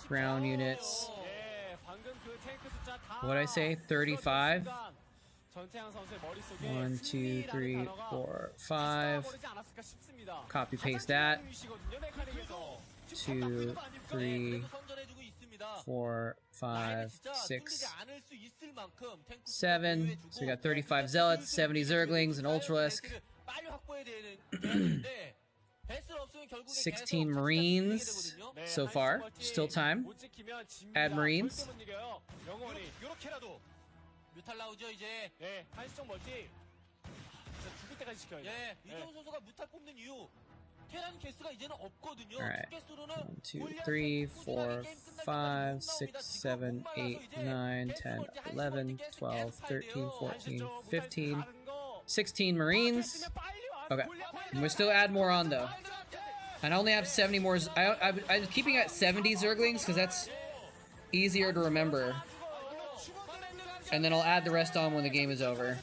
Speaker 1: Ground units. What'd I say? 35? 1, 2, 3, 4, 5. Copy paste that. 2, 3, 4, 5, 6, 7. So we got 35 Zealots, 70 Zerglings, and Ultralisk. 16 Marines so far. Still time. Add Marines.
Speaker 6: 뮤탈 나오죠 이제.
Speaker 7: 예, 한시적 멀티. 죽을 때까지 지켜야 돼.
Speaker 6: 예, 이정우 선수가 뮤탈 뽑는 이유. 테란 개수가 이제는 없거든요.
Speaker 1: Alright.
Speaker 6: 개수로는
Speaker 1: 1, 2, 3, 4, 5, 6, 7, 8, 9, 10, 11, 12, 13, 14, 15, 16 Marines. Okay. And we'll still add more on though. And I only have 70 more. I'm keeping at 70 Zerglings because that's easier to remember. And then I'll add the rest on when the game is over.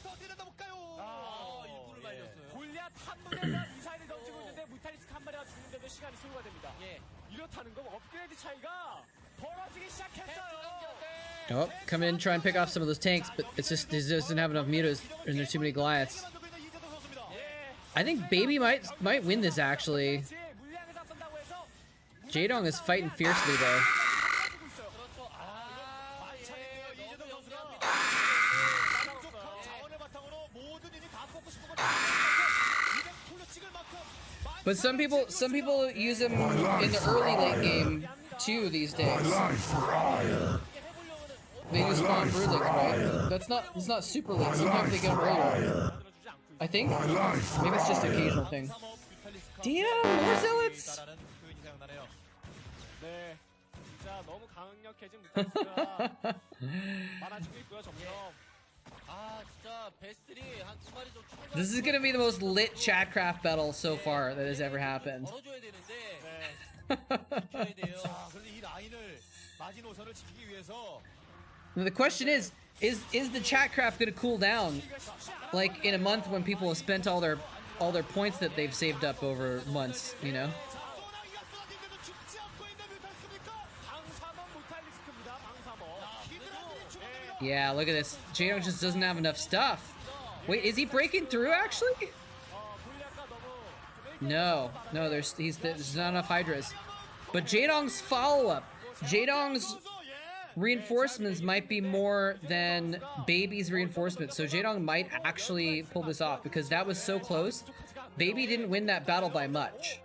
Speaker 1: Oh, come in, try and pick off some of those tanks, but it's just it doesn't have enough mutas, and there's too many Goliaths. I think Baby might win this actually. Jaedong is fighting fiercely though. But some people use him in the early late game too these days. They use spawn broodlings, right? It's not super late. Sometimes they get him earlier. I think. Maybe it's just an occasional thing. Damn, more zealots. This is gonna be the most lit Chatcraft battle so far that has ever happened. The question is Is the Chatcraft gonna cool down, like in a month when people have spent all their points that they've saved up over months? You know. Yeah, look at this. Jado just doesn't have enough stuff. Wait, is he breaking through actually? No, there's not enough Hydras. But Jadong's follow-up. Jadong's reinforcements might be more than Baby's reinforcements, so Jadong might actually pull this off because that was so close. Baby didn't win that battle by much.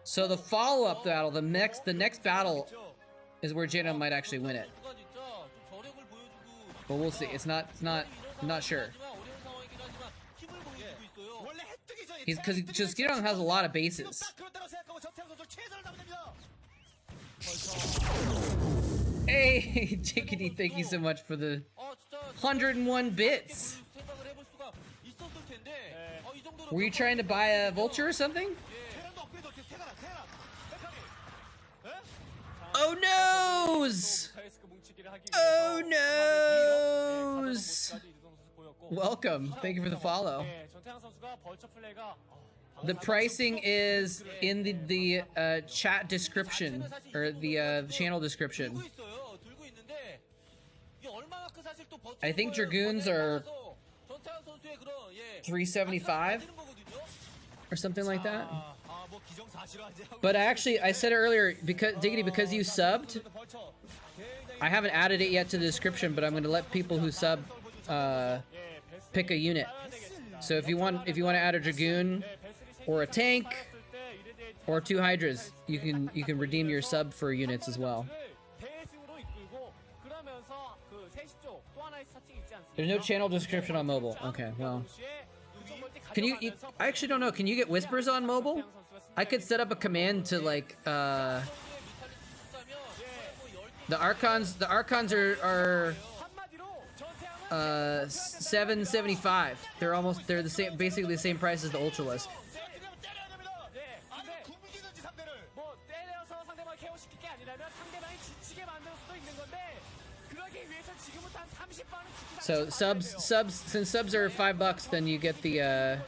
Speaker 1: So the follow-up battle, the next battle is where Jadong might actually win it. But we'll see. I'm not sure. Because Jadong has a lot of bases. Hey, Jiggity, thank you so much for the 101 bits. Were you trying to buy a Vulture or something? Oh noes! Oh noes! Welcome. Thank you for the follow. The pricing is in the chat description or the channel description. I think Dragoons are $375 or something like that. But I said it earlier because Diggity, because you subbed, I haven't added it yet to the description, but I'm going to let people who sub pick a unit. So if you want to add a Dragoon or a tank or 2 Hydras, you can redeem your sub for units as well. There's no channel description on mobile. Okay, well. Can you I actually don't know. Can you get whispers on mobile? I could set up a command to like the Archons are $775. They're the same, basically the same price as the Ultralisk. So subs since subs are $5, then you get the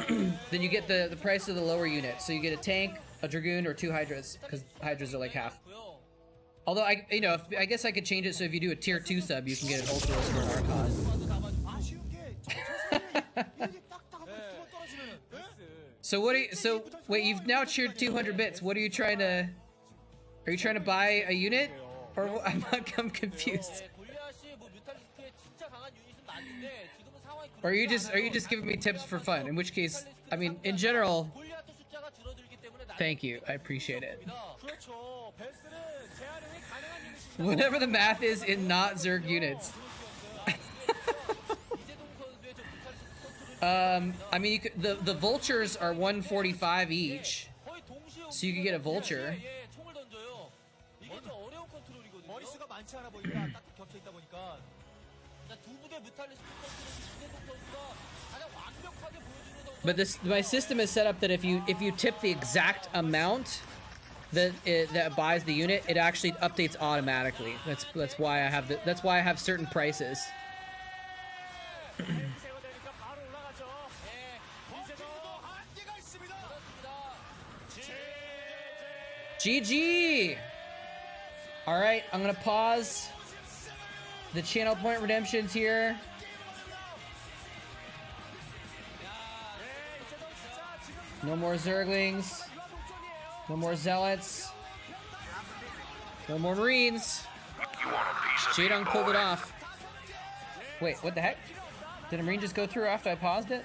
Speaker 1: then you get the price of the lower unit. So you get a tank, a Dragoon, or 2 Hydras, because Hydras are like half. Although I guess I could change it so if you do a tier 2 sub, you can get an Ultralisk or an Archon. So wait, you've now cheered 200 bits. What are you trying to? Are you trying to buy a unit, or I'm confused? Or are you just giving me tips for fun? In which case, I mean, in general, thank you. I appreciate it. Whatever the math is in not Zerg units. I mean, the Vultures are 145 each, so you could get a Vulture. But my system is set up that if you tip the exact amount that buys the unit, it actually updates automatically. That's why I have certain prices. GG! Alright, I'm gonna pause the channel point redemptions here. No more Zerglings. No more Zealots. No more Marines. Jadong pulled it off. Wait, what the heck? Did a Marine just go through after I paused it?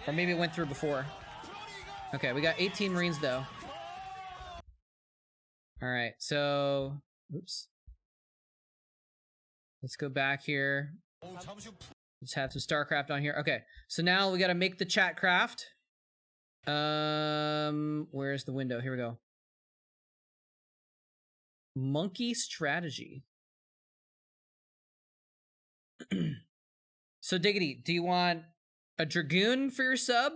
Speaker 1: Or maybe it went through before. Okay, we got 18 Marines though. Alright, so... Oops. Let's go back here. Let's have some Starcraft on here. Okay, so now we gotta make the Chatcraft. Where's the window? Here we go. Monkey strategy. So Diggity, do you want a Dragoon for your sub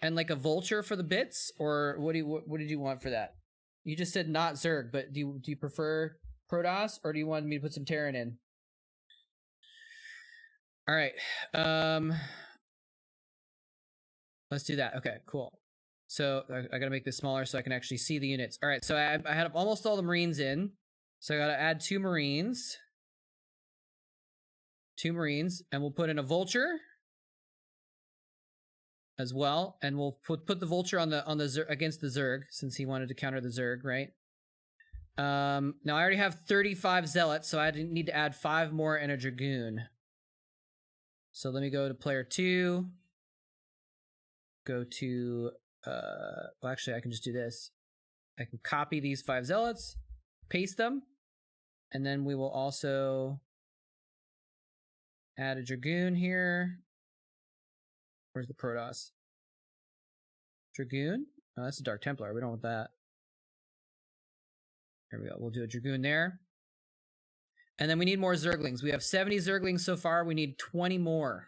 Speaker 1: and like a Vulture for the bits, or what did you want for that? You just said not Zerg, but do you prefer Protoss, or do you want me to put some Terran in? All right. Let's do that. Okay, cool. So I gotta make this smaller so I can actually see the units. All right, so I had almost all the Marines in. So I gotta add 2 Marines. 2 Marines, and we'll put in a Vulture as well, and we'll put the Vulture on the Zerg, against the Zerg, since he wanted to counter the Zerg, right? Now I already have 35 Zealots, so I need to add 5 more and a Dragoon. So let me go to player 2. Go to well, actually I can just do this. I can copy these 5 Zealots, paste them, and then we will also add a Dragoon here. Where's the Protoss? Dragoon? Oh, that's a Dark Templar. We don't want that. Here we go. We'll do a Dragoon there. And then we need more Zerglings. We have 70 Zerglings so far. We need 20 more.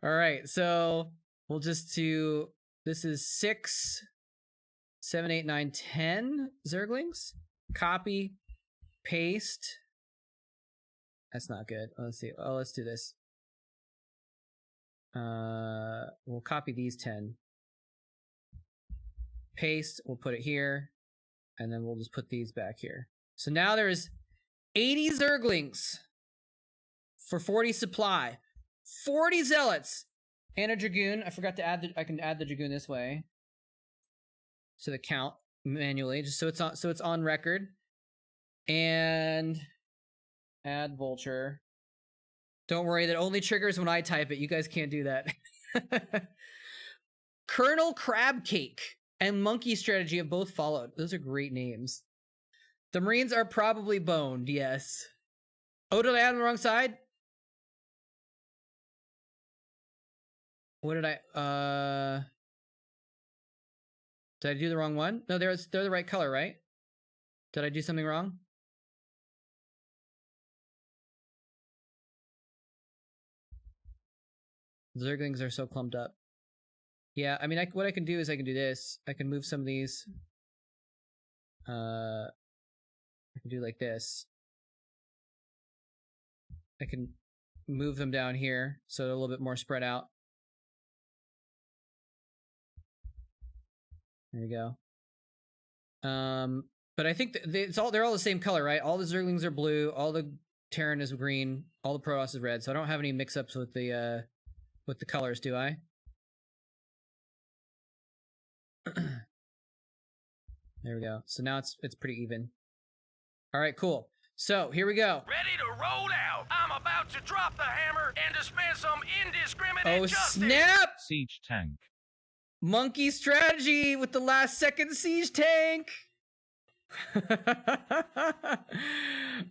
Speaker 1: All right. So we'll just do... This is 6, 7, 8, 9, 10 Zerglings. Copy. Paste. That's not good. Let's see. Oh, let's do this. We'll copy these 10. Paste. We'll put it here. And then we'll just put these back here. So now there's 80 Zerglings for 40 supply. 40 Zealots. And a Dragoon. I forgot to add I can add the Dragoon this way. To the count manually. Just so it's on record. And add Vulture. Don't worry, that only triggers when I type it. You guys can't do that. Colonel Crabcake and Monkey Strategy have both followed. Those are great names. The Marines are probably boned, yes. Oh, did I add on the wrong side? What did I, did I do the wrong one? No, they're the right color, right? Did I do something wrong? Zerglings are so clumped up. Yeah, I mean, what I can do is I can do this. I can move some of these. I can do like this. I can move them down here so they're a little bit more spread out. There we go. But I think they're all the same color, right? All the Zerglings are blue. All the Terran is green. All the Protoss is red. So I don't have any mix-ups with the colors, do I? There we go. So now it's pretty even. All right, cool. So here we go.
Speaker 9: Ready to roll out. I'm about to drop the hammer and dispense some indiscriminate justice.
Speaker 1: Snap!
Speaker 8: Siege tank.
Speaker 1: Monkey Strategy with the last second siege tank.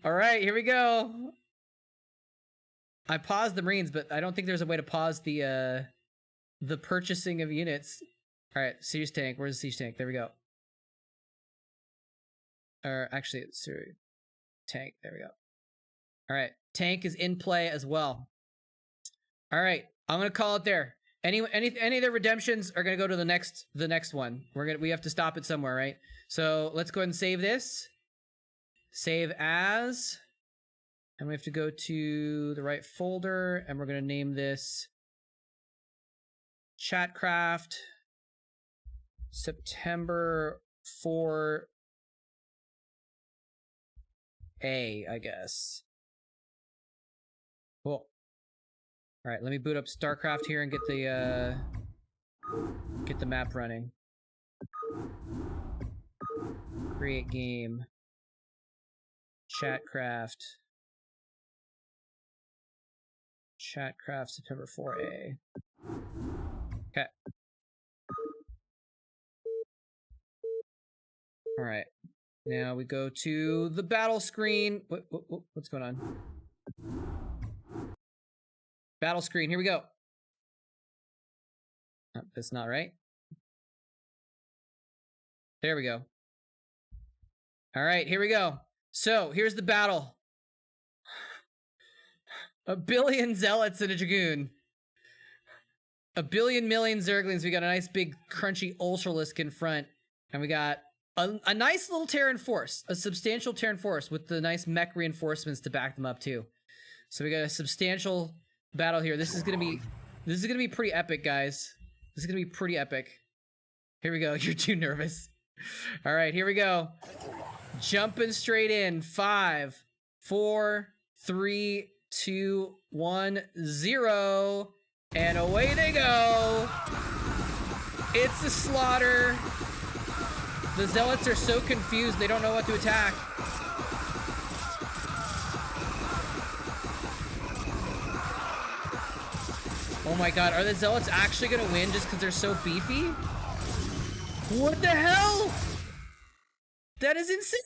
Speaker 1: All right, here we go. I paused the Marines, but I don't think there's a way to pause the purchasing of units. All right, siege tank. Where's the siege tank? There we go. Or actually, it's tank. There we go. All right, tank is in play as well. All right, I'm gonna call it there. Any of the redemptions are gonna go to the next one. We have to stop it somewhere, right? So let's go ahead and save this. Save as, and we have to go to the right folder, and we're gonna name this Chatcraft September 4A, I guess. Cool. All right, let me boot up Starcraft here and get the map running. Create game. Chatcraft. Chatcraft September 4A. Okay. All right. Now we go to the battle screen. What's going on? Battle screen. Here we go. Oh, that's not right. There we go. All right, here we go. So here's the battle. 1 billion zealots and a Dragoon. 1 billion million Zerglings. We got a nice big crunchy Ultralisk in front. And we got a nice little Terran force, a substantial Terran force with the nice mech reinforcements to back them up too. So we got a substantial battle here. This is gonna be pretty epic, guys. This is gonna be pretty epic. Here we go. You're too nervous. All right, here we go. Jumping straight in. 5, 4, 3, 2, 1, 0, and away they go. It's a slaughter. The zealots are so confused, they don't know what to attack. Oh my god, are the zealots actually gonna win just because they're so beefy? What the hell? That is insane!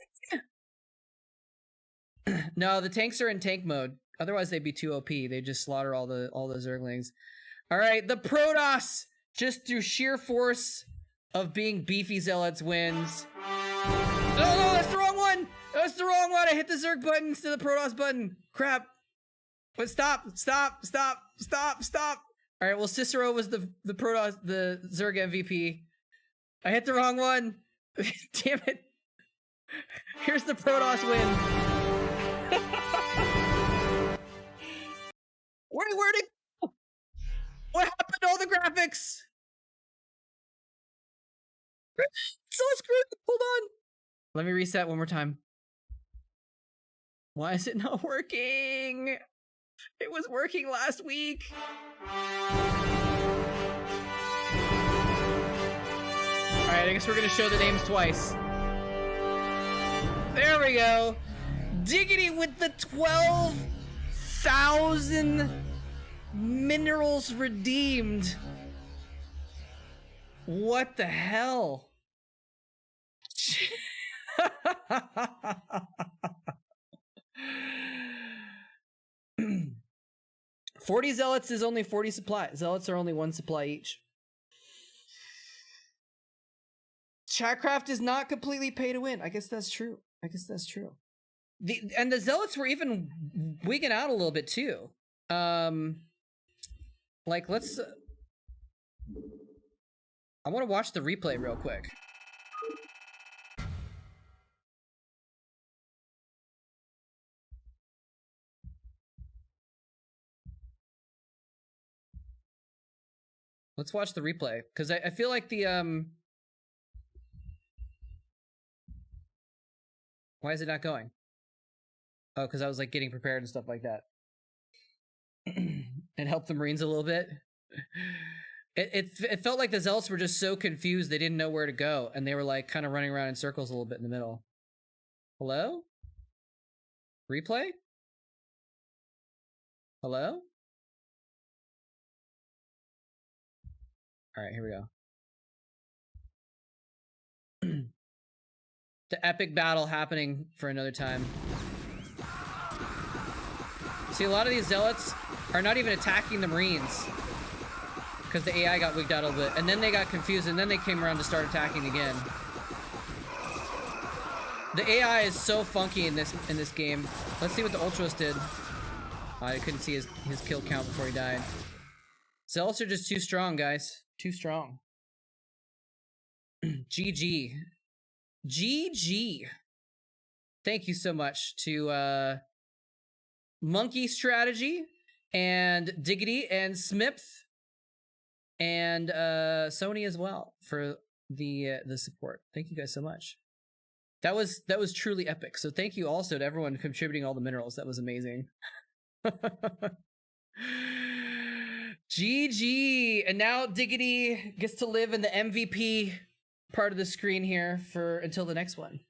Speaker 1: No, the tanks are in tank mode. Otherwise they'd be too OP. They just slaughter all the Zerglings. Alright, the Protoss, just through sheer force of being beefy zealots, wins. Oh no, that's the wrong one! That's the wrong one! I hit the Zerg button instead of the Protoss button. Crap. But stop. Alright, well Cicero was the Protoss, the Zerg MVP. I hit the wrong one. Damn it. Here's the Protoss win. Where'd it go? What happened to all the graphics? So screwed. Hold on. Let me reset one more time. Why is it not working? It was working last week. Alright, I guess we're gonna show the names twice. There we go. Diggity with the 12,000 minerals redeemed. What the hell? 40 zealots is only 40 supply. Zealots are only 1 supply each. Chatcraft is not completely pay to win. I guess that's true. And the zealots were even wigging out a little bit too. Like let's. I want to watch the replay real quick. Let's watch the replay, because I feel like the, Why is it not going? Oh, because I was, like, getting prepared and stuff like that. And help the Marines a little bit. It felt like the Zealots were just so confused they didn't know where to go, and they were, like, kind of running around in circles a little bit in the middle. Hello? Replay? Hello? All right, here we go. The epic battle happening for another time. See, a lot of these zealots are not even attacking the Marines because the AI got wigged out a little bit, and then they got confused, and then they came around to start attacking again. The AI is so funky in this game. Let's see what the Ultras did. I couldn't see his kill count before he died. Zealots are just too strong, guys. Too strong. GG. GG. Thank you so much to Monkey Strategy and Diggity and Smith and Sony as well for the support. Thank you guys so much. That was truly epic. So thank you also to everyone contributing all the minerals. That was amazing. GG. And now Diggity gets to live in the MVP part of the screen here for until the next one.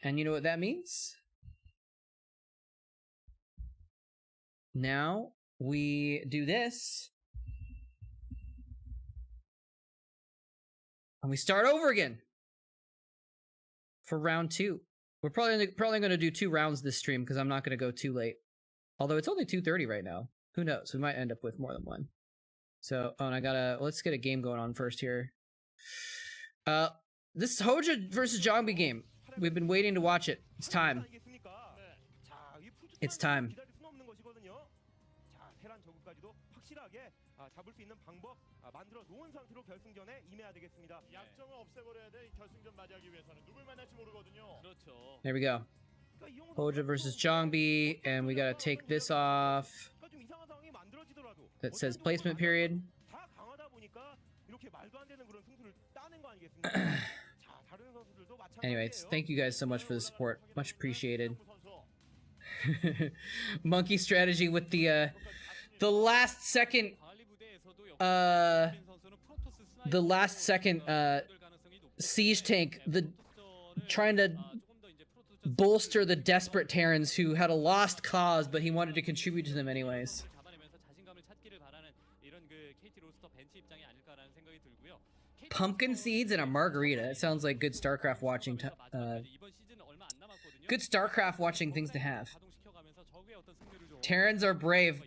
Speaker 1: And you know what that means? Now we do this. And we start over again for round 2. We're probably going to do 2 rounds this stream because I'm not going to go too late. Although it's only 2:30 right now. Who knows? We might end up with more than one. So, oh, and let's get a game going on first here. This is Hoja versus Jongbi game. We've been waiting to watch it. It's time. It's time.
Speaker 10: 테란 저그까지도 확실하게 잡을 수 있는 방법 만들어 놓은 상태로 결승전에 임해야 되겠습니다.
Speaker 4: 약점을 없애버려야 돼. 이 결승전 맞이하기 위해서는 누굴 만날지 모르거든요.
Speaker 7: 그렇죠.
Speaker 1: There we go. Hoja versus Jongbi, and we gotta take this off.
Speaker 10: 좀 이상한 상황이 만들어지더라도
Speaker 1: That says placement period.
Speaker 10: 다 강하다 보니까 이렇게 말도 안 되는 그런 승부를 따는 거 아니겠습니까? 자, 다른 선수들도 마찬가지예요.
Speaker 1: Anyways, thank you guys so much for the support. Much appreciated. Monkey strategy with the last second siege tank, trying to bolster the desperate Terrans who had a lost cause, but he wanted to contribute to them anyways. Pumpkin seeds and a margarita. It sounds like good Starcraft watching. Good Starcraft watching things to have. Terrans are brave.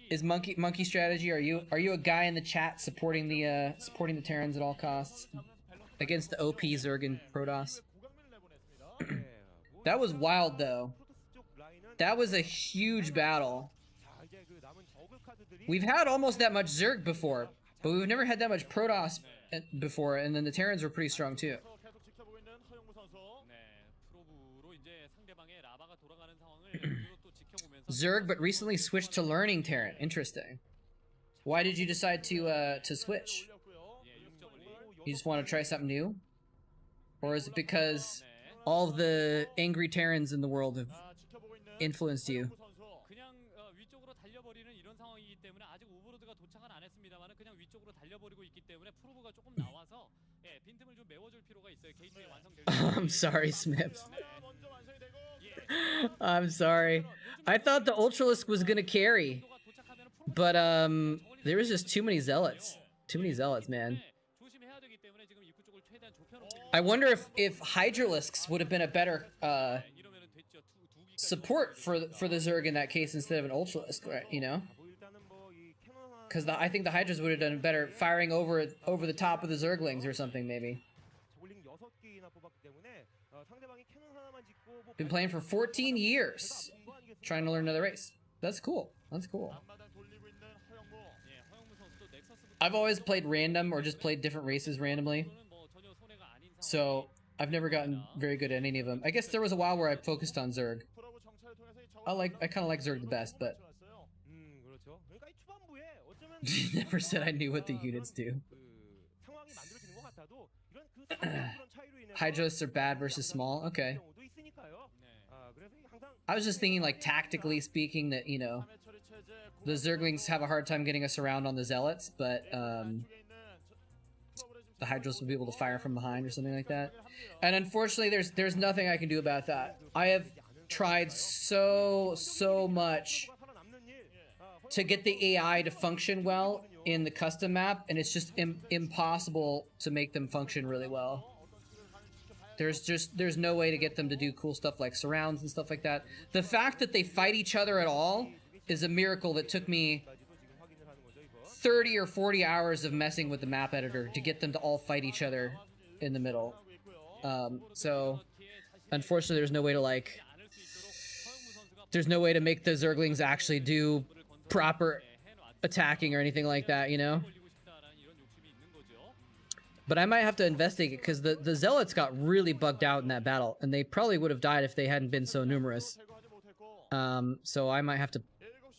Speaker 1: Is monkey strategy? Are you a guy in the chat supporting the Terrans at all costs against the OP Zerg and Protoss? That was wild though. That was a huge battle. We've had almost that much Zerg before, but we've never had that much Protoss before, and then the Terrans were pretty strong too. Zerg, but recently switched to learning Terran. Interesting. Why did you decide to switch? You just want to try something new? Or is it because all of the angry Terrans in the world have influenced you? I'm sorry, Smith. I'm sorry. I thought the Ultralisk was gonna carry, but there was just too many zealots. Too many zealots, man. I wonder if Hydralisks would have been a better support for the Zerg in that case instead of an Ultralisk, right? You know, because I think the Hydras would have done better firing over the top of the Zerglings or something maybe. Been playing for 14 years, trying to learn another race. That's cool. That's cool. I've always played random or just played different races randomly. So I've never gotten very good at any of them. I guess there was a while where I focused on Zerg. I kind of like Zerg the best, but never said I knew what the units do. Hydras are bad versus small. Okay. I was just thinking, like, tactically speaking, that, you know, the Zerglings have a hard time getting us around on the Zealots, but the Hydras will be able to fire from behind or something like that. And unfortunately, there's nothing I can do about that. I have tried so much to get the AI to function well in the custom map, and it's just impossible to make them function really well. There's no way to get them to do cool stuff like surrounds and stuff like that. The fact that they fight each other at all is a miracle that took me 30 or 40 hours of messing with the map editor to get them to all fight each other in the middle. So unfortunately there's no way to make the Zerglings actually do proper attacking or anything like that, you know? But I might have to investigate, because the Zealots got really bugged out in that battle, and they probably would have died if they hadn't been so numerous. So I might have to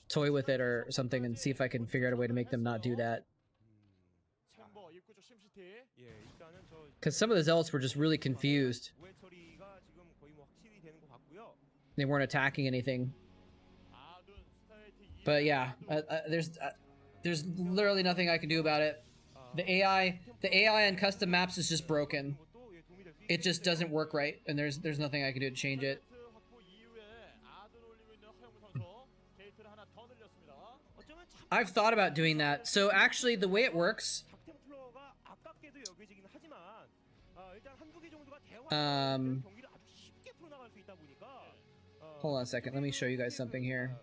Speaker 1: toy with it or something and see if I can figure out a way to make them not do that. Because some of the Zealots were just really confused. They weren't attacking anything. But yeah, there's literally nothing I can do about it. The AI on custom maps is just broken. It just doesn't work right, and there's nothing I can do to change it. I've thought about doing that. So actually, the way it works, hold on a second. Let me show you guys something here.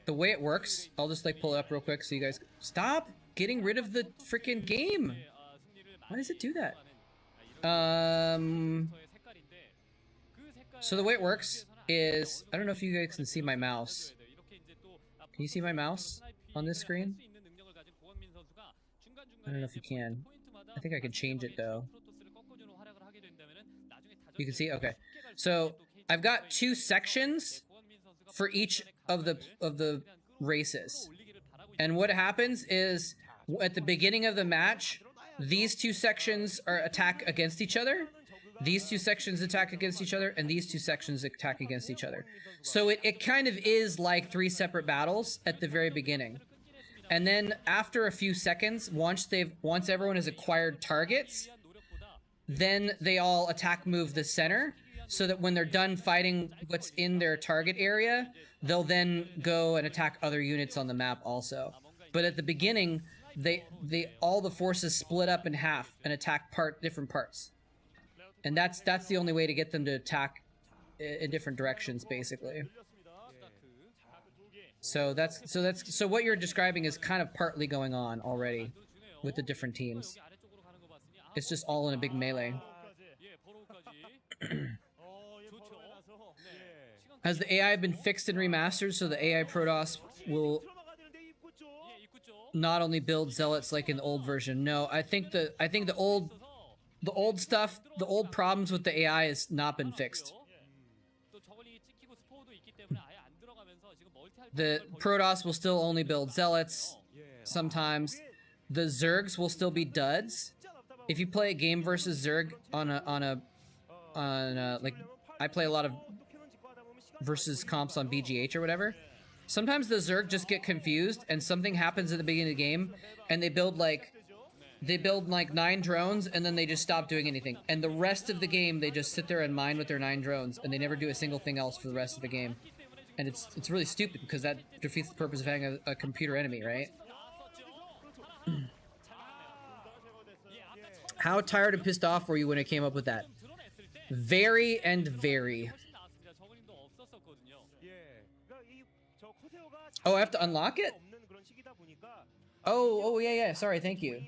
Speaker 1: The way it works, I'll just like pull it up real quick so you guys stop getting rid of the freaking game. Why does it do that? So the way it works is, I don't know if you guys can see my mouse. Can you see my mouse on this screen? I don't know if you can. I think I can change it though. You can see? Okay. So I've got 2 sections for each of the races. And what happens is at the beginning of the match, these 2 sections are attack against each other. These 2 sections attack against each other, and these 2 sections attack against each other. So it kind of is like 3 separate battles at the very beginning. And then after a few seconds, once everyone has acquired targets, then they all attack move the center, so that when they're done fighting what's in their target area, they'll then go and attack other units on the map also. But at the beginning, all the forces split up in half and attack different parts. And that's the only way to get them to attack in different directions, basically. So what you're describing is kind of partly going on already with the different teams. It's just all in a big melee. Has the AI been fixed and remastered so the AI Protoss will not only build zealots like in the old version? No, I think the old stuff, the old problems with the AI has not been fixed. The Protoss will still only build zealots sometimes. The Zergs will still be duds. If you play a game versus Zerg on like, I play a lot of versus comps on BGH or whatever. Sometimes the Zerg just get confused and something happens at the beginning of the game and they build like 9 drones and then they just stop doing anything. And the rest of the game they just sit there and mine with their 9 drones and they never do a single thing else for the rest of the game. And it's really stupid because that defeats the purpose of having a computer enemy, right? How tired and pissed off were you when it came up with that? Very and very. Oh, I have to unlock it? Oh, yeah, sorry, thank you.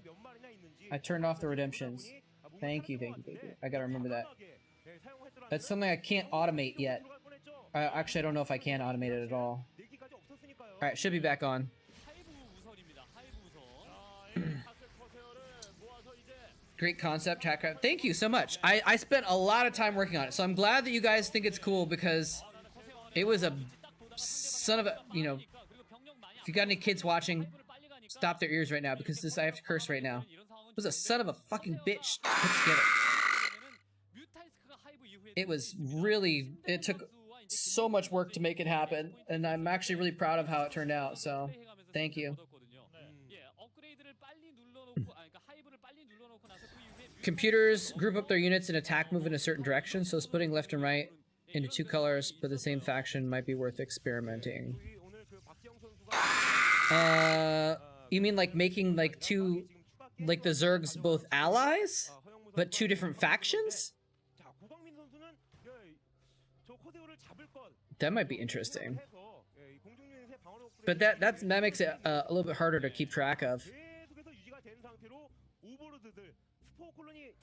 Speaker 1: I turned off the redemptions. Thank you. I gotta remember that. That's something I can't automate yet. Actually, I don't know if I can automate it at all. Alright, should be back on. Great concept, Chatcraft. Thank you so much. I spent a lot of time working on it, so I'm glad that you guys think it's cool because it was a son of a, you know, if you got any kids watching, stop their ears right now because I have to curse right now. It was a son of a fucking bitch to put together. It was really, it took so much work to make it happen, and I'm actually really proud of how it turned out, so thank you. Computers group up their units and attack move in a certain direction, so splitting left and right into 2 colors but the same faction might be worth experimenting. You mean like making like 2, like the Zergs both allies, but 2 different factions? That might be interesting. But that makes it a little bit harder to keep track of.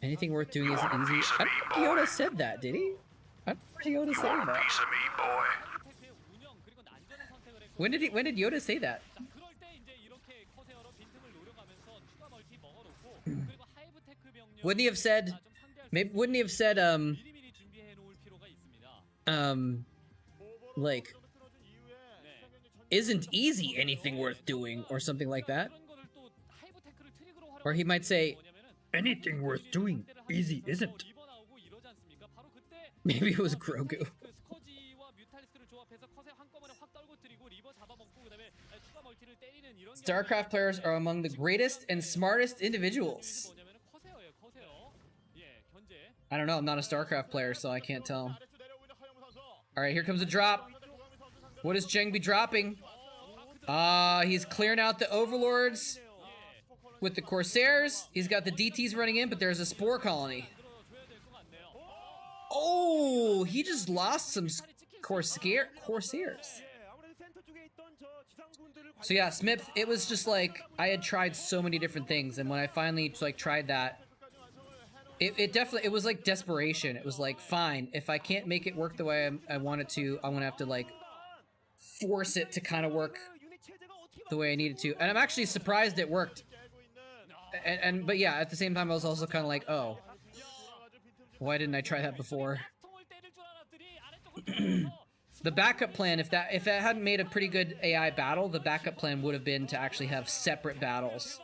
Speaker 1: Anything worth doing isn't easy. I don't think Yoda said that, did he? I don't remember Yoda saying that.
Speaker 9: Piece of me, boy.
Speaker 1: When did Yoda say that? Wouldn't he have said? Maybe wouldn't he have said like isn't easy anything worth doing or something like that? Or he might say anything worth doing easy isn't. Maybe it was Grogu. Starcraft players are among the greatest and smartest individuals. I don't know, I'm not a Starcraft player, so I can't tell. Alright, here comes a drop. What is Zheng be dropping? He's clearing out the overlords with the Corsairs. He's got the DTs running in, but there's a spore colony. Oh, he just lost some Corsairs. So yeah, Smith, it was just like, I had tried so many different things, and when I finally like tried that, it definitely, it was like desperation. It was like, fine, if I can't make it work the way I want it to, I'm gonna have to like force it to kind of work the way I needed to. And I'm actually surprised it worked. But yeah, at the same time, I was also kind of like, oh, why didn't I try that before? The backup plan, if it hadn't made a pretty good AI battle, the backup plan would have been to actually have separate battles,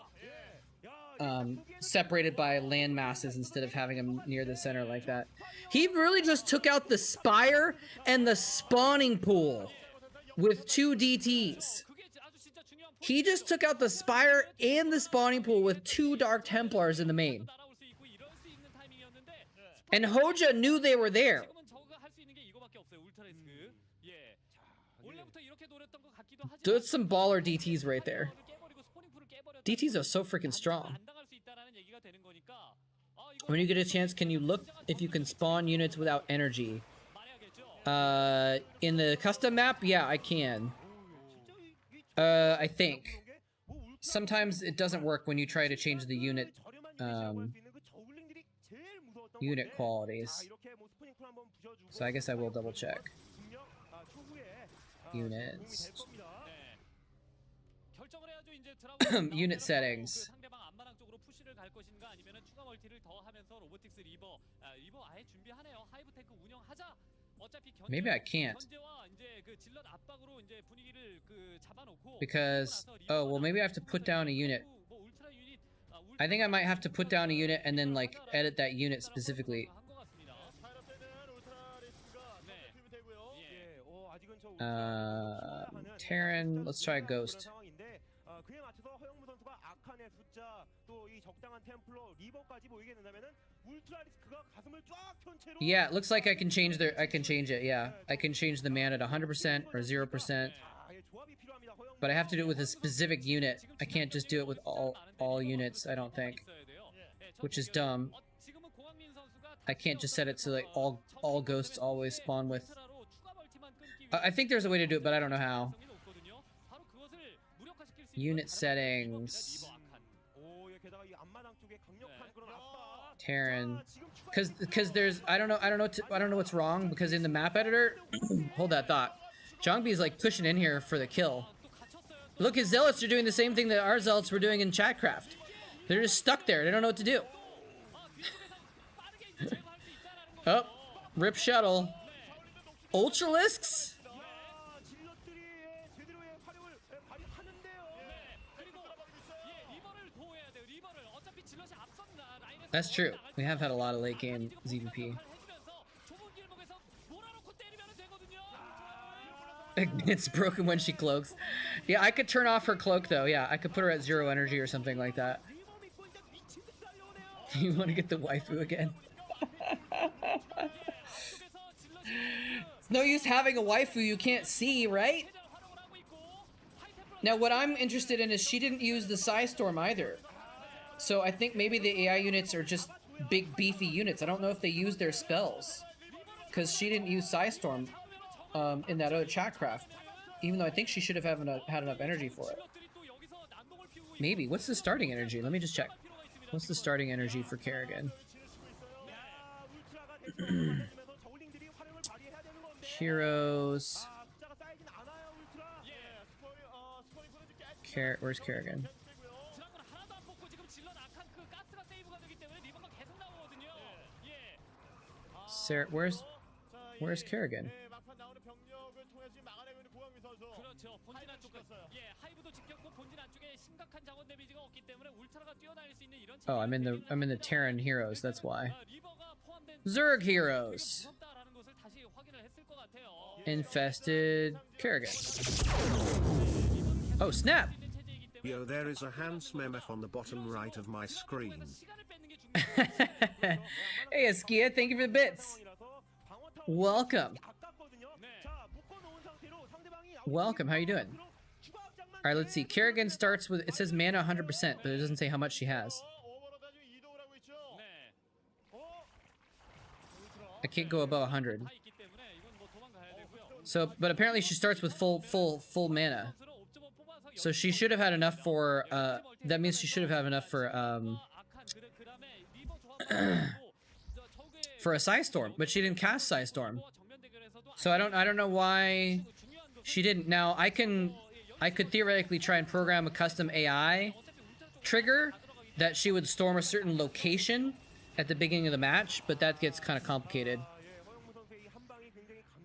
Speaker 1: separated by land masses instead of having them near the center like that. He really just took out the spire and the spawning pool with 2 DTs. He just took out the spire and the spawning pool with 2 Dark Templars in the main. And Hoja knew they were there. That's some baller DTs right there. DTs are so freaking strong. When you get a chance, can you look if you can spawn units without energy? In the custom map, yeah, I can. I think. Sometimes it doesn't work when you try to change the unit, unit qualities. So I guess I will double check. Units. Unit settings. Maybe I can't. Because, oh, well, maybe I have to put down a unit. I think I might have to put down a unit and then, like, edit that unit specifically. Terran, let's try Ghost. Yeah, it looks like I can change I can change it, yeah. I can change the mana to 100% or 0%. But I have to do it with a specific unit. I can't just do it with all units, I don't think. Which is dumb. I can't just set it to like all ghosts always spawn with. I think there's a way to do it, but I don't know how. Unit settings. Terran. Cause there's I don't know what's wrong, because in the map editor hold that thought. Zhongbi's like pushing in here for the kill. Look, his zealots are doing the same thing that our zealots were doing in Chatcraft. They're just stuck there. They don't know what to do. Oh, rip shuttle. Ultralisks? That's true. We have had a lot of late game ZVP. It's broken when she cloaks. Yeah, I could turn off her cloak though. Yeah, I could put her at 0 energy or something like that. You want to get the waifu again? It's no use having a waifu you can't see, right? Now, what I'm interested in is she didn't use the Psy Storm either. So I think maybe the AI units are just big, beefy units. I don't know if they use their spells. Because she didn't use Psy Storm in that other Chatcraft. Even though I think she should have had enough energy for it. Maybe. What's the starting energy? Let me just check. What's the starting energy for Kerrigan? Heroes. Where's Kerrigan? Sarah, where's Kerrigan? Oh, I'm in the Terran heroes, that's why. Zerg heroes. Infested Kerrigan. Oh, snap!
Speaker 11: Yo, there is a Hans Memef on the bottom right of my screen.
Speaker 1: Hey, Askia, thank you for the bits. Welcome. Welcome, how you doing? Alright, let's see. Kerrigan starts with, it says mana 100%, but it doesn't say how much she has. I can't go above 100. So, but apparently she starts with full mana. So she should have had enough for, that means she should have had enough for, for a Psystorm, but she didn't cast Psystorm. So I don't know why she didn't. Now I could theoretically try and program a custom AI trigger that she would storm a certain location at the beginning of the match, but that gets kind of complicated.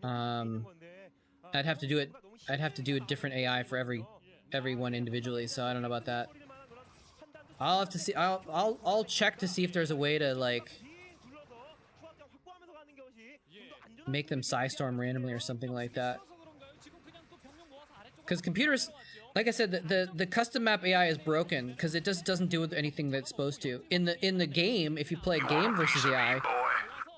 Speaker 1: I'd have to do it. I'd have to do a different AI for every one individually, so I don't know about that. I'll have to see. I'll check to see if there's a way to like make them Psystorm randomly or something like that. Because computers, like I said, the custom map AI is broken because it just doesn't do anything that it's supposed to. In the game, if you play a game versus AI,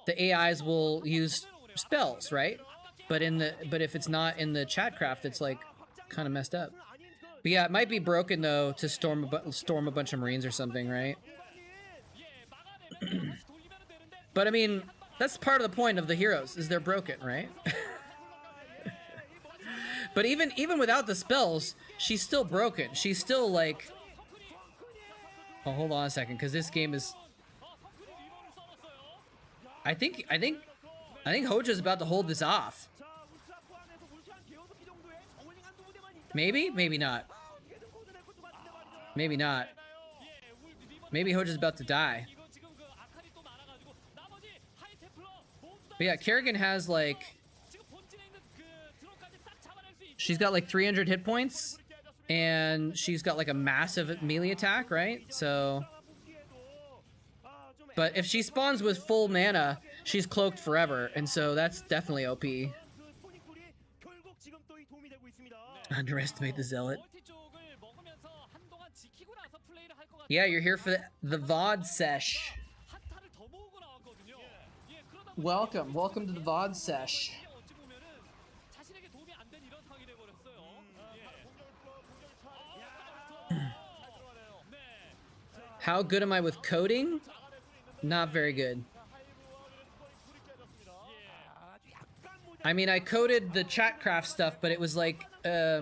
Speaker 1: the AIs will use spells, right? But if it's not in the Chatcraft, it's like kind of messed up. But yeah, it might be broken though to storm a bunch of Marines or something, right? But I mean, that's part of the point of the heroes, is they're broken, right? But even without the spells, she's still broken. She's still like... Oh, hold on a second, because this game is... I think Hoja's about to hold this off. Maybe? Maybe not. Maybe not. Maybe Hoja's about to die. But yeah, Kerrigan has like... She's got like 300 hit points, and she's got like a massive melee attack, right? So... But if she spawns with full mana, she's cloaked forever, and so that's definitely OP. Underestimate the Zealot. Yeah, you're here for the VOD sesh. Welcome to the VOD sesh. How good am I with coding? Not very good. I mean, I coded the Chatcraft stuff, but it was like, I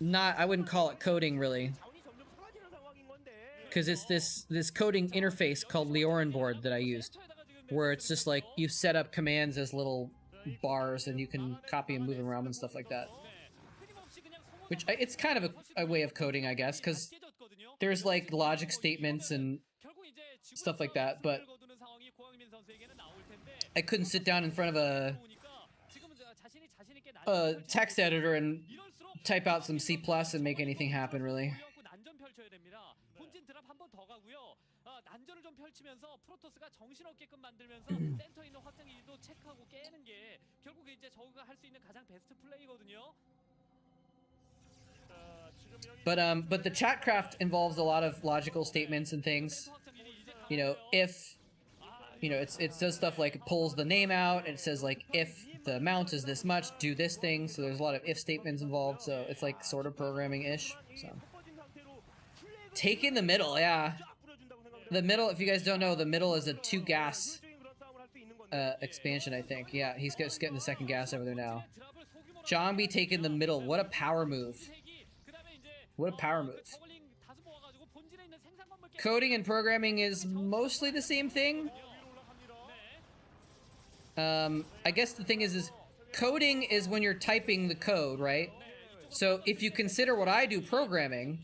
Speaker 1: wouldn't call it coding, really. Because it's this coding interface called Leorin board that I used, where it's just like, you set up commands as little bars, and you can copy and move them around and stuff like that. Which, it's kind of a way of coding, I guess, because there's like logic statements and stuff like that, but I couldn't sit down in front of a text editor and type out some C+ and make anything happen, really. But the Chatcraft involves a lot of logical statements and things. You know, if, you know, it does stuff like it pulls the name out, and it says like, if the amount is this much, do this thing. So there's a lot of if statements involved, so it's like sort of programming-ish. So taking the middle, yeah. The middle, if you guys don't know, the middle is a 2-gas expansion, I think. Yeah, he's just getting the 2nd gas over there now. Jambi taking the middle. What a power move. What a power move. Coding and programming is mostly the same thing. I guess the thing is coding is when you're typing the code, right? So if you consider what I do programming,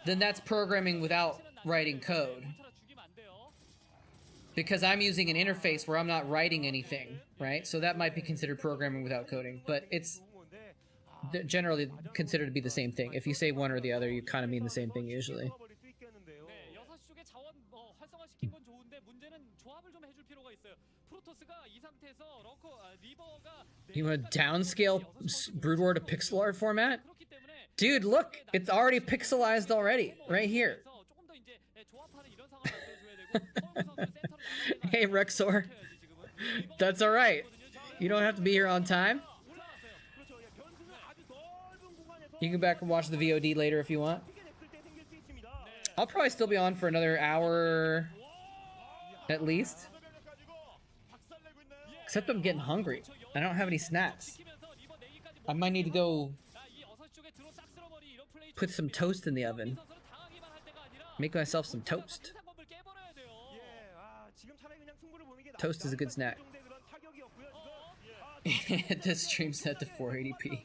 Speaker 1: then that's programming without writing code. Because I'm using an interface where I'm not writing anything, right? So that might be considered programming without coding, but it's generally considered to be the same thing. If you say one or the other, you kind of mean the same thing usually. You want to downscale Brood War to pixel art format? Dude, look! It's already pixelized already, right here. Hey, Rexor. That's alright. You don't have to be here on time. You can go back and watch the VOD later if you want. I'll probably still be on for another hour at least. Except I'm getting hungry. I don't have any snacks. I might need to go put some toast in the oven. Make myself some toast. Toast is a good snack. This stream set to 480p.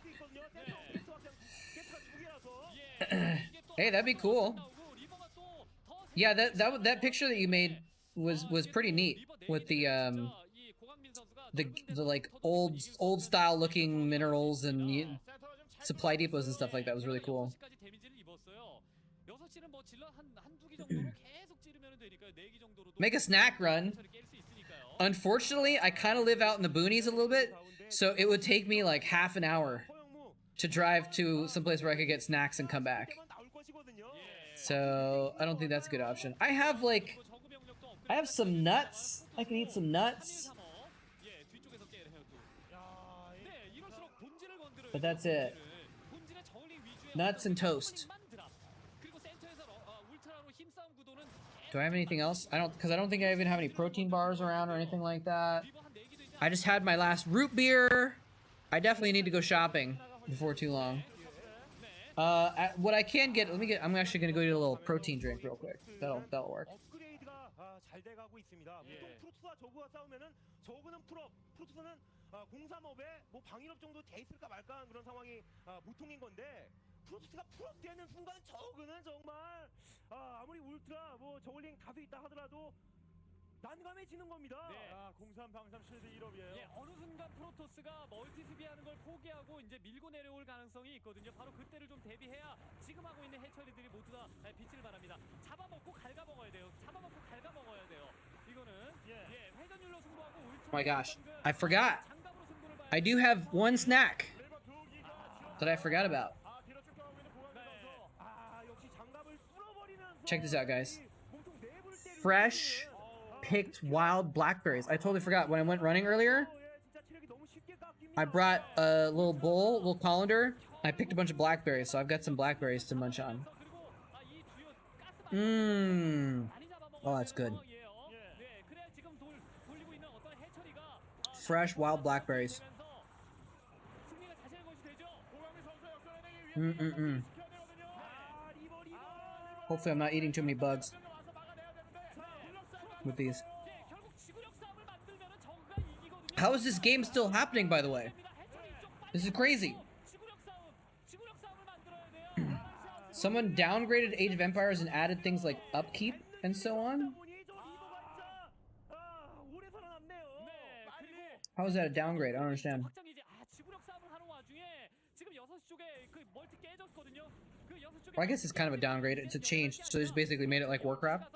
Speaker 1: Hey, that'd be cool. Yeah, that picture that you made was pretty neat with the like old style looking minerals and supply depots and stuff like that. Was really cool. Make a snack run. Unfortunately, I kind of live out in the boonies a little bit, so it would take me like half an hour to drive to someplace where I could get snacks and come back. So I don't think that's a good option. I have some nuts. I can eat some nuts. But that's it. Nuts and toast. Do I have anything else? Because I don't think I even have any protein bars around or anything like that. I just had my last root beer. I definitely need to go shopping before too long. What I can get, I'm actually gonna go get a little protein drink real quick. That'll work.
Speaker 10: 프로토스가 풀업되는 순간 저그는 정말 아무리 울트라 뭐 저글링 다수 있다 하더라도 난감해지는 겁니다. 네. 03 방삼 실드 1업이에요.
Speaker 7: 예, 어느 순간 프로토스가 멀티 수비하는 걸 포기하고 이제 밀고 내려올 가능성이 있거든요. 바로 그때를 좀 대비해야 지금 하고 있는 해처리들이 모두 다 빛을 발합니다. 잡아먹고 갉아먹어야 돼요. 잡아먹고 갉아먹어야 돼요. 이거는 예, 회전율로 승부하고 울트라.
Speaker 1: Oh my gosh, I forgot. I do have one snack that I forgot about. Check this out, guys. Fresh picked wild blackberries. I totally forgot. When I went running earlier, I brought a little bowl, a little colander. I picked a bunch of blackberries, so I've got some blackberries to munch on. Mmm. Oh, that's good. Fresh wild blackberries. Hopefully I'm not eating too many bugs with these. How is this game still happening, by the way? This is crazy. Someone downgraded Age of Empires and added things like upkeep and so on? How is that a downgrade? I don't understand. Well, I guess it's kind of a downgrade. It's a change, so they just basically made it like Warcraft.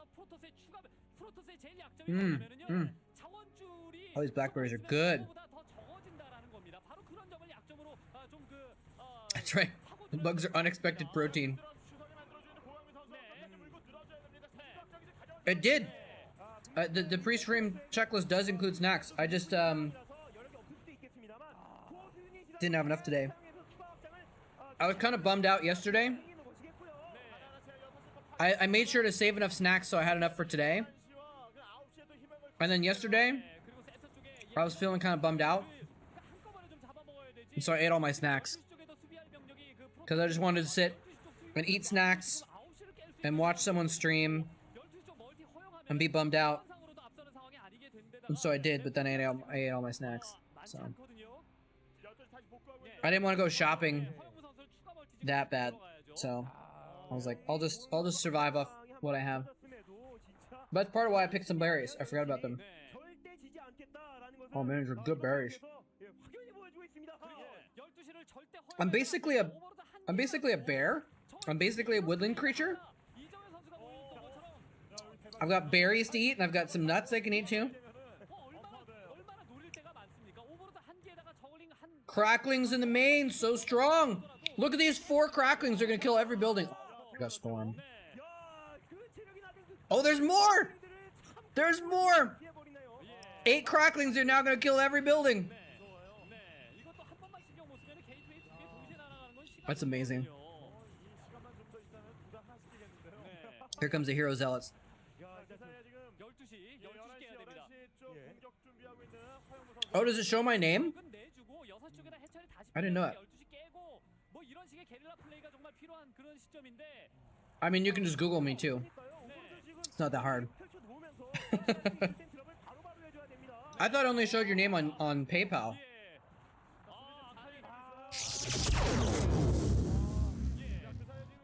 Speaker 1: Oh, these blackberries are good. That's right. The bugs are unexpected protein. It did. The pre-stream checklist does include snacks. I just didn't have enough today. I was kind of bummed out yesterday. I made sure to save enough snacks so I had enough for today. And then yesterday, I was feeling kind of bummed out. And so I ate all my snacks. Because I just wanted to sit and eat snacks and watch someone stream and be bummed out. And so I did, but then I ate all my snacks. So I didn't want to go shopping that bad. So I was like, I'll just survive off what I have. But that's part of why I picked some berries. I forgot about them. Oh man, these are good berries. I'm basically a bear. I'm basically a woodland creature. I've got berries to eat and I've got some nuts I can eat too. Cracklings in the main, so strong. Look at these 4 cracklings. They're gonna kill every building. I got storm. Oh, there's more! There's more! 8 cracklings are now gonna kill every building. That's amazing. Here comes the hero zealots. Oh, does it show my name? I didn't know it. I mean, you can just Google me too. It's not that hard. I thought I only showed your name on PayPal.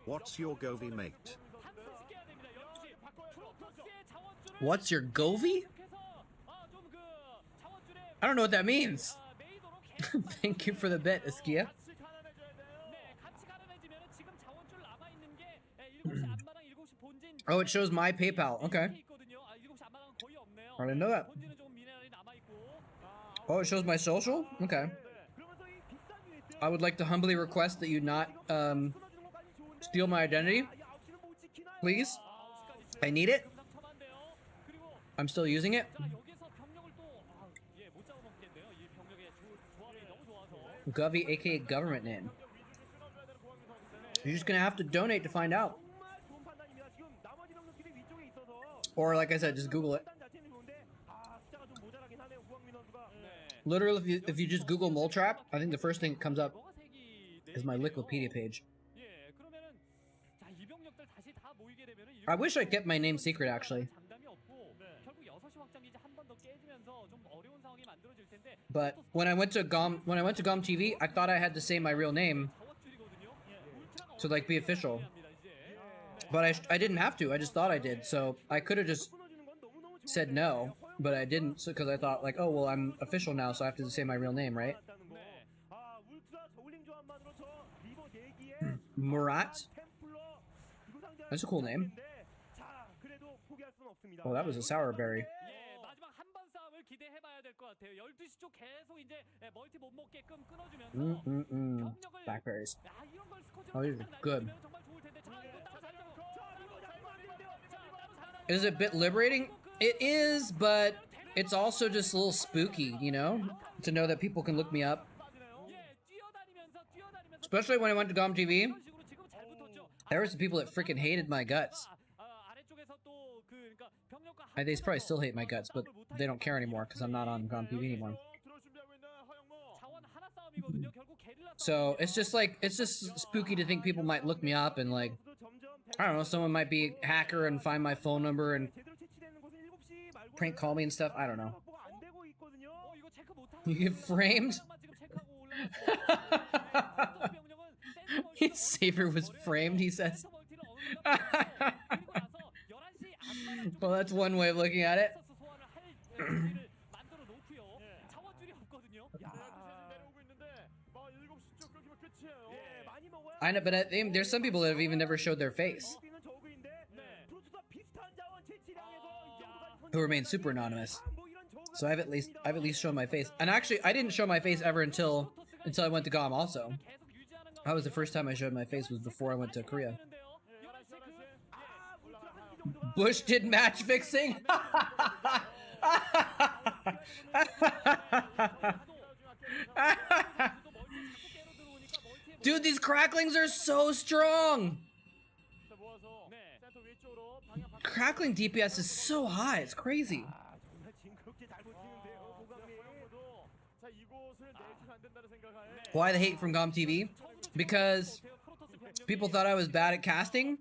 Speaker 11: What's your Govy mate?
Speaker 1: What's your Govy? I don't know what that means. Thank you for the bit, Askia. Oh, it shows my PayPal. Okay. I didn't know that. Oh, it shows my social? Okay. I would like to humbly request that you not steal my identity. Please. I need it. I'm still using it. Govy, aka government name. You're just gonna have to donate to find out. Or like I said, just Google it. Literally, if you just Google moletrap, I think the first thing that comes up is my Wikipedia page. I wish I kept my name secret, actually. But when I went to GOM TV, I thought I had to say my real name to like be official. But I didn't have to. I just thought I did. So I could have just said no, but I didn't, because I thought like, oh well, I'm official now, so I have to say my real name, right? Murat. That's a cool name. Oh, that was a sour berry. Blackberries. Oh, these are good. Is it a bit liberating? It is, but it's also just a little spooky, you know? To know that people can look me up. Especially when I went to GOM TV. There were some people that freaking hated my guts. They probably still hate my guts, but they don't care anymore because I'm not on GOM TV anymore. So it's just spooky to think people might look me up and like, I don't know, someone might be a hacker and find my phone number and prank call me and stuff. I don't know. You get framed? His savior was framed, he says. Well, that's one way of looking at it. I know, but there's some people that have even never showed their face, who remain super anonymous. So I've at least shown my face. And actually, I didn't show my face ever until I went to GOM. Also, that was the first time I showed my face, was before I went to Korea. Bush did match fixing. Dude, these cracklings are so strong. Crackling DPS is so high, it's crazy. Why the hate from GOM TV? Because people thought I was bad at casting,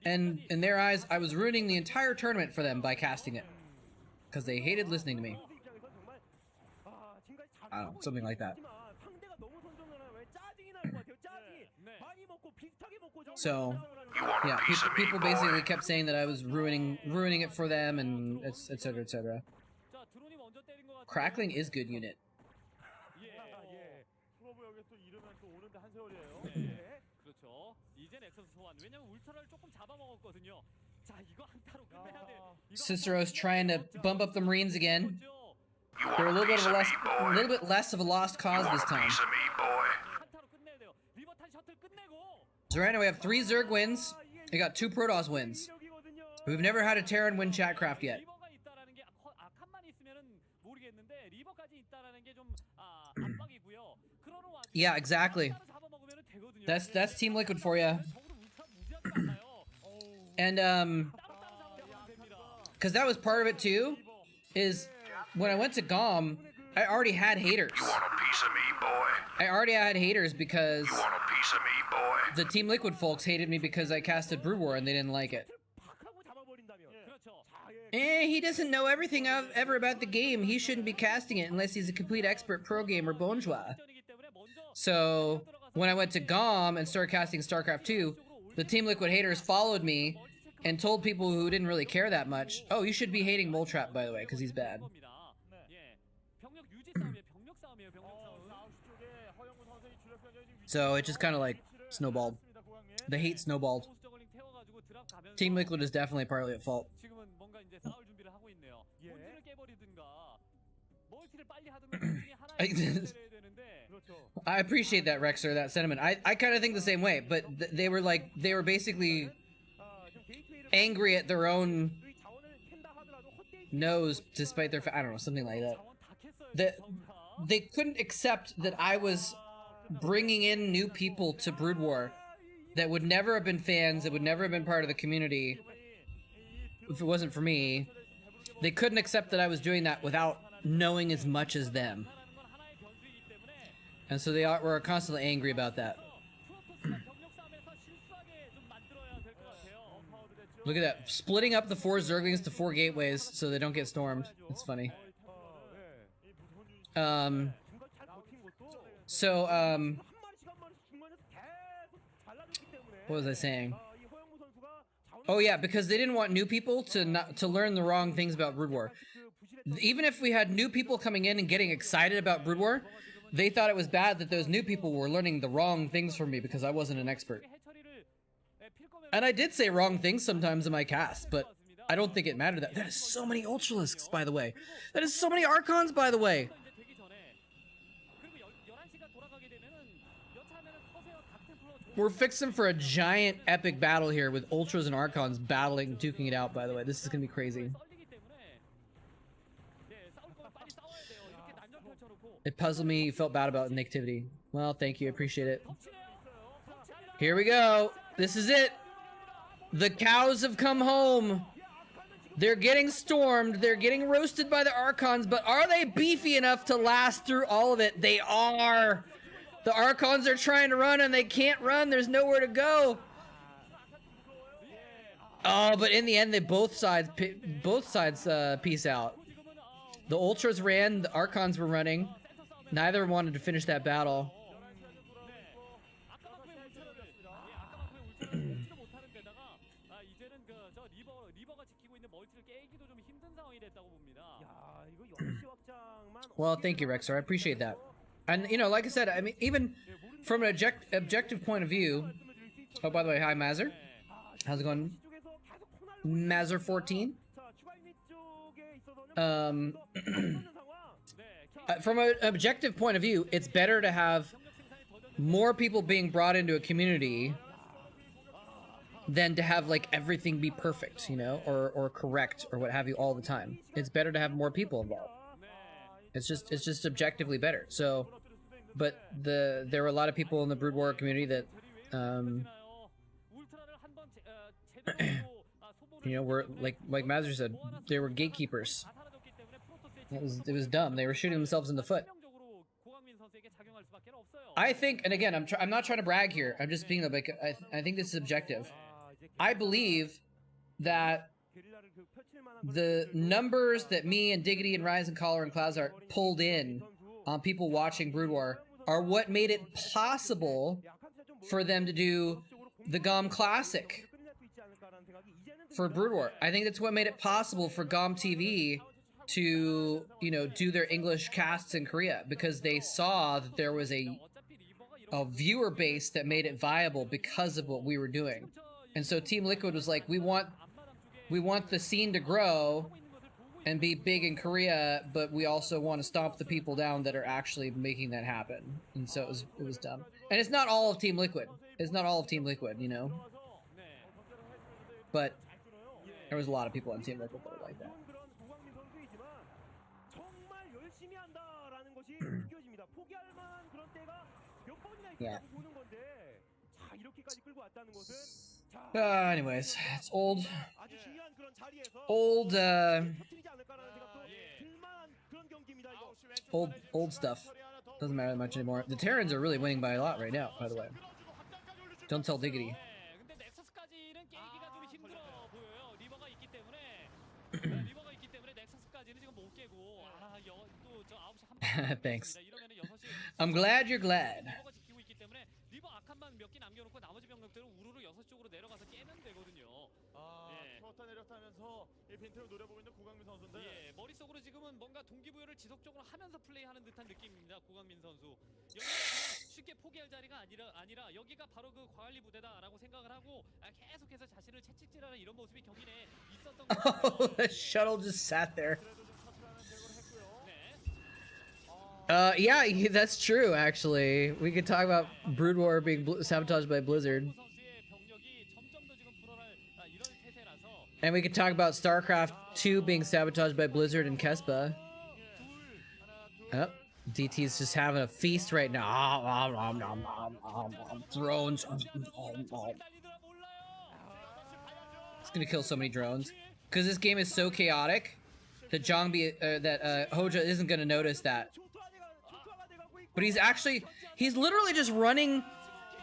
Speaker 1: and in their eyes, I was ruining the entire tournament for them by casting it. Because they hated listening to me. I don't know, something like that. So, yeah, people basically kept saying that I was ruining it for them, and etc, etc. Crackling is good unit. Cicero's trying to bump up the Marines again. They're a little bit less of a lost cause this time. So right now we have 3 Zerg wins. We got 2 Protoss wins. We've never had a Terran win Chatcraft yet. Yeah, exactly. That's Team Liquid for you. And because that was part of it too. Is when I went to GOM, I already had haters.
Speaker 9: You want a piece of me, boy?
Speaker 1: I already had haters because
Speaker 9: piece of me, boy.
Speaker 1: the Team Liquid folks hated me because I casted Brood War and they didn't like it.
Speaker 10: 하고 잡아버린다면. 그렇죠. 자, 예.
Speaker 1: He doesn't know everything ever about the game. He shouldn't be casting it unless he's a complete expert pro gamer bonjour. So, when I went to GOM and started casting Starcraft 2, the Team Liquid haters followed me and told people who didn't really care that much, oh, you should be hating moletrap, by the way, because he's bad. So, it just kind of like snowballed. The hate snowballed. Team Liquid is definitely partly at fault. I appreciate that, Rexer, that sentiment. I kind of think the same way, but they were basically angry at their own nose, despite their I don't know, something like that. They couldn't accept that I was bringing in new people to Brood War that would never have been fans, that would never have been part of the community if it wasn't for me. They couldn't accept that I was doing that without knowing as much as them. And so they were constantly angry about that. Look at that. Splitting up the 4 Zerglings to 4 gateways so they don't get stormed. It's funny. What was I saying? Oh yeah, because they didn't want new people to learn the wrong things about Brood War. Even if we had new people coming in and getting excited about Brood War, they thought it was bad that those new people were learning the wrong things from me because I wasn't an expert. And I did say wrong things sometimes in my cast, but I don't think it mattered that. That is so many Ultralisks, by the way. That is so many Archons, by the way. We're fixing for a giant epic battle here with Ultras and Archons battling, duking it out, by the way. This is gonna be crazy. It puzzled me. You felt bad about negativity. Well, thank you. I appreciate it. Here we go. This is it. The cows have come home. They're getting stormed. They're getting roasted by the Archons, but are they beefy enough to last through all of it? They are. The Archons are trying to run and they can't run. There's nowhere to go. Oh, but in the end, they both sides peace out. The Ultras ran. The Archons were running. Neither wanted to finish that battle. Well, thank you, Rexer. I appreciate that. And, you know, like I said, I mean, even from an objective point of view... Oh, by the way, hi, Mazzer. How's it going? Mazzer14? From an objective point of view, it's better to have more people being brought into a community than to have, like, everything be perfect, you know, or correct, or what have you all the time. It's better to have more people involved. It's just objectively better. So, but there were a lot of people in the Brood War community that, you know, were, like Mazur said, they were gatekeepers. It was dumb. They were shooting themselves in the foot. I think, and again, I'm not trying to brag here. I'm just being like, I think this is objective. I believe that the numbers that me and Diggity and Rise and Collar and Cloud's pulled in on people watching Brood War are what made it possible for them to do the GOM Classic for Brood War. I think that's what made it possible for GOM TV to, you know, do their English casts in Korea, because they saw that there was a viewer base that made it viable because of what we were doing. And so Team Liquid was like, we want the scene to grow and be big in Korea, but we also want to stomp the people down that are actually making that happen. And so it was dumb. And it's not all of Team Liquid. It's not all of Team Liquid, you know? But there was a lot of people on Team Liquid that were like that. Yeah. Anyways, it's old stuff. Doesn't matter that much anymore. The Terrans are really winning by a lot right now, by the way. Don't tell Diggity.
Speaker 7: 네, 근데 넥서스까지는 깨기가 좀 힘들어 보여요. 리버가 있기 때문에 리버가 있기 때문에 넥서스까지는 지금 못 깨고 또저 9시 한
Speaker 1: Thanks.
Speaker 7: 이러면은 6시
Speaker 1: I'm glad you're glad.
Speaker 7: 리버가 지키고 있기 때문에 리버 아칸만 몇 개 남겨놓고 나머지 병력들은 우르르 6시 쪽으로 내려가서 깨면 되거든요.
Speaker 4: 프로타 내려타면서 이 빈틈을 노려보고 있는 고강민 선수인데.
Speaker 7: 예, 머릿속으로 지금은 뭔가 동기부여를 지속적으로 하면서 플레이하는 듯한 느낌입니다. 고강민 선수. 여기가 그냥 쉽게 포기할 자리가 아니라 여기가 바로 그 과관리 부대다라고 생각을 하고 계속해서 자신을 채찍질하는 이런 모습이 경기 내에 있었던 것 같아요.
Speaker 1: Oh, the shuttle just sat there.
Speaker 7: 네.
Speaker 1: Yeah, that's true, actually. We could talk about Brood War being sabotaged by Blizzard.
Speaker 7: 선수의 병력이 점점 더 지금 불어날 이런 태세라서
Speaker 1: And we could talk about Starcraft 2 being sabotaged by Blizzard and Kespa. Oh, DT's just having a feast right now. Drones. It's gonna kill so many drones. Because this game is so chaotic that Hoja isn't gonna notice that. But he's literally just running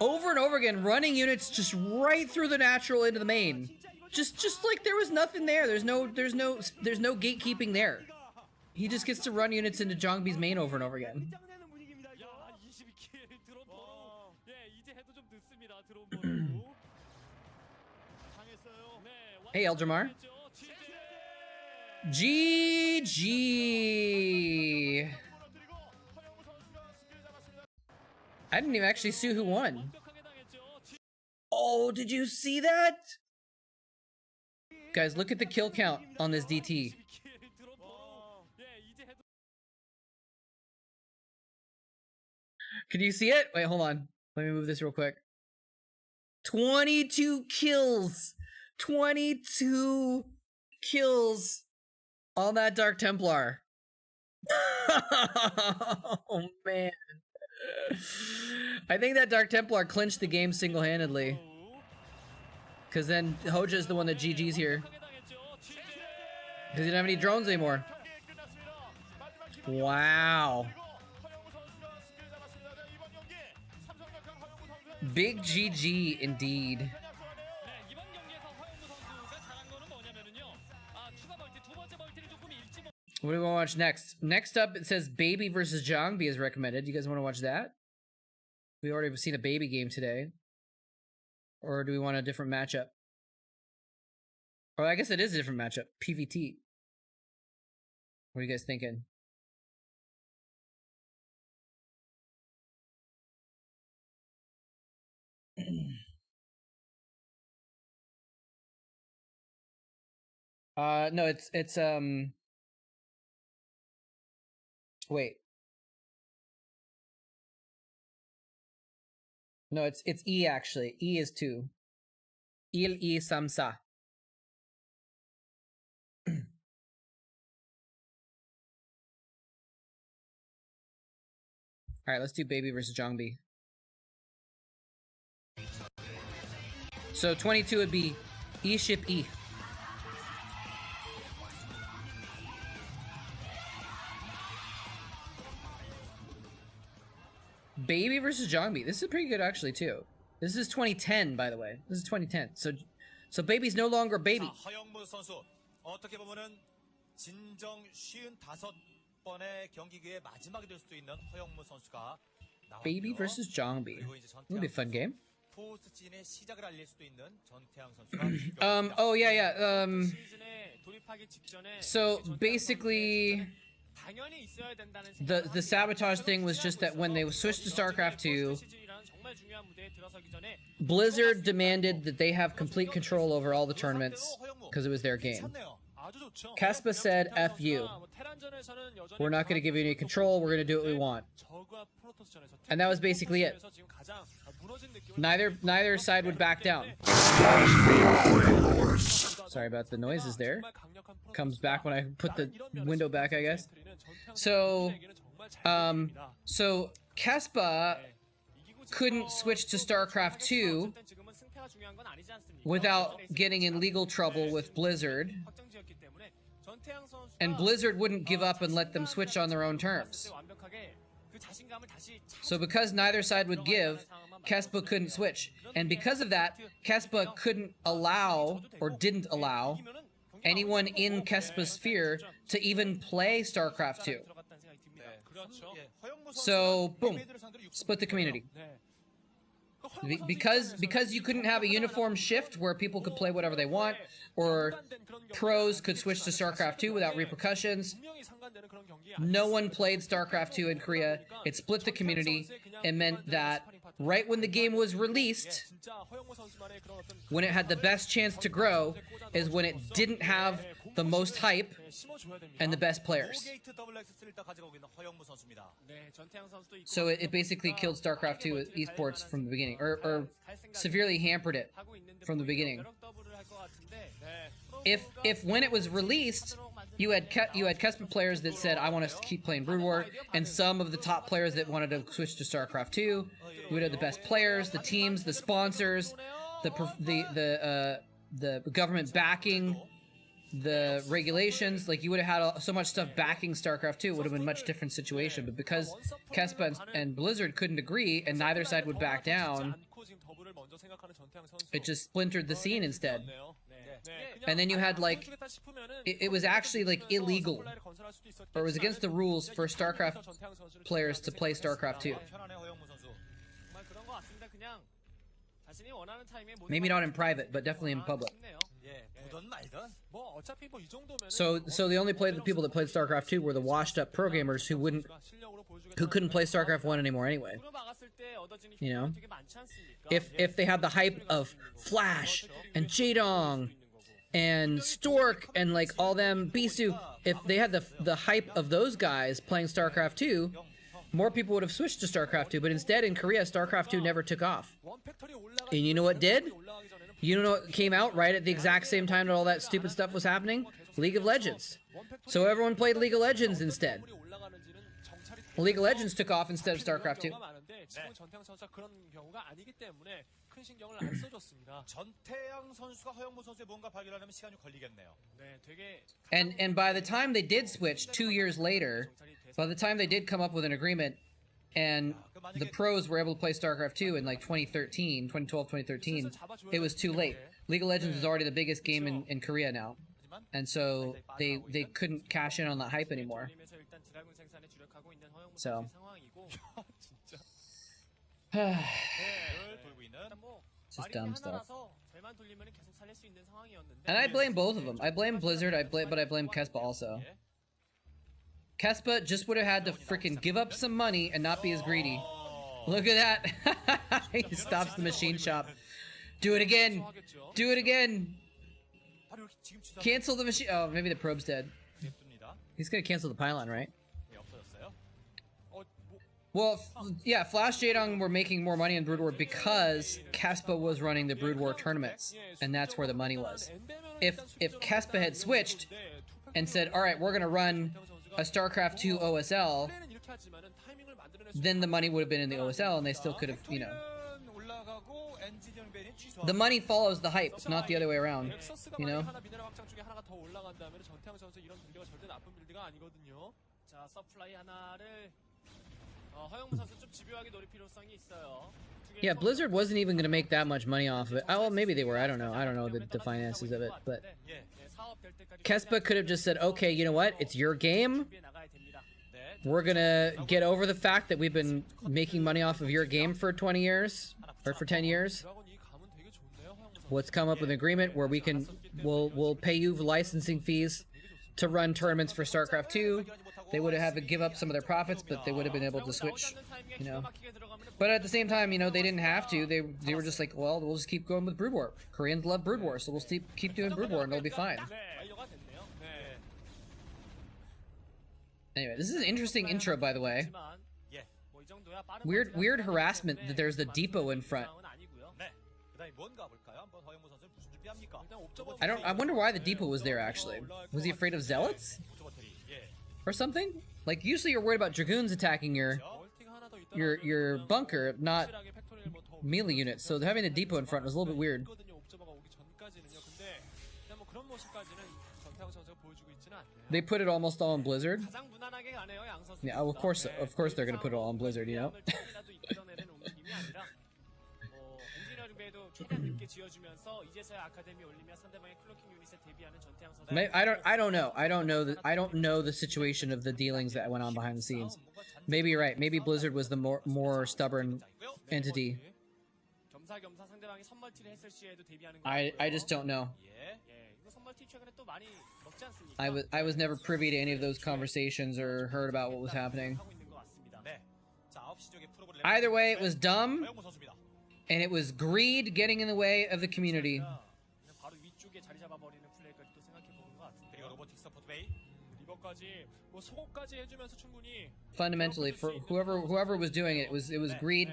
Speaker 1: over and over again, running units just right through the natural into the main. Just like there was nothing there. There's no gatekeeping there. He just gets to run units into Zhongbi's main over and over again. Hey, Eldramar. GG. I didn't even actually see who won. Oh, did you see that? Guys, look at the kill count on this DT. Can you see it? Wait, hold on. Let me move this real quick. 22 kills. 22 kills on that Dark Templar. Oh, man. I think that Dark Templar clinched the game single-handedly. Because then Hoja is the one that GG's here. Because he didn't have any drones anymore. Wow. Big GG indeed. What do we want to watch next? Next up, it says Baby versus Zhongbi is recommended. You guys want to watch that? We already have seen a Baby game today. Or do we want a different matchup? Or I guess it is a different matchup. PVT. What are you guys thinking? No, it's wait. No, it's E actually. E is 2. Il I Samsa. All right, let's do Baby versus Zhongbi. So 22 would be E ship E. Baby versus Zhongbi. This is pretty good actually too. This is 2010, by the way. This is 2010. So Baby's no longer Baby.
Speaker 12: 허영무 선수 어떻게 보면은 진정 55번의 경기 기회 마지막이 될 수도 있는 허영무 선수가
Speaker 1: Baby versus Zhongbi. It'll be a fun game.
Speaker 12: 포스진의 시작을 알릴 수도 있는 전태양 선수가
Speaker 1: oh yeah. So basically the sabotage thing was just that when they switched to Starcraft 2, Blizzard demanded that they have complete control over all the tournaments because it was their game. Kespa said, F you. We're not going to give you any control, we're going to do what we want. And that was basically it. Neither side would back down. Sorry about the noises there. Comes back when I put the window back, I guess. So Kespa couldn't switch to StarCraft 2 without getting in legal trouble with Blizzard. And Blizzard wouldn't give up and let them switch on their own terms. So because neither side would give, Kespa couldn't switch. And because of that, Kespa couldn't allow, or didn't allow, anyone in Kespa's sphere to even play Starcraft 2. So, boom, split the community. Because you couldn't have a uniform shift where people could play whatever they want, or pros could switch to StarCraft 2 without repercussions, no one played StarCraft 2 in Korea. It split the community. It meant that right when the game was released, when it had the best chance to grow, is when it didn't have the most hype and the best players. So it basically killed StarCraft 2 esports from the beginning, or severely hampered it from the beginning. If when it was released, you had Kespa players that said, I want to keep playing Brood War, and some of the top players that wanted to switch to StarCraft 2. You would have the best players, the teams, the sponsors, the government backing, the regulations. Like, you would have had so much stuff backing StarCraft 2, it would have been a much different situation. But because Kespa and Blizzard couldn't agree, and neither side would back down, it just splintered the scene instead. And then you had, like, it was actually, like, illegal, or it was against the rules for StarCraft players to play StarCraft 2. Maybe not in private, but definitely in public. So the only people that played StarCraft 2 were the washed-up pro gamers who couldn't play StarCraft 1 anymore anyway. You know? If they had the hype of Flash and Jaedong and Stork and, like, all them Bisu, if they had the hype of those guys playing StarCraft 2, more people would have switched to StarCraft 2, but instead in Korea, StarCraft 2 never took off. And you know what did? You know what came out right at the exact same time that all that stupid stuff was happening? League of Legends. So everyone played League of Legends instead. League of Legends took off instead of StarCraft 2. And by the time they did switch 2 years later, by the time they did come up with an agreement, and the pros were able to play StarCraft 2 in, like, 2012, 2013, it was too late. League of Legends is already the biggest game in Korea now. And so they couldn't cash in on that hype anymore. So. Just dumb stuff. And I blame both of them. I blame Blizzard, but I blame Kespa also. Kespa just would have had to freaking give up some money and not be as greedy. Look at that. He stops the machine shop. Do it again. Do it again. Cancel the machine. Oh, maybe the probe's dead. He's gonna cancel the pylon, right? Well, yeah, Flash Jaedong were making more money in Brood War because Kespa was running the Brood War tournaments, and that's where the money was. If Kespa had switched and said, all right, we're gonna run a StarCraft 2 OSL, then the money would have been in the OSL, and they still could have, you know. The money follows the hype, not the other way around, you know? Yeah, Blizzard wasn't even going to make that much money off of it. Oh, well, maybe they were. I don't know. I don't know the finances of it, but Kespa could have just said, okay, you know what? It's your game. We're going to get over the fact that we've been making money off of your game for 20 years, or for 10 years. Let's come up with an agreement where we'll pay you licensing fees to run tournaments for StarCraft 2. They would have had to give up some of their profits, but they would have been able to switch, you know. But at the same time, you know, they didn't have to. They were just like, well, we'll just keep going with Brood War. Koreans love Brood War, so we'll keep doing Brood War and it'll be fine. Anyway, this is an interesting intro, by the way. Weird harassment that there's the depot in front. I wonder why the depot was there, actually. Was he afraid of zealots? Or something? Like, usually you're worried about Dragoons attacking your bunker, not melee units, so having a depot in front was a little bit weird. They put it almost all in Blizzard. Yeah, of course they're gonna put it all in Blizzard, you know?
Speaker 7: 최대한 늦게 지어주면서 이제서야 아카데미 올리며 상대방의 클로킹 유닛에 대비하는 전태양 선수.
Speaker 1: I don't know the situation of the dealings that went on behind the scenes. Maybe you're right. Maybe Blizzard was the more stubborn entity.
Speaker 7: 겸사겸사 상대방이 선멀티를 했을 시에도 대비하는 거.
Speaker 1: I just don't know.
Speaker 7: 예, 이거 선멀티 최근에 또 많이 먹지 않습니까?
Speaker 1: I was never privy to any of those conversations or heard about what was happening. Either way, it was dumb, and it was greed getting in the way of the community.
Speaker 7: 바로 위쪽에 자리 잡아버리는 플레이까지 또 생각해 보는 것 같은데요.
Speaker 12: 그리고 로보틱 서포트 베이.
Speaker 7: 리버까지 뭐 소고까지 해주면서 충분히.
Speaker 1: Fundamentally, for whoever was doing it, it was greed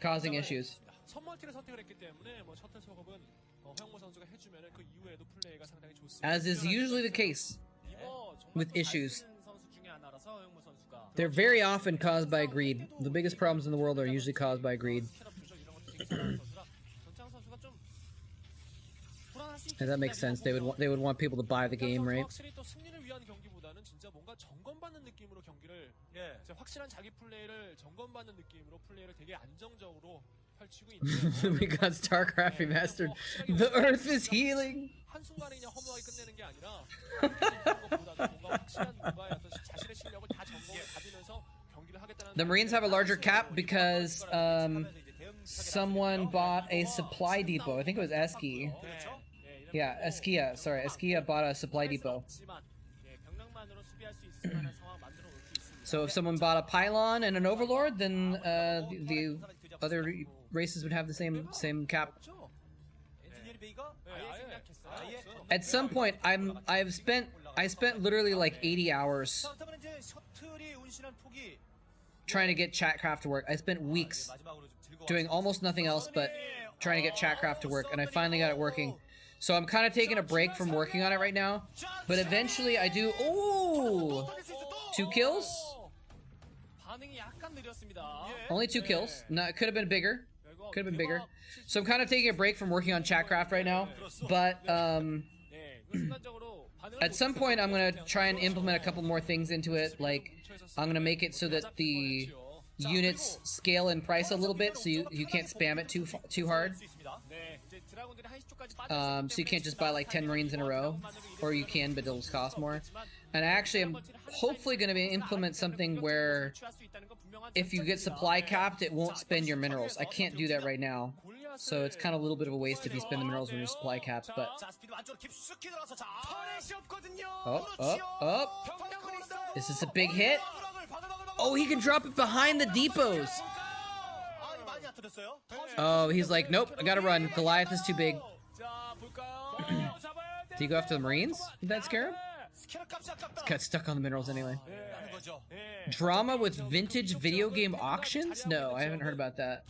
Speaker 1: causing issues.
Speaker 7: 선멀티를 선택을 했기 때문에 뭐 셔틀 소급은 허영무 선수가 해주면은 그 이후에도 플레이가 상당히 좋습니다.
Speaker 1: As is usually the case with issues.
Speaker 7: 선수 중에 하나라서 허영무 선수가.
Speaker 1: They're very often caused by greed. The biggest problems in the world are usually caused by greed. And that makes sense. They would want people to buy the game, right?
Speaker 7: 확실히 또 승리를 위한 경기보다는 진짜 뭔가 점검받는 느낌으로 경기를 확실한 자기 플레이를 점검받는 느낌으로 플레이를 되게 안정적으로 펼치고 있는.
Speaker 1: We got Starcraft remastered. The Earth is healing.
Speaker 7: 한순간에 그냥 허무하게 끝내는 게 아니라 것보다는 뭔가 확실한 뭔가의 어떤 자신의 실력을 다 점검을 받으면서 경기를 하겠다는.
Speaker 1: The Marines have a larger cap because someone bought a supply depot. I think it was Eski. Yeah, Eskia. Sorry, Eskia bought a supply depot. So if someone bought a pylon and an overlord, then the other races would have the same cap. At some point, I spent literally like 80 hours trying to get Chatcraft to work. I spent weeks doing almost nothing else but trying to get Chatcraft to work, and I finally got it working. So I'm kind of taking a break from working on it right now, but eventually I do. Ooh, 2 kills. Only 2 kills. No, it could have been bigger. Could have been bigger. So I'm kind of taking a break from working on Chatcraft right now, but at some point I'm gonna try and implement a couple more things into it. Like I'm gonna make it so that the units scale in price a little bit, so you can't spam it too hard. So you can't just buy like 10 Marines in a row, or you can, but it'll cost more. And I actually am hopefully going to implement something where if you get supply capped, it won't spend your minerals. I can't do that right now, so it's kind of a little bit of a waste if you spend the minerals when you're supply capped. But is this a big hit? Oh, he can drop it behind the depots. Oh, he's like, nope, I gotta run. Goliath is too big. Do you go after the Marines with that Scarab? It's got stuck on the minerals anyway. Drama with vintage video game auctions? No, I haven't heard about that.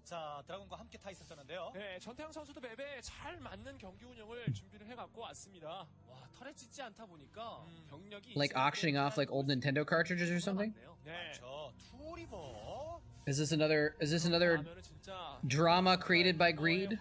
Speaker 12: 자, 드라군과 함께 타 있었었는데요.
Speaker 7: 네, 전태양 선수도 맵에 잘 맞는 경기 운영을 준비를 해갖고 왔습니다. 와, 털에 찢지 않다 보니까 병력이
Speaker 1: like auctioning off like old Nintendo cartridges or something?
Speaker 7: 네.
Speaker 12: 투리버.
Speaker 1: Is this another drama created by greed?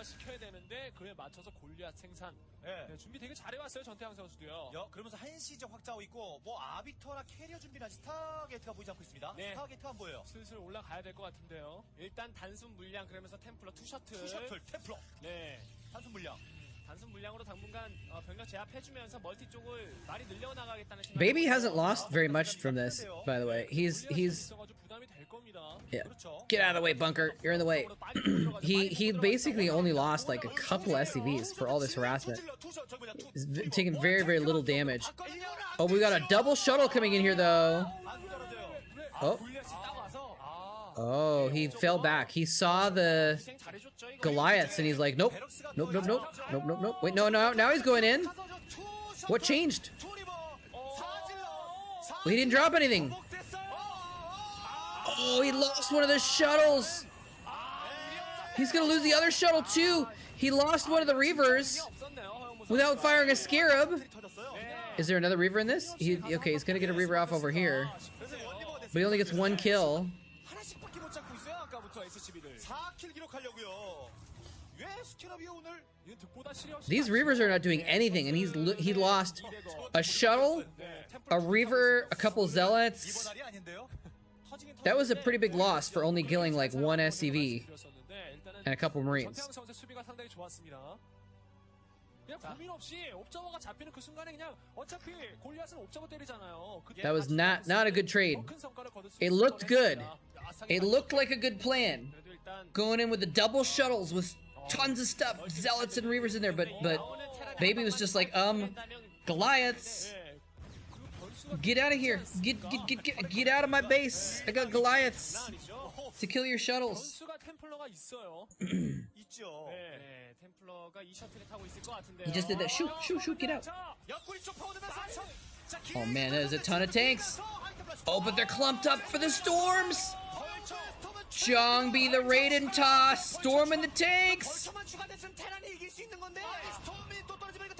Speaker 7: 시켜야 되는데 그에 맞춰서 골리앗 생산. 네, 준비 되게 잘해왔어요 전태양 선수도요.
Speaker 12: 그러면서 한시적 확장하고 있고 뭐 아비터나 캐리어 준비나 스타게이트가 보이지 않고 있습니다.
Speaker 7: 네.
Speaker 12: 스타게이트가 안 보여요.
Speaker 7: 슬슬 올라가야 될 것 같은데요. 일단 단순 물량 그러면서 템플러 투셔틀.
Speaker 12: 템플러.
Speaker 7: 네.
Speaker 12: 단순 물량.
Speaker 7: 단순 물량으로 당분간 병력 제압해주면서 멀티 쪽을 많이 늘려나가겠다는 생각.
Speaker 1: Baby hasn't lost very much from this, by the way. He's yeah. Get out of the way, bunker. You're in the way. he basically only lost like a couple SCVs for all this harassment. He's taking very, very little damage. Oh, we got a double shuttle coming in here though. Oh, he fell back. He saw the Goliaths and he's like, nope. Wait, no, now he's going in. What changed? Well, he didn't drop anything. Oh, he lost one of the shuttles. He's gonna lose the other shuttle too. He lost one of the Reavers without firing a Scarab. Is there another Reaver in this? Okay, he's gonna get a Reaver off over here. But he only gets 1 kill. These Reavers are not doing anything, and he lost a shuttle, a Reaver, a couple Zealots. That was a pretty big loss for only killing like one SCV and a couple Marines.
Speaker 7: 전태양 선수의 수비가 상당히 좋았습니다. 그냥 고민 없이 옵저버가 잡히는 그 순간에 그냥 어차피 골리앗은 옵저버 때리잖아요.
Speaker 1: That was not a good trade. It looked good. It looked like a good plan. Going in with the double shuttles with tons of stuff, zealots and reavers in there, but Baby was just like, Goliaths. Get out of here. Get out of my base. I got Goliaths to kill your shuttles. He just did that. Shoot, get out. Oh man, there's a ton of tanks. Oh, but they're clumped up for the storms. Jongbi the Raiden toss, storming the tanks.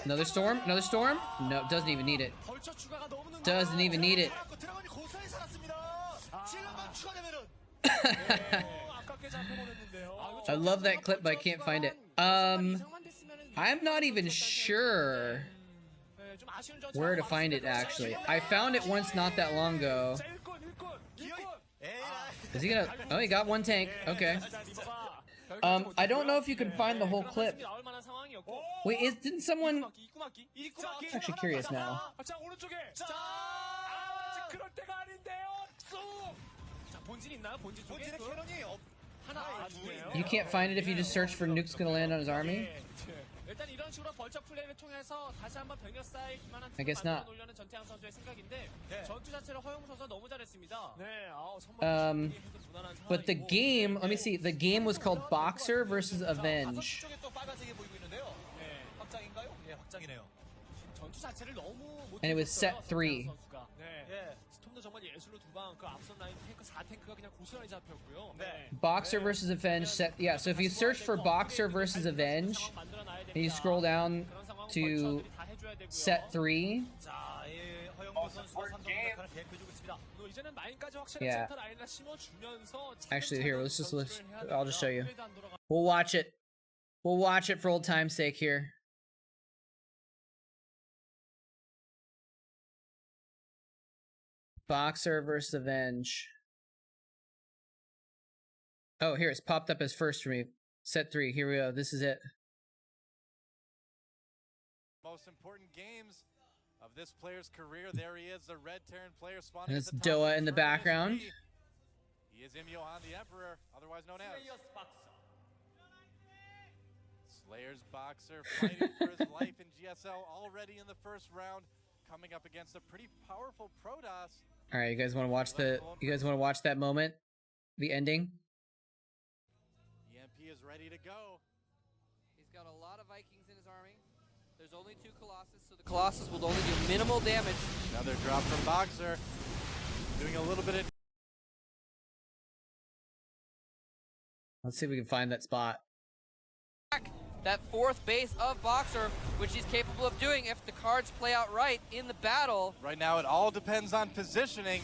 Speaker 1: Another storm? No, doesn't even need it. Doesn't even need it. I love that clip, but I can't find it. I'm not even sure where to find it, actually. I found it once not that long ago. Is he gonna... Oh, he got one tank. Okay. I don't know if you can find the whole clip. Wait, didn't someone... I'm actually curious now. You can't find it if you just search for nukes gonna land on his army? I guess not. But the game, let me see, the game was called Boxer versus Avenge. And it was set 3. Boxer versus Avenge set, yeah, so if you search for Boxer versus Avenge and you scroll down to set 3, yeah. Actually, here, I'll just show you. We'll watch it. We'll watch it for old time's sake here. Boxer versus Avenge. Oh, here, it's popped up as first for me. Set 3, here we go. This is it.
Speaker 13: Most important games of this player's career. There he is, the red Terran player spawning.
Speaker 1: And it's Doa in the background.
Speaker 13: He is Imyohan the Emperor, otherwise known as Slayer's Boxer, fighting for his life in GSL already in the first round, coming up against a pretty powerful Protoss.
Speaker 1: All right, you guys want to watch that moment? The ending?
Speaker 13: EMP is ready to go.
Speaker 6: He's got a lot of Vikings in his army. There's only 2 Colossus, so the Colossus will only do minimal damage.
Speaker 13: Another drop from Boxer. Doing a little bit of...
Speaker 1: Let's see if we can find that spot.
Speaker 6: That 4th base of Boxer, which he's capable of doing if the cards play out right in the battle.
Speaker 13: Right now, it all depends on positioning.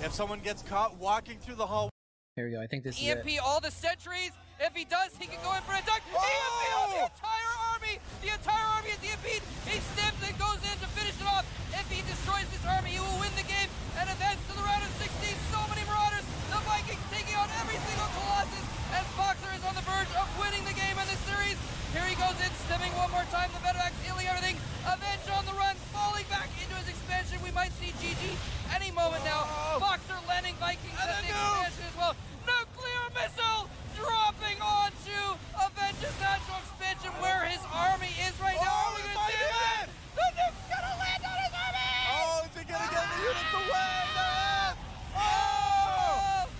Speaker 13: If someone gets caught walking through the hall...
Speaker 1: Here we go, I think this is
Speaker 6: EMP
Speaker 1: it.
Speaker 6: all the sentries. If he does, he can go in for an attack.
Speaker 13: Oh!
Speaker 6: EMP on the entire army. The entire army is EMP'd. He snips and goes in to finish it off. If he destroys this army, he will win the game and advance to the round of 16. So many Marauders. The Vikings taking on every single Colossus. And Boxer is on the verge of winning the game in this series. Here he goes in, stimming one more time. The Medevacs healing everything. Avenge on the run, falling back into his expansion. We might see GG any moment now. Boxer landing Vikings at the expansion as well. Nuclear missile dropping onto Avenge's natural expansion where his army is right now. Are we gonna see it? The nuke's gonna land on his army!
Speaker 13: Oh, is he gonna get the units away?
Speaker 6: Oh!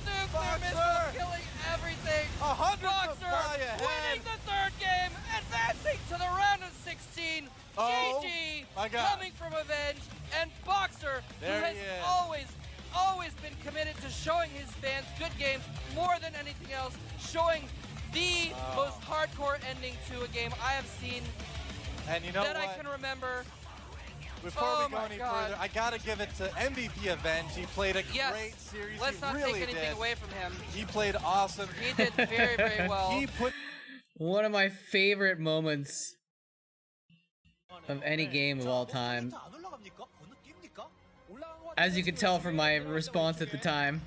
Speaker 6: Nuclear missile killing everything.
Speaker 13: Boxer
Speaker 6: winning the 3rd game, advancing to the round of 16. GG
Speaker 13: my God.
Speaker 6: coming from Avenge, and Boxer, who has always been committed to showing his fans good games more than anything else, showing the most hardcore ending to a game I have seen
Speaker 13: and you know
Speaker 6: that
Speaker 13: what?
Speaker 6: I can remember.
Speaker 13: Before we go any further, I gotta give it to MVP Avenge. He played a great series.
Speaker 6: Let's not take anything away from him.
Speaker 13: He played awesome.
Speaker 6: He did very, very well.
Speaker 13: He put
Speaker 1: one of my favorite moments of any game of all time. As you could tell from my response at the time.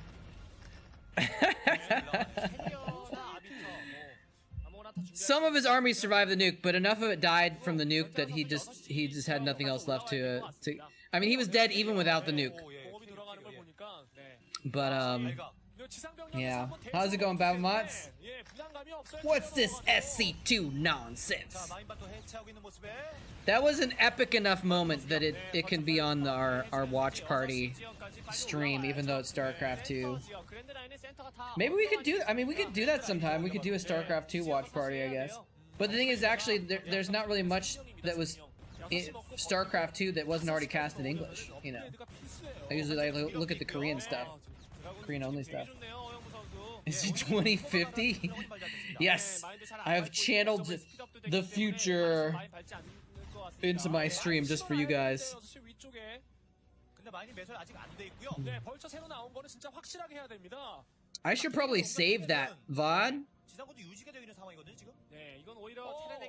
Speaker 1: Some of his armies survived the nuke, but enough of it died from the nuke that he just had nothing else left to. I mean, he was dead even without the nuke. But yeah. How's it going, Babamots? What's this SC2 nonsense? That was an epic enough moment that it can be on our watch party stream, even though it's Starcraft 2. Maybe we could do. I mean, we could do that sometime. We could do a Starcraft 2 watch party, I guess. But the thing is, actually, there's not really much that was in Starcraft 2 that wasn't already cast in English. You know, I usually like look at the Korean stuff, Korean only stuff. Is it 2050? Yes, I have channeled the future into my stream just for you guys. I should probably save that VOD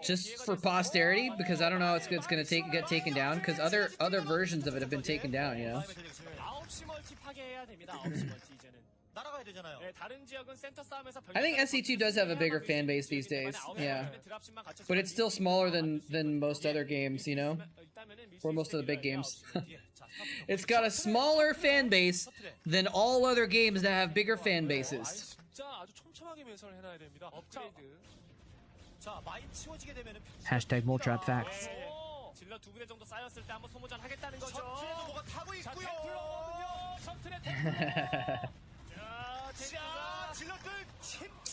Speaker 1: just for posterity, because I don't know how it's gonna get taken down, because other versions of it have been taken down, you know. I think SC2 does have a bigger fan base these days, yeah, but it's still smaller than most other games, you know, or most of the big games. It's got a smaller fan base than all other games that have bigger fan bases. Hashtag moletrap facts.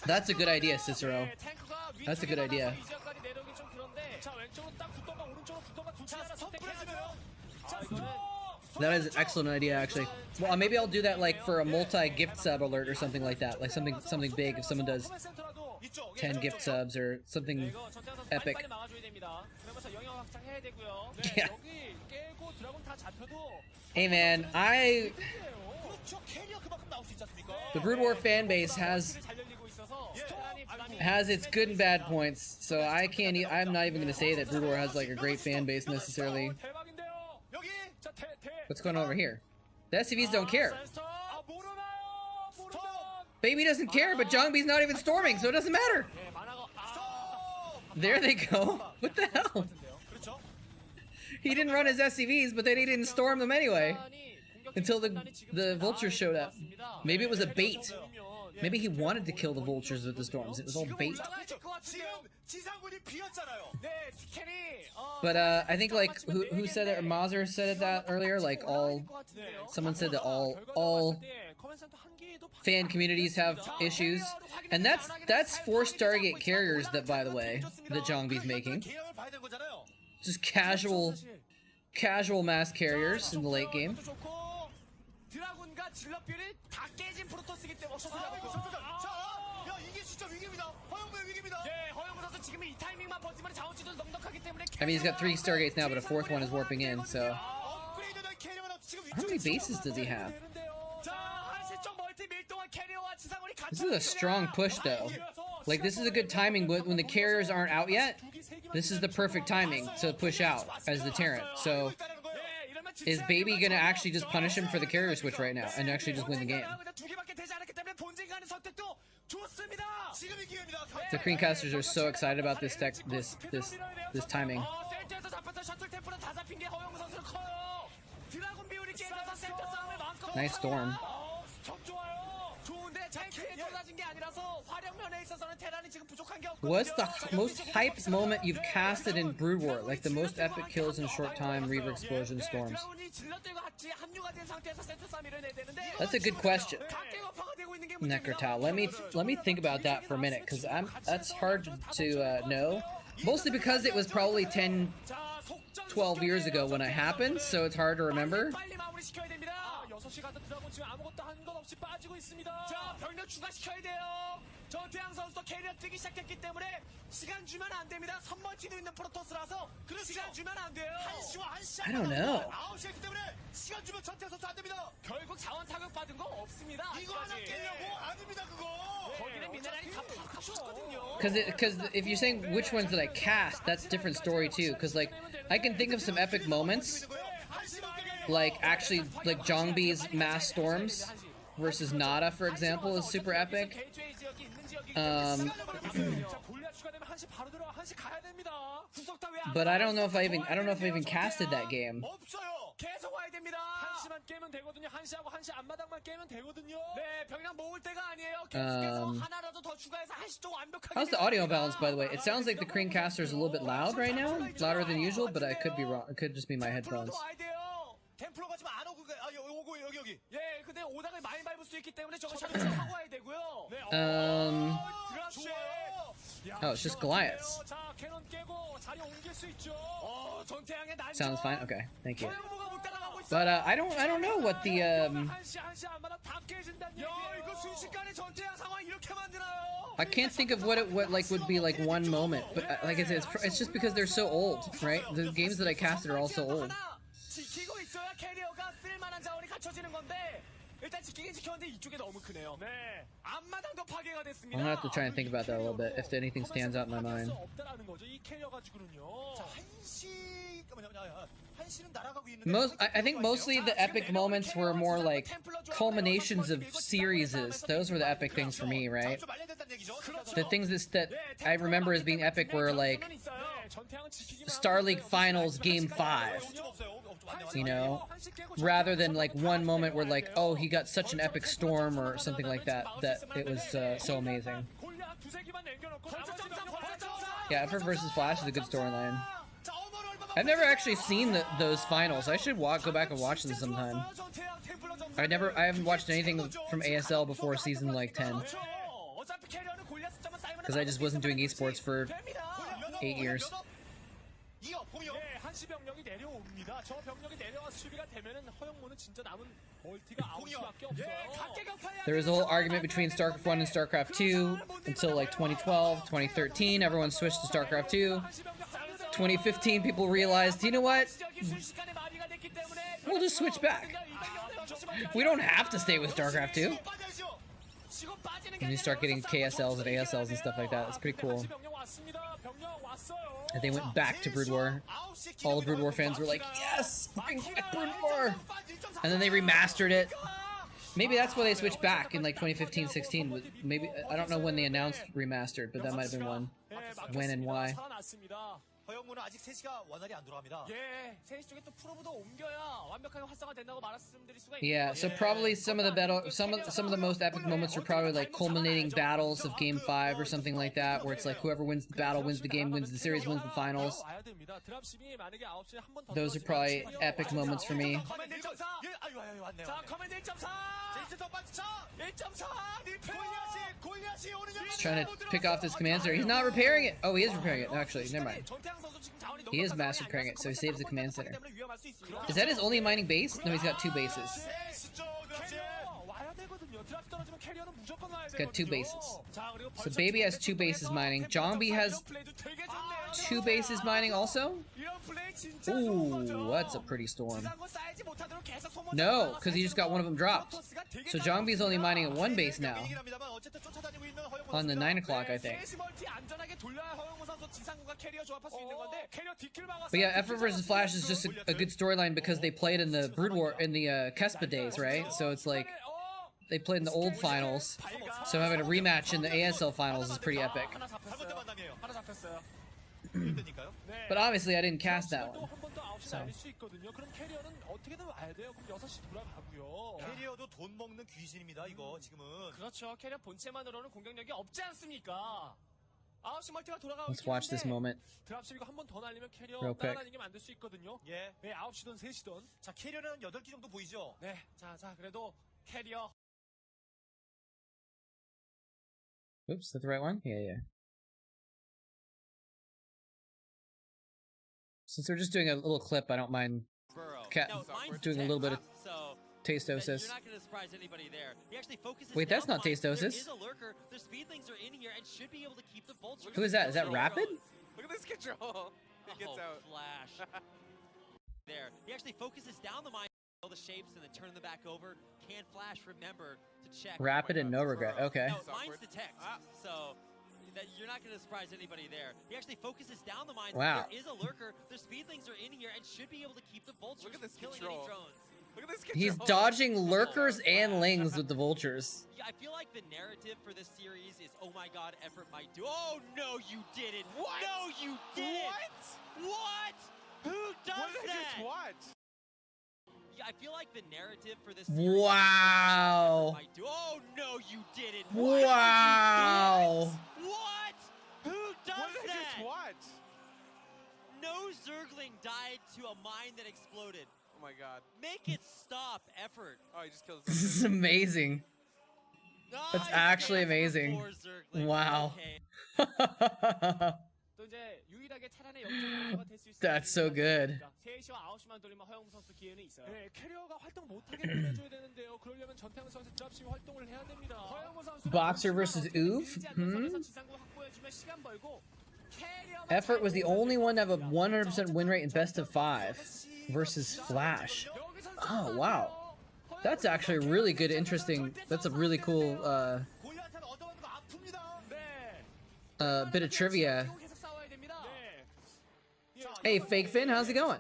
Speaker 1: That's a good idea, Cicero. That's a good idea. That is an excellent idea, actually. Well, maybe I'll do that like for a multi-gift sub alert or something like that, like something big. If someone does 10 gift subs or something epic. Yeah. Hey man, the Brood War fan base has its good and bad points, so I'm not even gonna say that Brood War has like a great fan base necessarily. What's going on over here? The SCVs don't care. Baby doesn't care, but Zhongbi's not even storming, so it doesn't matter. There they go. What the hell? He didn't run his SCVs, but then he didn't storm them anyway. Until the Vulture showed up. Maybe it was a bait. Maybe he wanted to kill the Vultures with the storms. It was all bait. But I think like who said it? Mazer said it that earlier. Like someone said that all fan communities have issues, and that's 4 Stargate carriers that, by the way, that Zhongbi's making. Just casual mass carriers in the late game. I mean, he's got 3 Stargates now, but a 4th one is warping in, so... How many bases does he have? This is a strong push, though. Like, this is a good timing when the carriers aren't out yet. This is the perfect timing to push out as the Terran. So, is Baby gonna actually just punish him for the carrier switch right now and actually just win the game? The Creamcasters are so excited about this timing. Nice storm. What's the most hyped moment you've casted in Brood War? Like the most epic kills in a short time, Reaver explosion, storms. That's a good question, Necrotal. Let me think about that for a minute, because that's hard to know. Mostly because it was probably 10, 12 years ago when it happened, so it's hard to remember. I don't know. Because if you're saying which ones did I cast, that's a different story too. Because like I can think of some epic moments like actually like Zhongbi's mass storms versus Nada, for example, is super epic. But I don't know if I even casted that game.
Speaker 7: 계속 와야 됩니다. 한시만 깨면 되거든요. 한시하고 한시 앞마당만 깨면 되거든요. 네, 병력 모을 때가 아니에요. 계속해서 하나라도 더 추가해서 한시 쪽 완벽하게.
Speaker 1: How's the audio balance, by the way? It sounds like the Creamcaster is a little bit loud right now, louder than usual, but I could be wrong. It could just be my headphones.
Speaker 12: 템플러가 지금 안 오고 오고 여기.
Speaker 7: 예, 근데 오닥을 많이 밟을 수 있기 때문에 저거 샷을 하고 와야 되고요. 네,
Speaker 1: Oh, it's just Goliaths.
Speaker 7: 자, 캐논 깨고 자리 옮길 수 있죠. 전태양의 난전.
Speaker 1: Sounds fine. Okay, thank you. But I don't know what the I can't think of what would be like one moment, but like I said, it's just because they're so old, right? The games that I casted are all so old. I'm gonna have to try and think about that a little bit if anything stands out in my mind. I think mostly the epic moments were more like culminations of series. Those were the epic things for me, right? The things that I remember as being epic were like Star League Finals Game 5, you know, rather than like one moment where like, oh, he got such an epic storm or something like that, that it was so amazing. Yeah, Effort versus Flash is a good storyline. I've never actually seen those finals. I should go back and watch them sometime. I haven't watched anything from ASL before season like 10. Because I just wasn't doing esports for 8 years. There was a whole argument between StarCraft 1 and StarCraft 2 until like 2012, 2013. Everyone switched to StarCraft 2. 2015, people realized, you know what? We'll just switch back. We don't have to stay with StarCraft 2. And you start getting KSLs and ASLs and stuff like that. It's pretty cool. And they went back to Brood War. All the Brood War fans were like, yes! Bring back Brood War! And then they remastered it. Maybe that's why they switched back in like 2015-16. Maybe, I don't know when they announced remastered, but that might have been one. When and why.
Speaker 12: 허영무는 아직 3시가 원활히 안 돌아갑니다.
Speaker 7: 예, 3시 쪽에 또 프로브도 옮겨야 완벽하게 활성화된다고 말씀드릴 수가 있어요.
Speaker 1: Yeah, so probably some of the most epic moments are probably like culminating battles of Game 5 or something like that, where it's like whoever wins the battle wins the game, wins the series, wins the finals. Those are probably epic moments for me. Just trying to pick off this command center. He's not repairing it. Oh, he is repairing it. Actually, never mind. He is master repairing it, so he saves the command center. Is that his only mining base? No, he's got 2 bases. He's got 2 bases. So Baby has 2 bases mining. Zhongbi has 2 bases mining also? Ooh, that's a pretty storm. No, because he just got one of them dropped. So Zhongbi's only mining at 1 base now. On the 9 o'clock, I think. But yeah, Effort vs. Flash is just a good storyline because they played in the Brood War, in the Kespa days, right? So it's like, they played in the old finals, so having a rematch in the ASL finals is pretty epic. But obviously I didn't cast that one. So.
Speaker 12: 캐리어도 돈 먹는 귀신입니다, 이거 지금은.
Speaker 7: 그렇죠. 캐리어 본체만으로는 공격력이 없지 않습니까? 9시 멀티가 돌아가고
Speaker 1: Let's watch this moment.
Speaker 7: 드랍십 이거 한 번 더 날리면 캐리어
Speaker 1: Real quick.
Speaker 7: 따라다니게 만들 수 있거든요.
Speaker 12: 예.
Speaker 7: 네, 9시든 3시든.
Speaker 12: 자, 캐리어는 8기 정도 보이죠?
Speaker 7: 네. 자, 그래도 캐리어.
Speaker 1: Oops, is that the right one? Yeah. Since we're just doing a little clip, I don't mind doing a little bit of tasteosis. Wait, that's not tasteosis. Who is that? Is that Rapid?
Speaker 14: Look at this control. He gets out.
Speaker 6: Flash. There. He actually focuses down the mine, all the shapes, and then turn them back over. Can Flash remember to check?
Speaker 1: Rapid and no regret. Okay.
Speaker 6: No, mine's detect. So that you're not going to surprise anybody there. He actually focuses down the mines.
Speaker 1: Wow.
Speaker 6: There is a lurker. The speedlings are in here and should be able to keep the vultures
Speaker 14: Look at this
Speaker 6: killing
Speaker 14: control.
Speaker 6: any drones.
Speaker 14: Look at this
Speaker 1: He's
Speaker 14: control.
Speaker 1: dodging lurkers and lings with the vultures.
Speaker 6: Yeah, I feel like the narrative for this series is, oh my god, effort might do. Oh no, you didn't. What? No, you didn't. What? Who does
Speaker 14: What did I
Speaker 6: that?
Speaker 14: just watch?
Speaker 6: Yeah, I feel like the narrative for this
Speaker 1: Wow.
Speaker 6: might do. Oh no, you didn't.
Speaker 1: Wow.
Speaker 6: What? Who does
Speaker 14: What did I
Speaker 6: that?
Speaker 14: just watch?
Speaker 6: No Zergling died to a mine that exploded.
Speaker 14: Oh my god.
Speaker 6: Make it stop, effort.
Speaker 14: Oh, he just killed
Speaker 1: This
Speaker 14: his
Speaker 1: is amazing.
Speaker 6: Ah,
Speaker 1: That's
Speaker 6: he
Speaker 1: actually
Speaker 6: stands for
Speaker 1: amazing.
Speaker 6: 4 Zerglings.
Speaker 1: Wow.
Speaker 6: Okay.
Speaker 7: 또 이제 유일하게 테란의 역전으로가 될 수 있을
Speaker 1: That's so good.
Speaker 7: 3시와 9시만 돌리면 허영무 선수 기회는 있어요. 네, 캐리어가 활동 못하게 보내줘야 되는데요. 그러려면 전태양 선수 드랍십 활동을 해야 됩니다. 허영무 선수
Speaker 1: Boxer versus Oof? Effort was the only one to have a 100% win rate in best of 5 versus Flash. Oh, wow. That's actually really good, interesting. That's a really cool bit of trivia. Hey, Fake Finn, how's it going?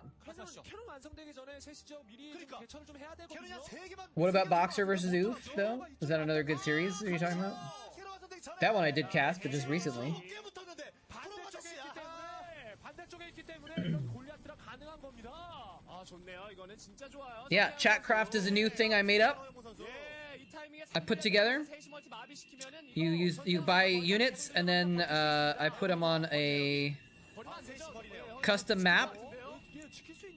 Speaker 1: What about Boxer versus Oof, though? Was that another good series are you talking about? That one I did cast, but just recently. Yeah, Chatcraft is a new thing I made up. I put together. You buy units, and then I put them on a custom map,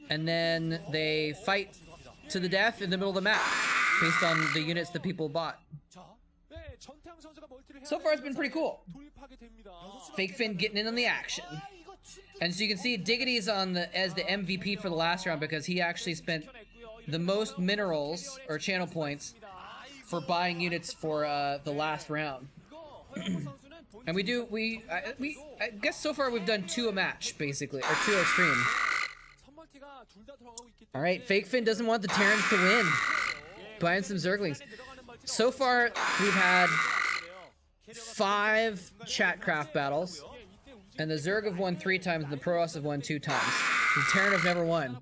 Speaker 1: and then they fight to the death in the middle of the map based on the units that people bought. So far, it's been pretty cool. Fake Finn getting in on the action. And so you can see Diggity's on as the MVP for the last round because he actually spent the most minerals or channel points for buying units for the last round. And I guess so far we've done 2 a match basically, or 2 a stream. All right, Fake Finn doesn't want the Terrans to win. Buying some Zerglings. So far we've had 5 Chatcraft battles. And the Zerg have won 3 times, and the Protoss have won 2 times. The Terran have never won.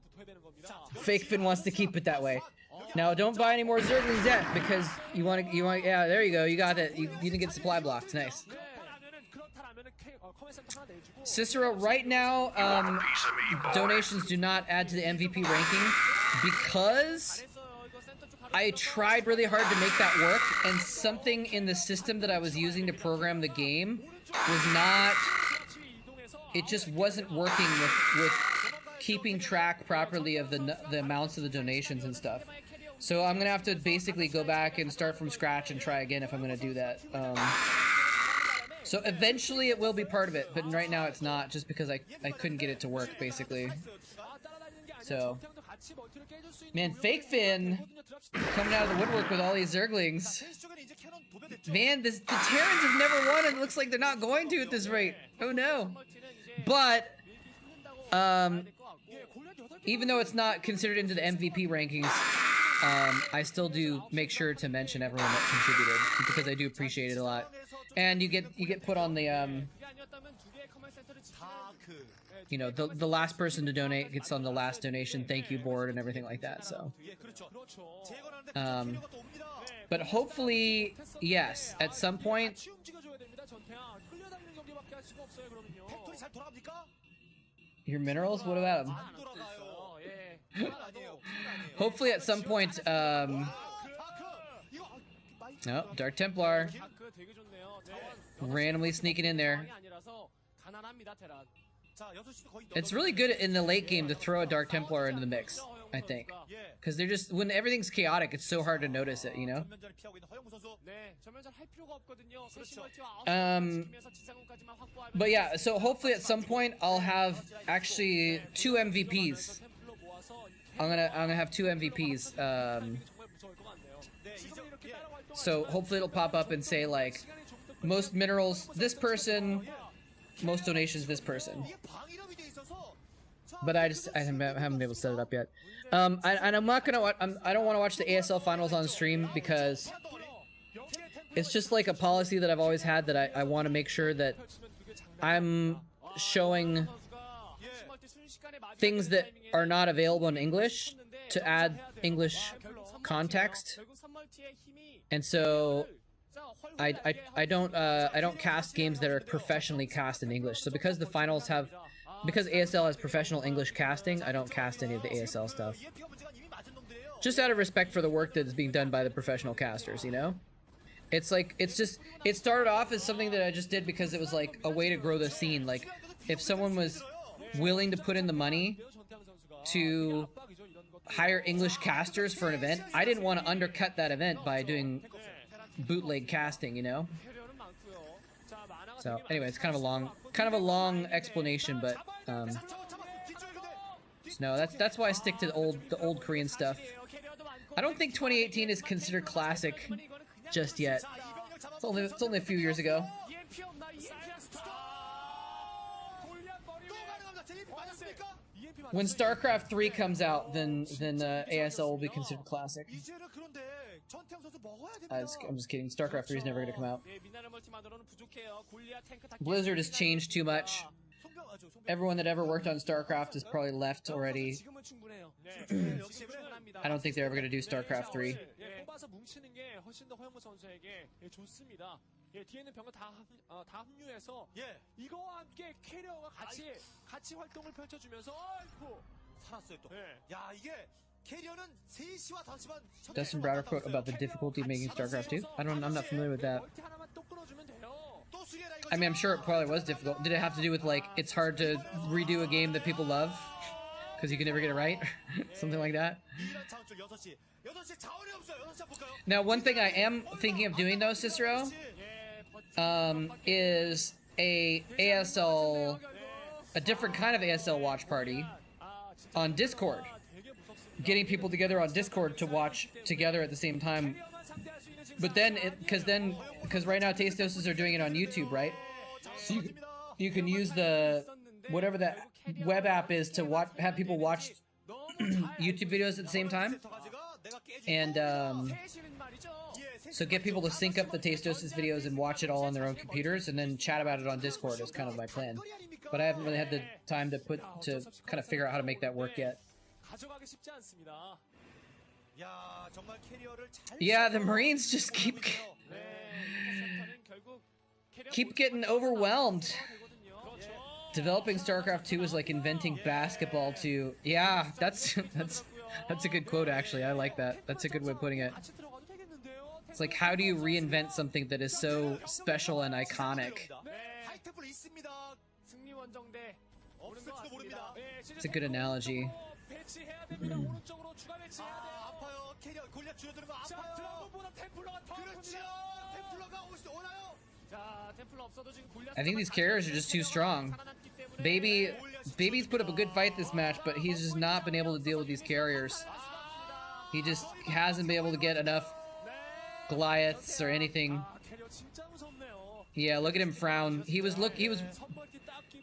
Speaker 1: Fake Finn wants to keep it that way. Now, don't buy any more Zerglings yet, because you want, yeah, there you go, you got it. You didn't get supply blocks, nice. Cicero, right now, donations do not add to the MVP ranking, because I tried really hard to make that work, and something in the system that I was using to program the game was not... It just wasn't working with keeping track properly of the amounts of the donations and stuff. So I'm gonna have to basically go back and start from scratch and try again if I'm gonna do that. So eventually it will be part of it, but right now it's not, just because I couldn't get it to work basically. So, man, Fake Finn coming out of the woodwork with all these Zerglings. Man, the Terrans have never won, and it looks like they're not going to at this rate. Oh no. But, even though it's not considered into the MVP rankings, I still do make sure to mention everyone that contributed, because I do appreciate it a lot. And you get put on the, you know, the last person to donate gets on the last donation thank you board and everything like that, so. But hopefully, yes, at some point... Your minerals? What about them? Hopefully at some point, oh, Dark Templar. Randomly sneaking in there. It's really good in the late game to throw a Dark Templar into the mix, I think. Because they're just, when everything's chaotic, it's so hard to notice it, you know? But yeah, so hopefully at some point I'll have actually 2 MVPs. I'm gonna have 2 MVPs. So hopefully it'll pop up and say like, most minerals this person, most donations this person. But I haven't been able to set it up yet. And I'm not gonna. I don't want to watch the ASL finals on stream because it's just like a policy that I've always had, that I want to make sure that I'm showing things that are not available in English to add English context. And so I don't cast games that are professionally cast in English. So because the finals have, because ASL has professional English casting, I don't cast any of the ASL stuff. Just out of respect for the work that is being done by the professional casters, you know? It's like, it's just, it started off as something that I just did because it was like a way to grow the scene. Like, if someone was willing to put in the money to hire English casters for an event, I didn't want to undercut that event by doing bootleg casting, you know? So anyway, it's kind of a long explanation, but no, that's why I stick to the old Korean stuff. I don't think 2018 is considered classic just yet. It's only a few years ago. When Starcraft 3 comes out, then ASL will be considered classic. I'm just kidding. Starcraft 3 is never going to come out. Blizzard has changed too much. Everyone that ever worked on Starcraft has probably left already. I don't think they're ever going to do Starcraft 3. Dustin Browder quote about the difficulty of making Starcraft 2? I'm not familiar with that. I mean, I'm sure it probably was difficult. Did it have to do with, like, it's hard to redo a game that people love? Because you can never get it right? Something like that? Now, one thing I am thinking of doing, though, Cicero, is a different kind of ASL watch party on Discord. Getting people together on Discord to watch together at the same time. But then, because right now Tastoses are doing it on YouTube, right? So you can use whatever that web app is to have people watch YouTube videos at the same time. And so get people to sync up the Tastoses videos and watch it all on their own computers, and then chat about it on Discord is kind of my plan. But I haven't really had the time to kind of figure out how to make that work yet. Yeah, the Marines just keep getting overwhelmed. Developing StarCraft 2 is like inventing basketball 2. Yeah, that's a good quote, actually. I like that. That's a good way of putting it. It's like, how do you reinvent something that is so special and iconic? It's a good analogy. I think these carriers are just too strong. Baby's put up a good fight this match, but he's just not been able to deal with these carriers. He just hasn't been able to get enough Goliaths or anything. Yeah, look at him frown. He was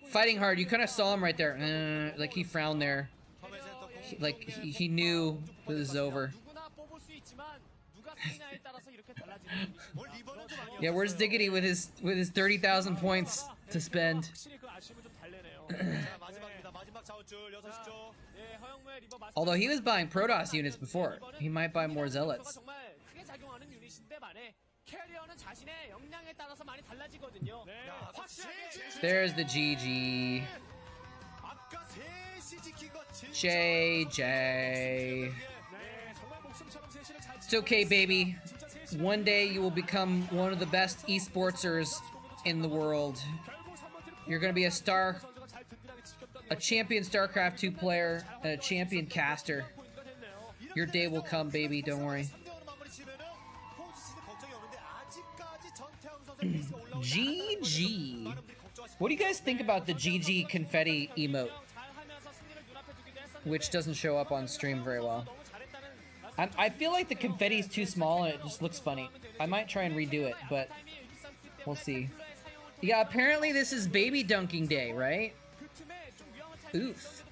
Speaker 1: fighting hard. You kind of saw him right there. Like he frowned there. He knew this is over. Yeah, where's Diggity with his 30,000 points to spend? Although he was buying Protoss units before, he might buy more Zealots. There's the GG. JJ. It's okay, baby. One day you will become one of the best esportsers in the world. You're gonna be a champion StarCraft 2 player, and a champion caster. Your day will come, baby, don't worry. GG. What do you guys think about the GG confetti emote? Which doesn't show up on stream very well. I feel like the confetti is too small and it just looks funny. I might try and redo it, but we'll see. Yeah, apparently this is baby dunking day, right? Oof.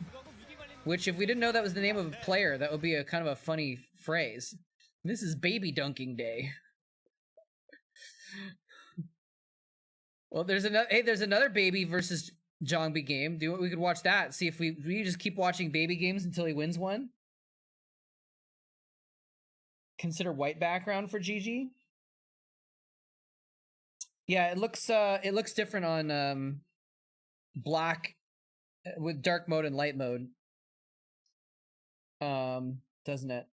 Speaker 1: Which, if we didn't know that was the name of a player, that would be a kind of a funny phrase. This is baby dunking day. Well, there's another baby versus Zhongbi game. We could watch that. See if we just keep watching baby games until he wins one. Consider white background for GG. Yeah, it looks different on black with dark mode and light mode. Doesn't it?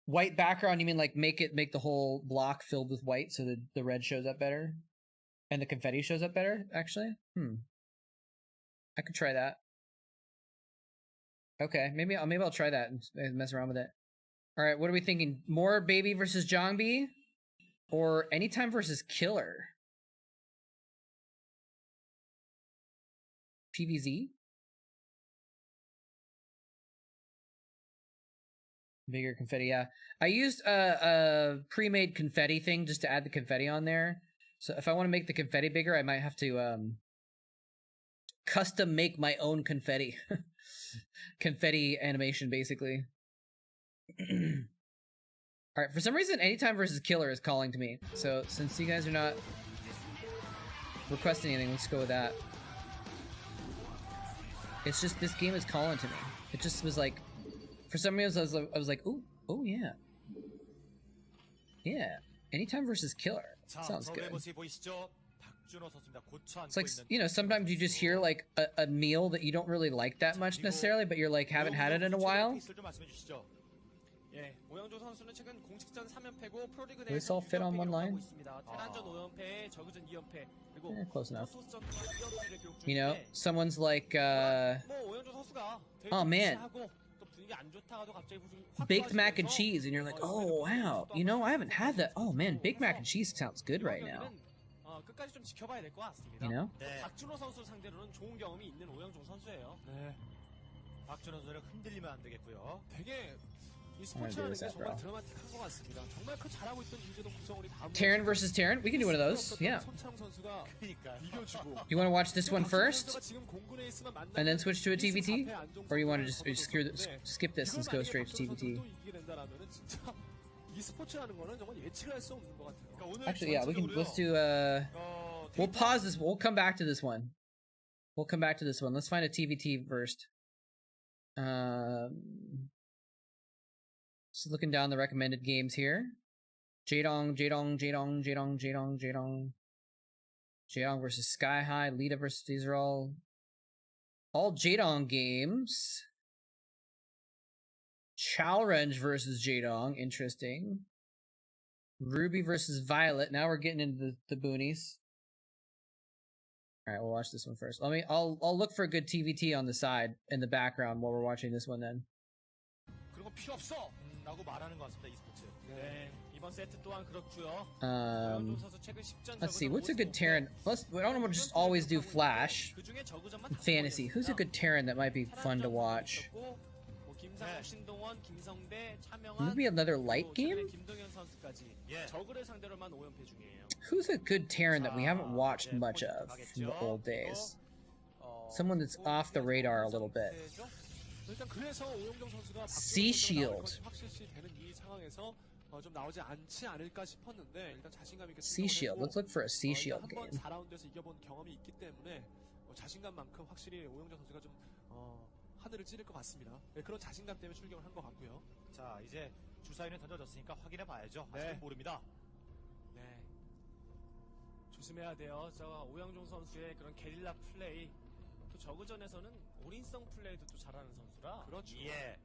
Speaker 1: White background, you mean like make the whole block filled with white so the red shows up better? And the confetti shows up better, actually? I could try that. Okay, maybe I'll try that and mess around with it. Alright, what are we thinking? More baby versus Zhongbi? Or anytime versus killer? PVZ? Bigger confetti, yeah. I used a pre-made confetti thing just to add the confetti on there. So if I want to make the confetti bigger, I might have to custom make my own confetti. Confetti animation, basically. Alright, for some reason, anytime versus killer is calling to me. So since you guys are not requesting anything, let's go with that. It's just, this game is calling to me. It just was like, for some reason, I was like, oh yeah. Yeah, anytime versus killer. Sounds good. It's like, you know, sometimes you just hear like a meal that you don't really like that much necessarily, but you're like, haven't had it in a while. Does this all fit on one line? Close enough. You know, someone's like, oh man, baked mac and cheese, and you're like, oh wow, you know, I haven't had that. Oh man, baked mac and cheese sounds good right now. You know?
Speaker 3: 박준호 선수 상대로는 좋은 경험이 있는 오영종 선수예요. 네. 박준호 선수는 흔들리면 안 되겠고요. 되게 이 스포츠라는 게 정말 드라마틱한 것 같습니다. 정말 그 잘하고 있던 유재동 구성원이 다음
Speaker 1: Terran versus Terran? We can do one of those. Yeah. You want to watch this one first? And then switch to a TVT? Or you want to just skip this and go straight to TVT? Actually, yeah, let's do, we'll pause this, we'll come back to this one. Let's find a TVT first. Just looking down the recommended games here. Jadong versus Sky High, Lita versus, these are all Jadong games. Chalrenge versus Jadong, interesting. Ruby versus Violet. Now we're getting into the boonies. All right, we'll watch this one first. I'll look for a good TVT on the side in the background while we're watching this one then. Let's see, what's a good Terran? I don't want to just always do Flash. Fantasy. Who's a good Terran that might be fun to watch? Maybe another light game? Who's a good Terran that we haven't watched much of from the old days? Someone that's off the radar a little bit. Sea Shield. Sea Shield. Let's look for a Sea Shield game.
Speaker 3: 하늘을 찌를 것 같습니다. 네, 그런 자신감 때문에 출격을 한 것 같고요. 자, 이제 주사위는 던져졌으니까 확인해 봐야죠. 아직은 모릅니다. 네. 조심해야 돼요. 저 오영종 선수의 그런 게릴라 플레이, 또 저그전에서는 올인성 플레이도 또 잘하는 선수라. 그렇죠. 예.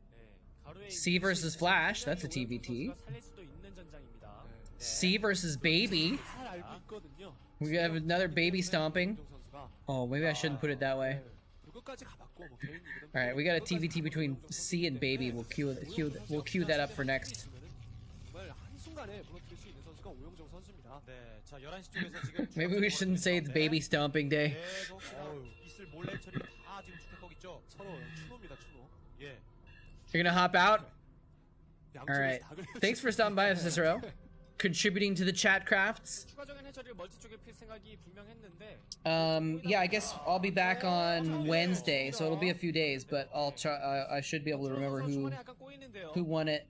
Speaker 3: 네.
Speaker 1: Sea versus Flash, that's a TVT.
Speaker 3: 살릴 수도 있는 전장입니다.
Speaker 1: Sea versus Baby.
Speaker 3: 잘 알고 있거든요.
Speaker 1: We have another baby stomping. Oh, maybe I shouldn't put it that way. Alright, we got a TVT between C and Baby. We'll queue that up for next. Maybe we shouldn't say it's baby stomping day. You're gonna hop out? Alright. Thanks for stopping by, Cicero. Contributing to the Chatcrafts. Yeah, I guess I'll be back on Wednesday, so it'll be a few days, but I'll try. I should be able to remember who won it.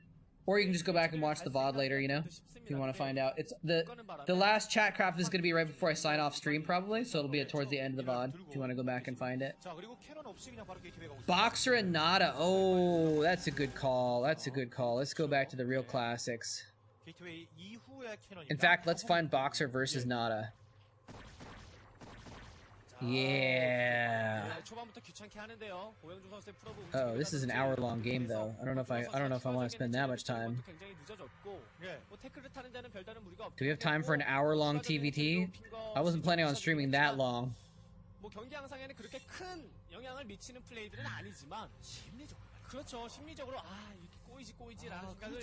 Speaker 1: Or you can just go back and watch the VOD later, you know, if you want to find out. It's the last Chatcraft is going to be right before I sign off stream probably, so it'll be towards the end of the VOD if you want to go back and find it.
Speaker 12: 자, 그리고 캐논 없이 그냥 바로 게이트웨이가 오죠.
Speaker 1: Boxer and Nada. Oh, that's a good call. That's a good call. Let's go back to the real classics.
Speaker 12: 게이트웨이 이후의 캐논입니다.
Speaker 1: In fact, let's find Boxer versus Nada. Yeah.
Speaker 7: 초반부터 귀찮게 하는데요. 오영준 선수의 프로브
Speaker 1: Oh, this is an hour-long game though. I don't know if I want to spend that much time.
Speaker 7: 굉장히 늦어졌고 뭐 태클을 타는 데는 별다른 무리가 없고
Speaker 1: Do we have time for an hour-long TVT? I wasn't planning on streaming that long.
Speaker 7: 뭐 경기 양상에는 그렇게 큰 영향을 미치는 플레이들은 아니지만 심리적으로 그렇죠. 심리적으로 아 이렇게 꼬이지라는 생각을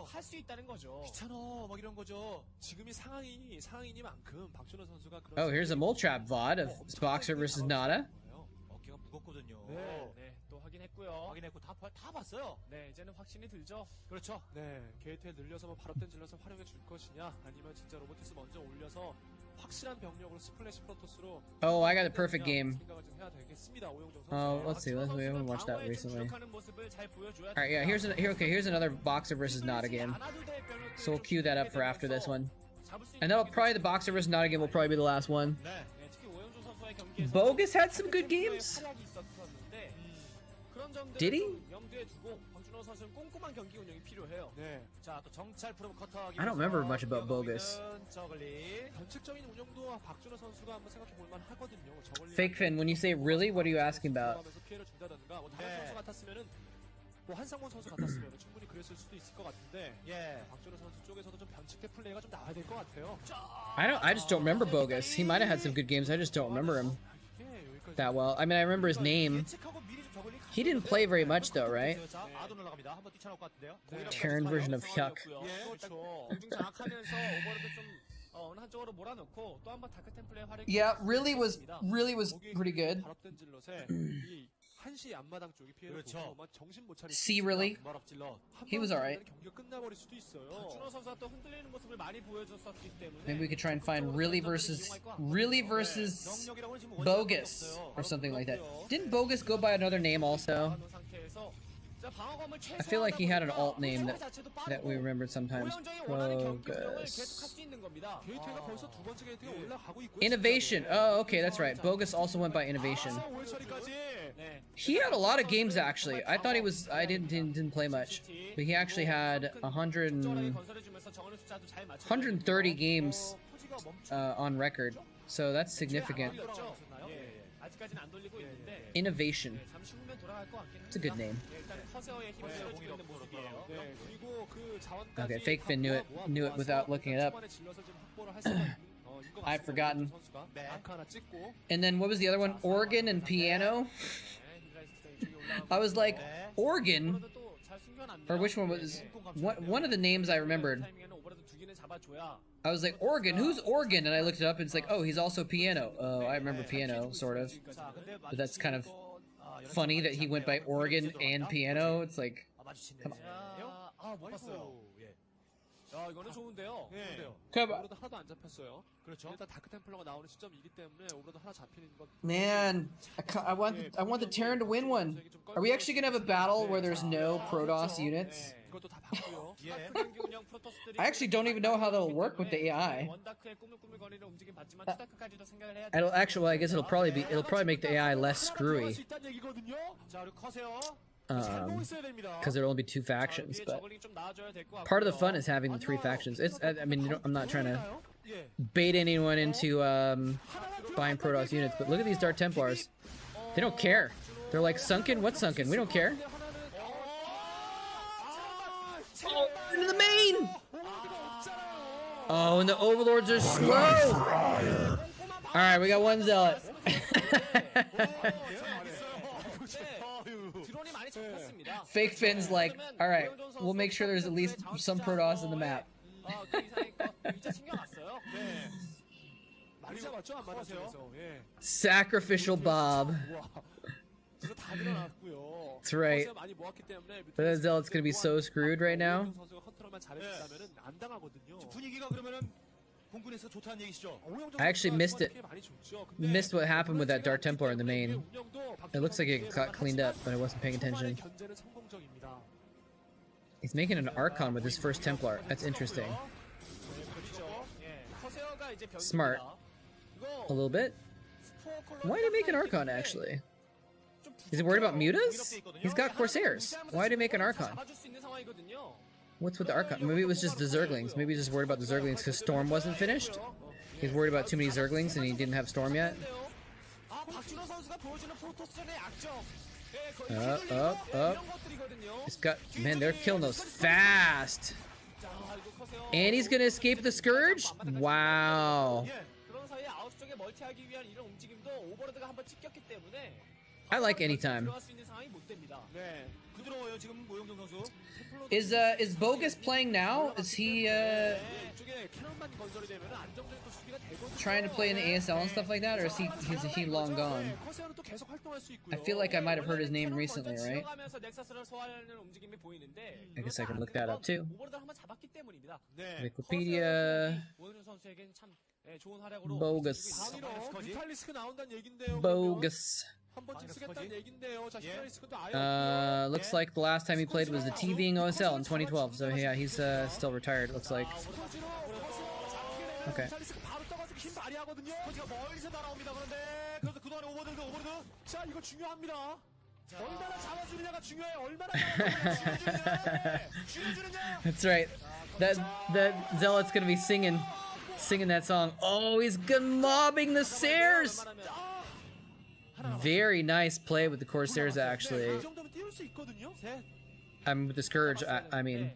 Speaker 7: 할 수 있다는 거죠.
Speaker 12: 귀찮아 막 이런 거죠.
Speaker 10: 지금이 상황이니만큼 박준호 선수가 그런
Speaker 1: Oh, here's a moletrap VOD of Boxer versus Nada.
Speaker 12: 어깨가 무겁거든요.
Speaker 7: 네, 또 확인했고요.
Speaker 12: 확인했고 다 봤어요.
Speaker 7: 네, 이제는 확신이 들죠.
Speaker 12: 그렇죠.
Speaker 10: 네, 게이트에 늘려서 뭐 바로 땐 질러서 활용해 줄 것이냐 아니면 진짜 로보티스 먼저 올려서 확실한 병력으로 스플래시 프로토스로
Speaker 1: Oh, I got a perfect game.
Speaker 10: 생각을 좀 해야 되겠습니다. 오영종 선수.
Speaker 1: Oh, let's see. We haven't watched that recently. All right, yeah. Here's another Boxer versus Nada game. So we'll queue that up for after this one. And that'll probably the Boxer versus Nada game will probably be the last one. Bogus had some good games. Did he? I don't remember much about Bogus. Fake Finn, when you say really, what are you asking about?
Speaker 10: 뭐 한상원 선수 같았으면 충분히 그랬을 수도 있을 것 같은데 박준호 선수 쪽에서도 좀 변칙된 플레이가 좀 나와야 될 것 같아요.
Speaker 1: I just don't remember Bogus. He might have had some good games. I just don't remember him that well. I mean, I remember his name. He didn't play very much though, right? Terran version of Hyuk. Yeah, really was pretty good. C really? He was alright. Maybe we could try and find really versus Bogus or something like that. Didn't Bogus go by another name also? I feel like he had an alt name that we remembered sometimes. Bogus. Innovation. Oh, okay, that's right. Bogus also went by Innovation. He had a lot of games actually. I thought he was. I didn't play much, but he actually had 130 games on record. So that's significant. Innovation. It's a good name. Okay, Fake Finn knew it without looking it up. I've forgotten. And then what was the other one? Organ and piano? I was like, organ? Or which one was... One of the names I remembered. I was like, organ? Who's organ? And I looked it up and it's like, oh, he's also piano. Oh, I remember piano, sort of. But that's kind of funny that he went by organ and piano. It's like, come on.
Speaker 7: 이거는 좋은데요.
Speaker 1: Come on.
Speaker 10: 하나도 안 잡혔어요. 그렇죠. 일단 다크 템플러가 나오는 시점이기 때문에 오버로드 하나 잡히는 것.
Speaker 1: Man, I want the Terran to win one. Are we actually gonna have a battle where there's no Protoss units?
Speaker 10: 이것도 다 봤고요.
Speaker 1: I actually don't even know how that'll work with the AI. It'll actually, well, I guess it'll probably make the AI less screwy. Because there'll only be 2 factions, but part of the fun is having the 3 factions. I mean, I'm not trying to bait anyone into buying Protoss units, but look at these Dark Templars. They don't care. They're like, sunken? What's sunken? We don't care. Oh, into the main! Oh, and the Overlords are slow! Alright, we got one Zealot. Fake Finn's like, alright, we'll make sure there's at least some Protoss in the map. Sacrificial Bob. That's right. But that Zealot's gonna be so screwed right now. I actually missed it. Missed what happened with that Dark Templar in the main. It looks like it got cleaned up, but I wasn't paying attention. He's making an Archon with his first Templar. That's interesting. Smart. A little bit. Why did he make an Archon, actually? Is he worried about mutas? He's got Corsairs. Why did he make an Archon? What's with the Archon? Maybe it was just the Zerglings. Maybe he's just worried about the Zerglings because Storm wasn't finished? He's worried about too many Zerglings and he didn't have Storm yet? Up. He's got... Man, they're killing those fast! And he's gonna escape the Scourge? Wow. I like anytime. Is Bogus playing now? Is he trying to play in the ASL and stuff like that, or is he long gone? I feel like I might have heard his name recently, right? I guess I can look that up too. Wikipedia. Bogus. Bogus. Looks like the last time he played was the TVing OSL in 2012. So yeah, he's still retired. It looks like. Okay. That's right. That Zealot's gonna be singing that song. Oh, he's mobbing the Sears. Very nice play with the Corsairs, actually. I'm with the Scourge. I mean,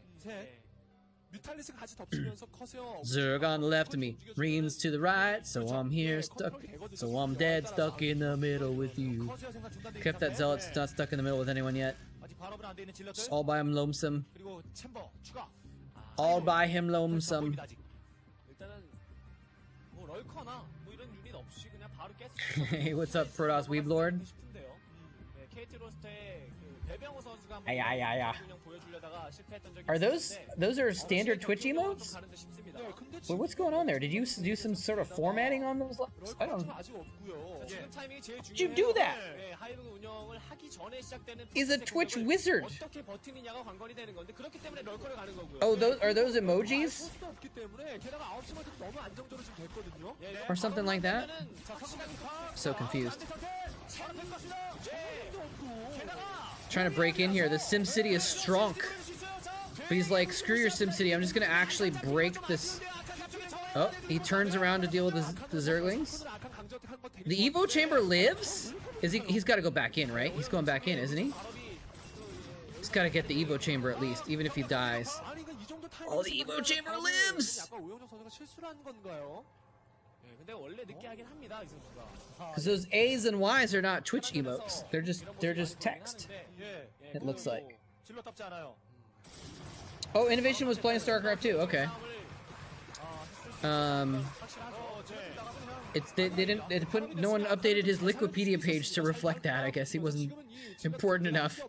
Speaker 1: Zerg on the left of me, Reams to the right, so I'm here stuck. So I'm dead stuck in the middle with you. Kept that Zealot's not stuck in the middle with anyone yet. Just all by him lonesome. All by him lonesome. Hey, what's up, Protoss Weeblord? Are those are standard Twitch emotes? Well, what's going on there? Did you do some sort of formatting on those? I don't know. Did you do that? He's a Twitch wizard. Oh, are those emojis? Or something like that? So confused. Trying to break in here. The SimCity is strong. But he's like, screw your SimCity. I'm just gonna actually break this. Oh, he turns around to deal with the Zerglings. The Evo Chamber lives? He's got to go back in, right? He's going back in, isn't he? He's got to get the Evo Chamber at least, even if he dies. Oh, the Evo Chamber lives! Because those A's and Y's are not Twitch emotes. They're just text. It looks like. Oh, Innovation was playing Starcraft too. Okay. No one updated his Liquipedia page to reflect that. I guess he wasn't important enough. How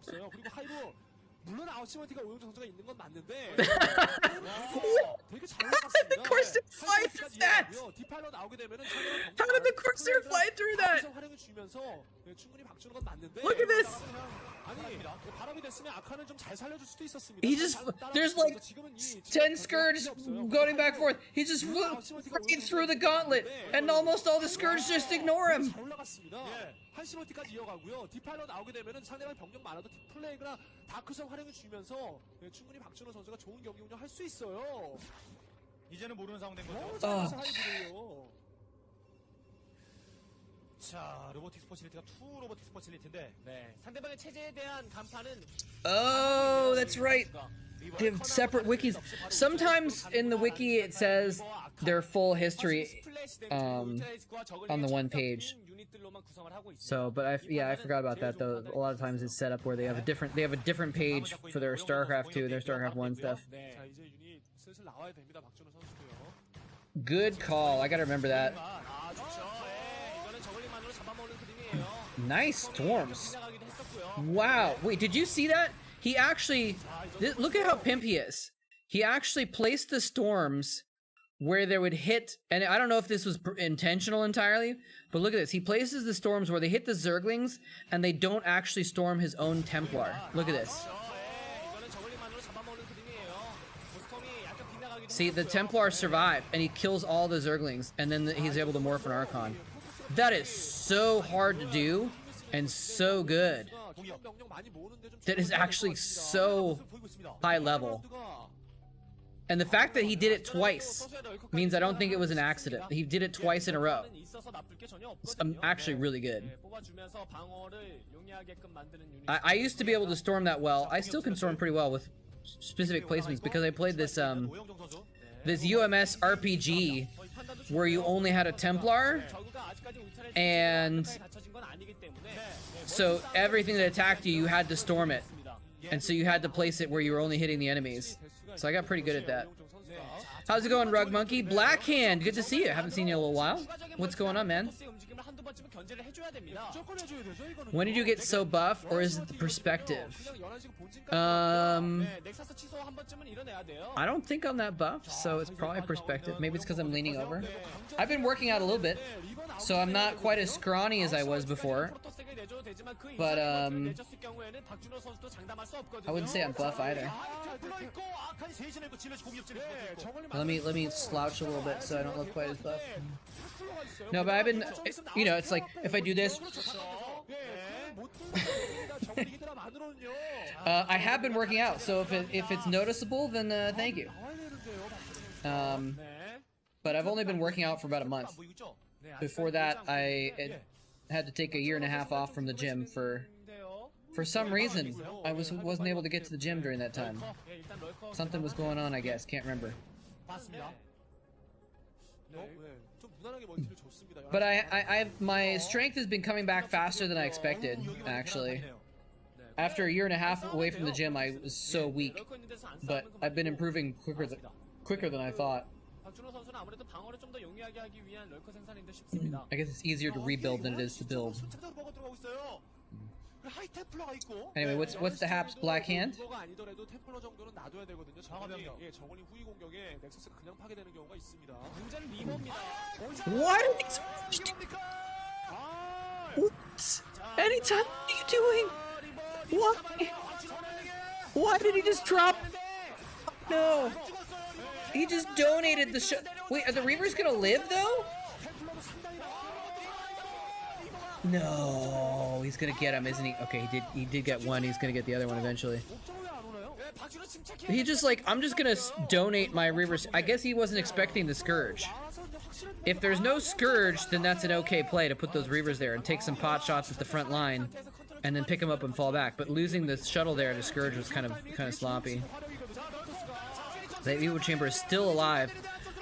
Speaker 1: did the Corsair fly through that? How did the Corsair fly through that? Look at this! He just, there's like 10 Scourge going back and forth. He just flew right through the gauntlet, and almost all the Scourge just ignore him. 한시멀티까지 이어가고요. 디파일러 나오게 되면은 상대방 병력 많아도 플레이그나 다크섬 활용을 주면서 충분히 박준호 선수가 좋은 경기 운영할 수 있어요.
Speaker 12: 이제는 모르는 상황 된 거죠. 자, 로보틱스 퍼실리티가 투 로보틱스 퍼실리티인데
Speaker 7: 상대방의 체제에 대한 간판은
Speaker 1: Oh, that's right. They have separate wikis. Sometimes in the wiki it says their full history on the one page. So, but I forgot about that though. A lot of times it's set up where they have a different page for their StarCraft 2, their StarCraft 1 stuff. Good call. I gotta remember that. Nice storms. Wow. Wait, did you see that? He actually, look at how pimp he is. He actually placed the storms where they would hit, and I don't know if this was intentional entirely, but look at this. He places the storms where they hit the Zerglings, and they don't actually storm his own Templar. Look at this. See, the Templars survive, and he kills all the Zerglings, and then he's able to morph an Archon. That is so hard to do, and so good. That is actually so high level. And the fact that he did it twice means I don't think it was an accident. He did it twice in a row. It's actually really good. I used to be able to storm that well. I still can storm pretty well with specific placements because I played this this UMS RPG where you only had a Templar, and so everything that attacked you, you had to storm it, and so you had to place it where you were only hitting the enemies. So I got pretty good at that. How's it going, Rug Monkey? Blackhand, good to see you. Haven't seen you in a little while. What's going on, man? When did you get so buff, or is it the perspective? I don't think I'm that buff, so it's probably perspective. Maybe it's because I'm leaning over. I've been working out a little bit, so I'm not quite as scrawny as I was before. But I wouldn't say I'm buff either. Let me slouch a little bit so I don't look quite as buff. No, but I've been, you know, it's like if I do this. I have been working out, so if it's noticeable, then thank you. But I've only been working out for about a month. Before that, I had to take a year and a half off from the gym for some reason. I wasn't able to get to the gym during that time. Something was going on, I guess. Can't remember. But my strength has been coming back faster than I expected, actually. After a year and a half away from the gym, I was so weak. But I've been improving quicker than I thought. I guess it's easier to rebuild than it is to build. Anyway, what's the Haps Black Hand? What are these? What? Anytime, what are you doing? Why? Why did he just drop? No. He just donated the shot. Wait, are the Reavers gonna live though? No, he's gonna get him, isn't he? Okay, he did get one. He's gonna get the other one eventually. He just like, I'm just gonna donate my Reavers. I guess he wasn't expecting the Scourge. If there's no Scourge, then that's an okay play to put those Reavers there and take some pot shots at the front line, and then pick them up and fall back. But losing the shuttle there to Scourge was kind of sloppy. The Evil Chamber is still alive.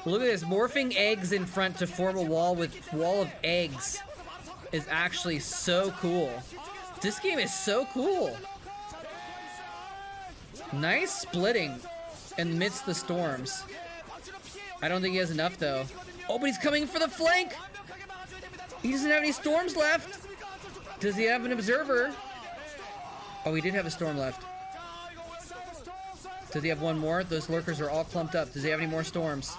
Speaker 1: Look at this, morphing eggs in front to form a wall of eggs is actually so cool. This game is so cool. Nice splitting amidst the storms. I don't think he has enough though. Oh, but he's coming for the flank. He doesn't have any storms left. Does he have an observer? Oh, he did have a storm left. Does he have one more? Those lurkers are all clumped up. Does he have any more storms?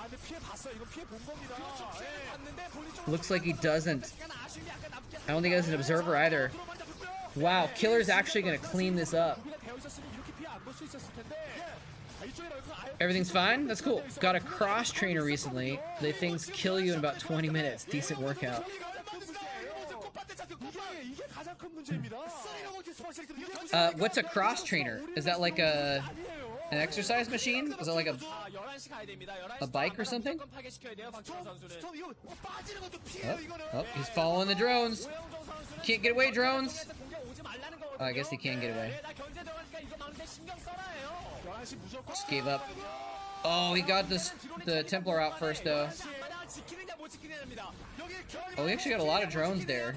Speaker 1: Looks like he doesn't. I don't think he has an observer either. Wow, Killer's actually gonna clean this up. Everything's fine? That's cool. Got a cross trainer recently. They things kill you in about 20 minutes. Decent workout. What's a cross trainer? Is that like an exercise machine? Is that like a bike or something? Oh, he's following the drones. Can't get away, drones. Oh, I guess he can get away. Just gave up. Oh, he got the Templar out first, though. Oh, we actually got a lot of drones there.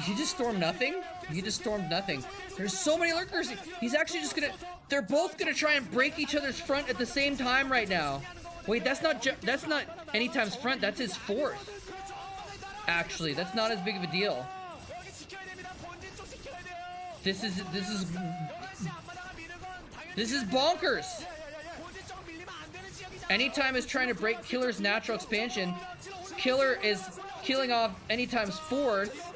Speaker 1: He just stormed nothing? He just stormed nothing. There's so many lurkers. He's actually just gonna... They're both gonna try and break each other's front at the same time right now. Wait, that's not Anytime's front. That's his fourth. Actually, that's not as big of a deal. This is bonkers. Anytime is trying to break Killer's natural expansion. Killer is killing off Anytime's fourth.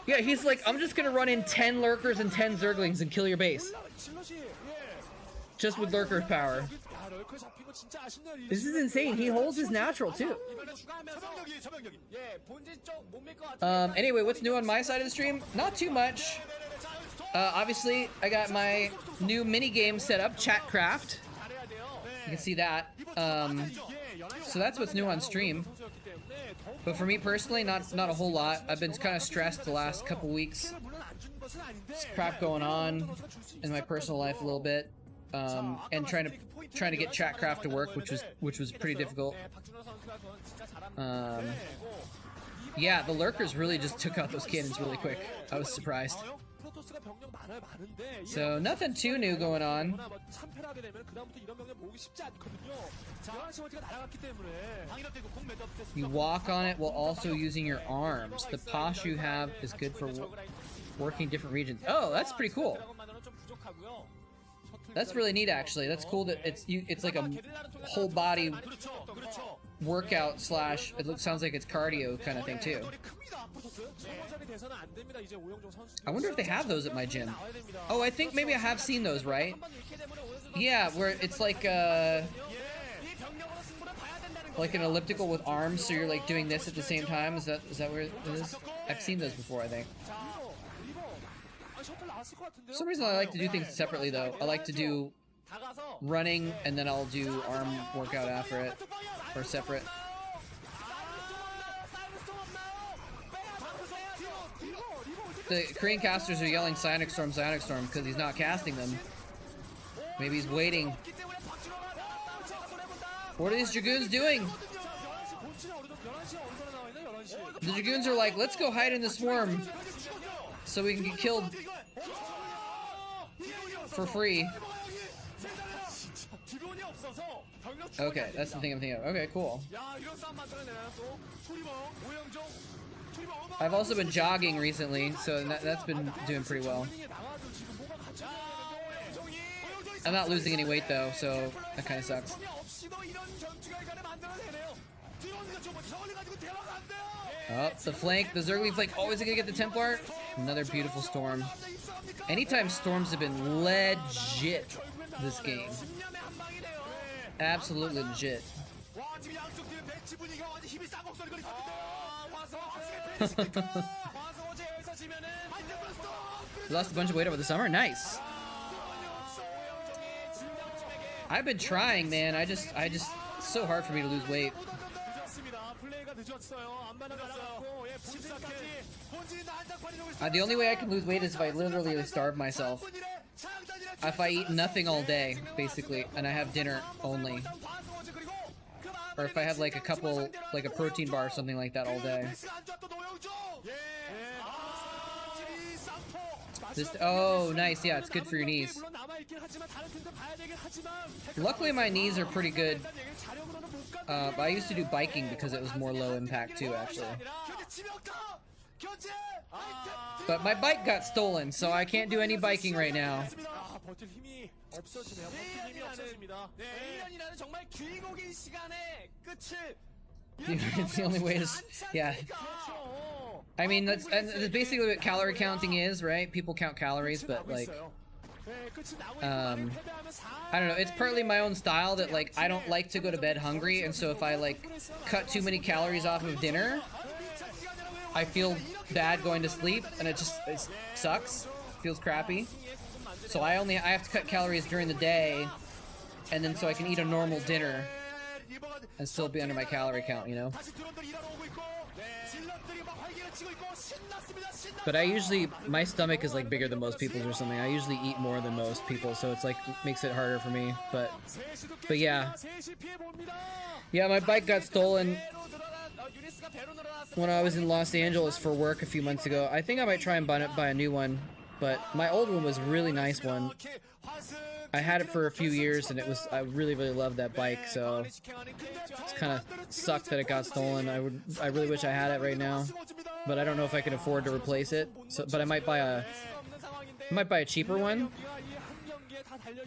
Speaker 1: Yeah, he's like, I'm just gonna run in 10 lurkers and 10 zerglings and kill your base. Just with lurker power. This is insane. He holds his natural too. Anyway, what's new on my side of the stream? Not too much. Obviously, I got my new mini game set up, Chatcraft. You can see that. So that's what's new on stream. But for me personally, not a whole lot. I've been kind of stressed the last couple weeks. There's crap going on in my personal life a little bit, and trying to get Chatcraft to work, which was pretty difficult. Yeah, the lurkers really just took out those cannons really quick. I was surprised. So nothing too new going on. You walk on it while also using your arms. The posture you have is good for working different regions. Oh, that's pretty cool. That's really neat, actually. That's cool that it's like a whole body workout slash. Sounds like it's cardio kind of thing too. I wonder if they have those at my gym. Oh, I think maybe I have seen those, right? Yeah, where it's like an elliptical with arms, so you're like doing this at the same time. Is that where it is? I've seen those before, I think. For some reason I like to do things separately though. I like to do running and then I'll do arm workout after it, or separate. The Korean casters are yelling Psionic Storm because he's not casting them. Maybe he's waiting. What are these Dragoons doing? The Dragoons are like, let's go hide in the swarm so we can get killed for free. Okay, that's the thing I'm thinking of. Okay, cool. I've also been jogging recently, so that's been doing pretty well. I'm not losing any weight though, so that kind of sucks. Oh, the flank, the Zergling flank, always gonna get the Templar. Another beautiful storm. Anytime storms have been legit this game. Absolutely legit. Lost a bunch of weight over the summer? Nice. I've been trying, man. I just it's so hard for me to lose weight. The only way I can lose weight is if I literally starve myself. If I eat nothing all day, basically, and I have dinner only. Or if I have like a couple, like a protein bar or something like that all day. Oh, nice. Yeah, it's good for your knees. Luckily, my knees are pretty good. But I used to do biking because it was more low impact too, actually. But my bike got stolen, so I can't do any biking right now. It's the only way to... Yeah. I mean, that's basically what calorie counting is, right? People count calories, but like... I don't know, it's partly my own style that like I don't like to go to bed hungry, and so if I like cut too many calories off of dinner, I feel bad going to sleep, and it sucks. Feels crappy. So I have to cut calories during the day, and then so I can eat a normal dinner and still be under my calorie count, you know? But I usually, my stomach is like bigger than most people's or something. I usually eat more than most people, so it's like, makes it harder for me. But yeah. Yeah, my bike got stolen when I was in Los Angeles for work a few months ago. I think I might try and buy a new one, but my old one was a really nice one. I had it for a few years, and I really, really loved that bike, so it's kind of sucked that it got stolen. I really wish I had it right now, but I don't know if I can afford to replace it. So, but I might buy a cheaper one.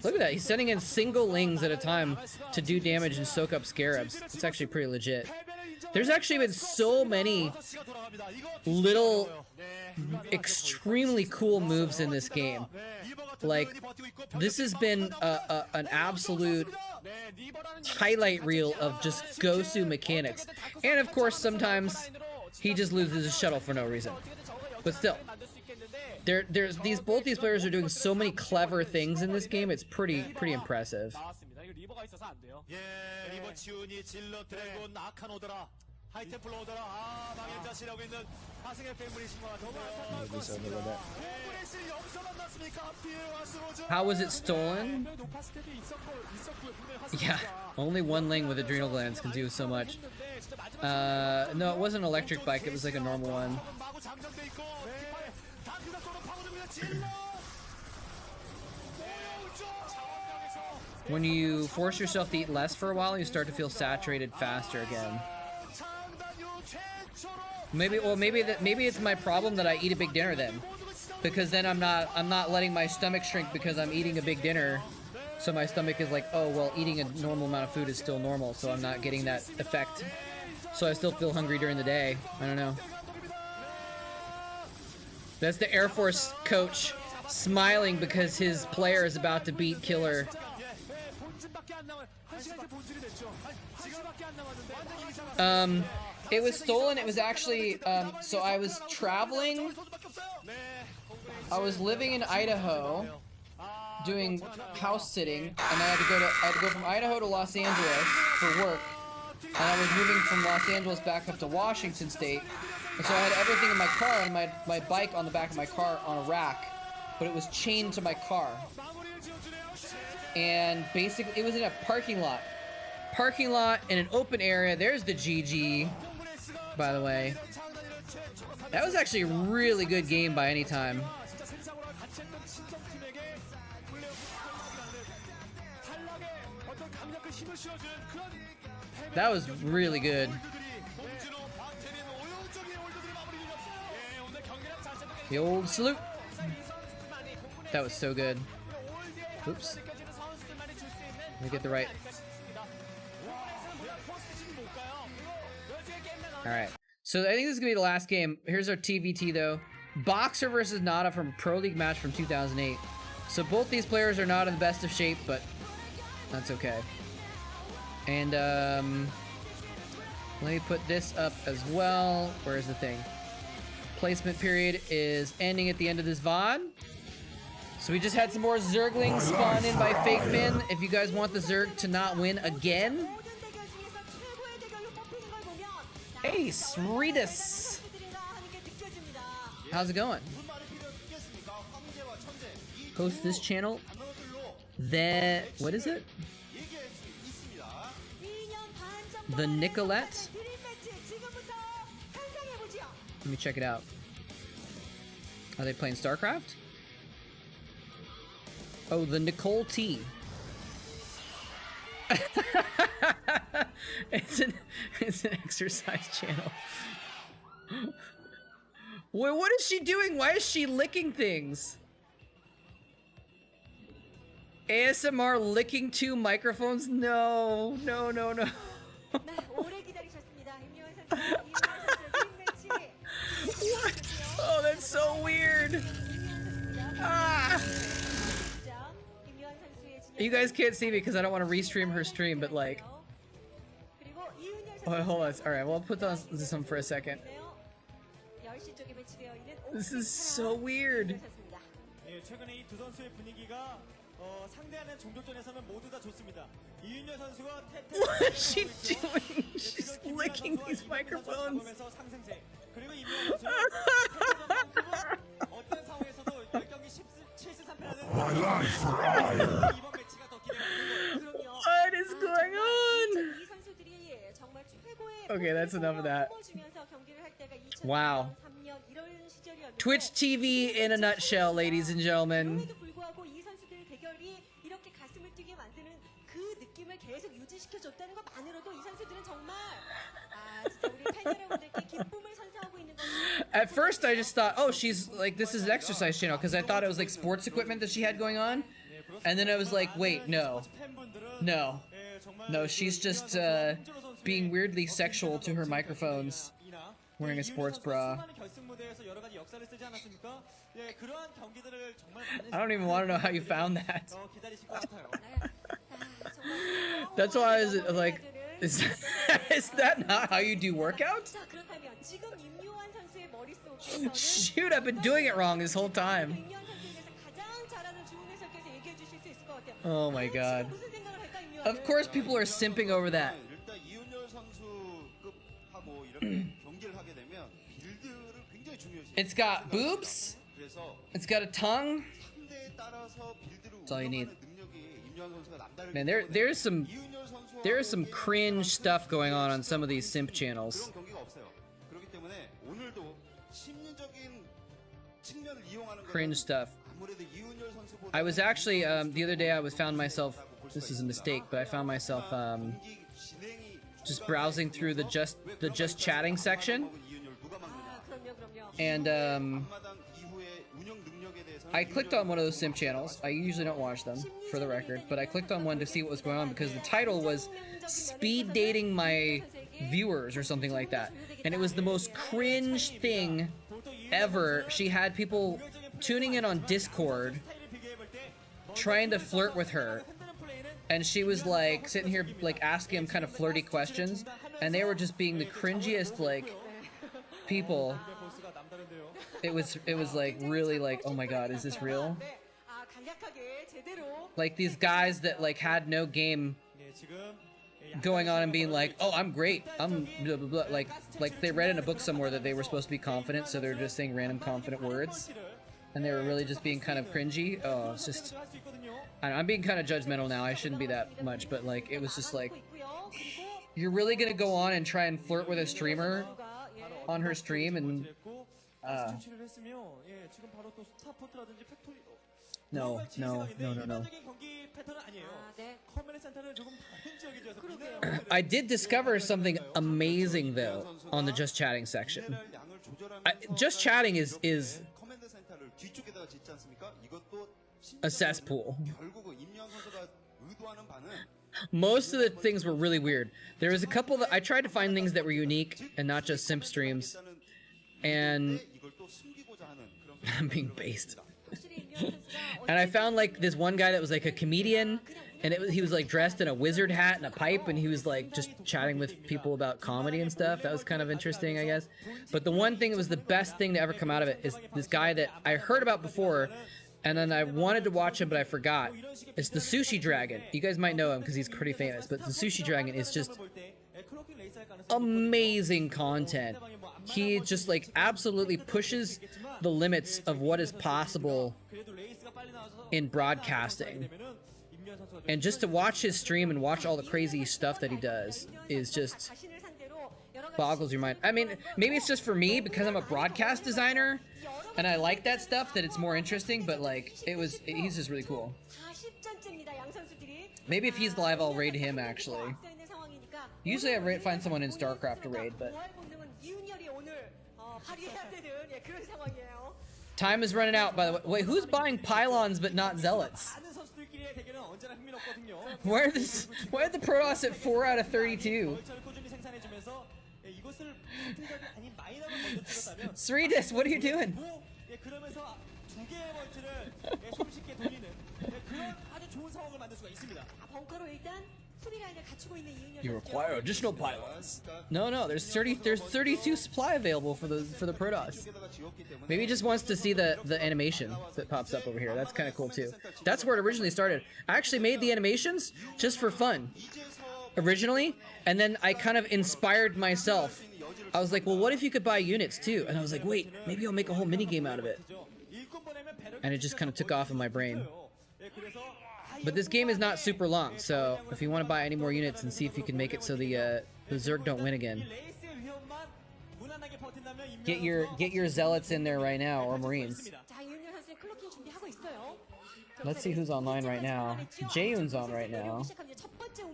Speaker 1: Look at that, he's sending in single lings at a time to do damage and soak up scarabs. It's actually pretty legit. There's actually been so many little extremely cool moves in this game. Like, this has been an absolute highlight reel of just Gosu mechanics. And of course, sometimes he just loses his shuttle for no reason. But still, both these players are doing so many clever things in this game. It's pretty impressive. How was it stolen? Yeah, only one Ling with adrenal glands can do so much. No, it wasn't an electric bike, it was like a normal one. When you force yourself to eat less for a while, you start to feel saturated faster again. Maybe it's my problem that I eat a big dinner then, because then I'm not letting my stomach shrink because I'm eating a big dinner. So my stomach is like, oh well, eating a normal amount of food is still normal, so I'm not getting that effect. So I still feel hungry during the day. I don't know. That's the Air Force coach smiling because his player is about to beat Killer. It was stolen. It was actually, so I was traveling. I was living in Idaho, doing house sitting, and I had to go from Idaho to Los Angeles for work, and I was moving from Los Angeles back up to Washington State, and so I had everything in my car and my bike on the back of my car on a rack, but it was chained to my car, and basically it was in a parking lot in an open area. There's the GG, by the way. That was actually a really good game by any time. That was really good. The old salute. That was so good. Oops. Let me get the right. Alright. So I think this is going to be the last game. Here's our TVT though. Boxer versus Nada from Pro League match from 2008. So both these players are not in the best of shape, but that's okay. And let me put this up as well. Where's the thing? Placement period is ending at the end of this VOD. So we just had some more Zerglings spawn in by Fake Finn. If you guys want the Zerg to not win again. Hey, Sreedus! How's it going? Host this channel. What is it? The Nicolette? Let me check it out. Are they playing Starcraft? Oh, the Nicole T. It's an exercise channel. Wait, what is she doing? Why is she licking things? ASMR licking two microphones? No, no, no, no. What? Oh, that's so weird. Ah. You guys can't see me because I don't want to restream her stream, but like... Oh, hold on. Alright, well, I'll put this on for a second. This is so weird. What is she doing? She's licking these microphones.
Speaker 5: My life for ire.
Speaker 1: What is going on? Okay, that's enough of that. Wow. Twitch TV in a nutshell, ladies and gentlemen. At first I just thought, oh, she's like, this is an exercise channel, because I thought it was like sports equipment that she had going on. And then I was like, wait, no. No. No, she's just being weirdly sexual to her microphones, wearing a sports bra. I don't even want to know how you found that. That's why I was like, is that not how you do workouts? Shoot, I've been doing it wrong this whole time. Oh my god. Of course people are simping over that. It's got boobs. It's got a tongue. That's all you need. Man, there's some cringe stuff going on some of these simp channels. Cringe stuff. I was actually the other day found myself, this is a mistake, but I found myself just browsing through the just chatting section, and I clicked on one of those simp channels. I usually don't watch them, for the record, but I clicked on one to see what was going on because the title was "Speed Dating My Viewers" or something like that, and it was the most cringe thing ever. She had people tuning in on Discord trying to flirt with her, and she was like sitting here like asking him kind of flirty questions, and they were just being the cringiest like people. It was like really like, oh my god, is this real? Like these guys that like had no game going on and being like, oh, I'm great, I'm blah, blah, blah. Like they read in a book somewhere that they were supposed to be confident, so they're just saying random confident words, and they were really just being kind of cringy. Oh, it's just, I'm being kind of judgmental now. I shouldn't be that much, but like it was just like, you're really gonna go on and try and flirt with a streamer on her stream, and no. I did discover something amazing though on the just chatting section. Just chatting is a cesspool. Most of the things were really weird. There was a couple that I tried to find things that were unique and not just simp streams, and I'm being based. And I found like this one guy that was like a comedian, and he was like dressed in a wizard hat and a pipe, and he was like just chatting with people about comedy and stuff. That was kind of interesting, I guess. But the one thing that was the best thing to ever come out of it is this guy that I heard about before, and then I wanted to watch him, but I forgot. It's the Sushi Dragon. You guys might know him because he's pretty famous, but the Sushi Dragon is just amazing content. He just like absolutely pushes the limits of what is possible in broadcasting. And just to watch his stream and watch all the crazy stuff that he does is just boggles your mind. I mean, maybe it's just for me because I'm a broadcast designer and I like that stuff, that it's more interesting, but like he's just really cool. Maybe if he's live I'll raid him actually. Usually I find someone in Starcraft to raid, but time is running out, by the way. Wait, who's buying pylons but not zealots? Why are the Protoss at 4 out of 32? Sridis, what are you doing? You require additional pylons. No, there's 32 supply available for the Protoss. Maybe he just wants to see the animation that pops up over here. That's kind of cool too. That's where it originally started. I actually made the animations just for fun originally, and then I kind of inspired myself. I was like, well, what if you could buy units too? And I was like, wait, maybe I'll make a whole mini game out of it. And it just kind of took off in my brain. But this game is not super long, so if you want to buy any more units and see if you can make it so the Zerg don't win again, get your zealots in there right now, or Marines. Let's see who's online right now. Jaeyoon's on right now.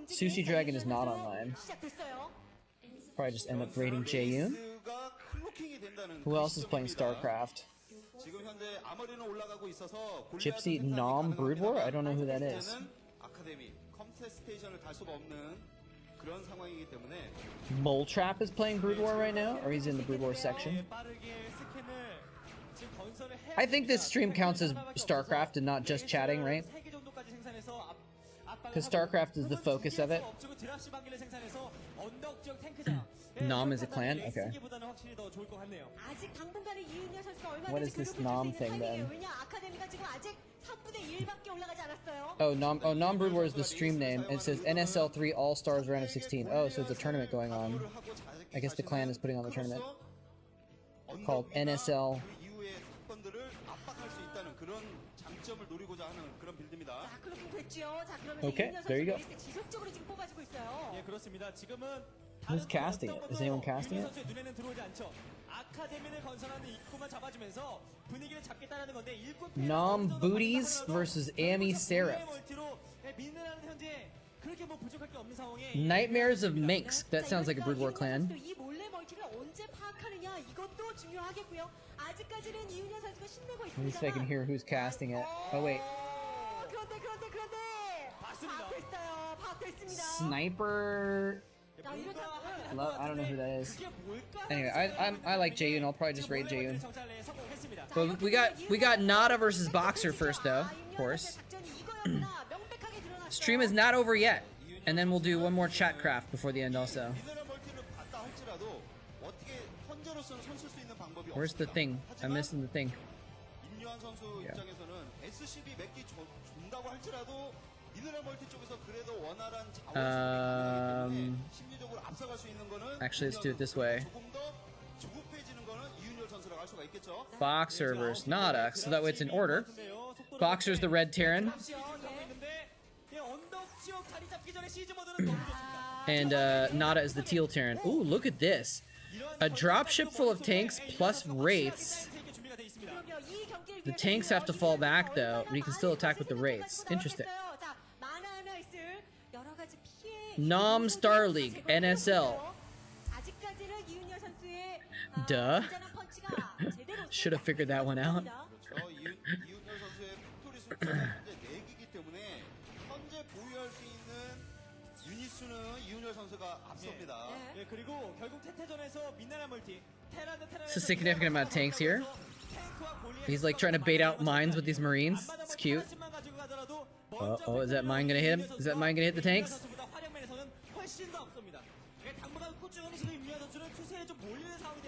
Speaker 1: Sushi Dragon is not online. Probably just end up raiding Jaeyoon. Who else is playing Starcraft? Gypsy Nom Brood War? I don't know who that is.
Speaker 15: 인터스테이션을 달 수가 없는 그런 상황이기 때문에
Speaker 1: Moletrap is playing Brood War right now, or he's in the Brood War section. I think this stream counts as Starcraft and not just chatting, right? Because Starcraft is the focus of it. Nom is a clan? Okay. What is this Nom thing then? Oh, Nom Brood War is the stream name. It says NSL3 All Stars round of 16. Oh, so it's a tournament going on. I guess the clan is putting on the tournament. Called NSL. Okay, there you go. Who's casting it? Is anyone casting it? Nom Booties versus Ami Seraph. Nightmares of Minsk. That sounds like a Brood War clan. At least I can hear who's casting it. Oh wait. Sniper. I don't know who that is. Anyway, I like Jaeyoon. I'll probably just raid Jaeyoon. But we got Nada versus Boxer first though, of course. Stream is not over yet, and then we'll do one more Chatcraft before the end also. Where's the thing? I'm missing the thing. Yeah. Actually, let's do it this way. Boxer versus Nada, so that way it's in order. Boxer's the red Terran. And Nada is the teal Terran. Ooh, look at this. A dropship full of tanks plus wraiths. The tanks have to fall back though, but you can still attack with the wraiths. Interesting. Nom Star League, NSL. Duh. Should have figured that one out. It's a significant amount of tanks here. He's like trying to bait out mines with these marines. It's cute. Oh, is that mine gonna hit him? Is that mine gonna hit the tanks?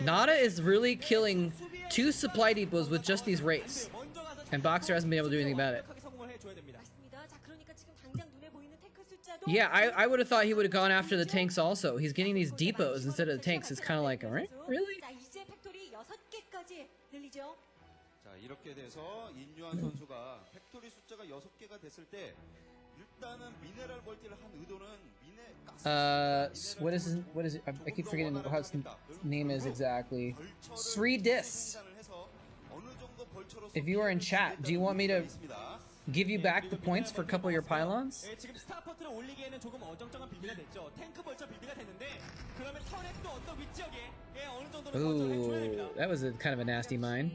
Speaker 1: Nada is really killing 2 supply depots with just these wraiths. And Boxer hasn't been able to do anything about it. Yeah, I would have thought he would have gone after the tanks also. He's getting these depots instead of the tanks. It's kind of like, alright, really?
Speaker 15: 이렇게 돼서 인유한 선수가 팩토리 숫자가 6개가 됐을 때 일단은 미네랄 멀티를 한 의도는
Speaker 1: what is it? I keep forgetting how his name is exactly. Sri Dis. If you are in chat, do you want me to give you back the points for a couple of your pylons? Ooh, that was a kind of a nasty mine.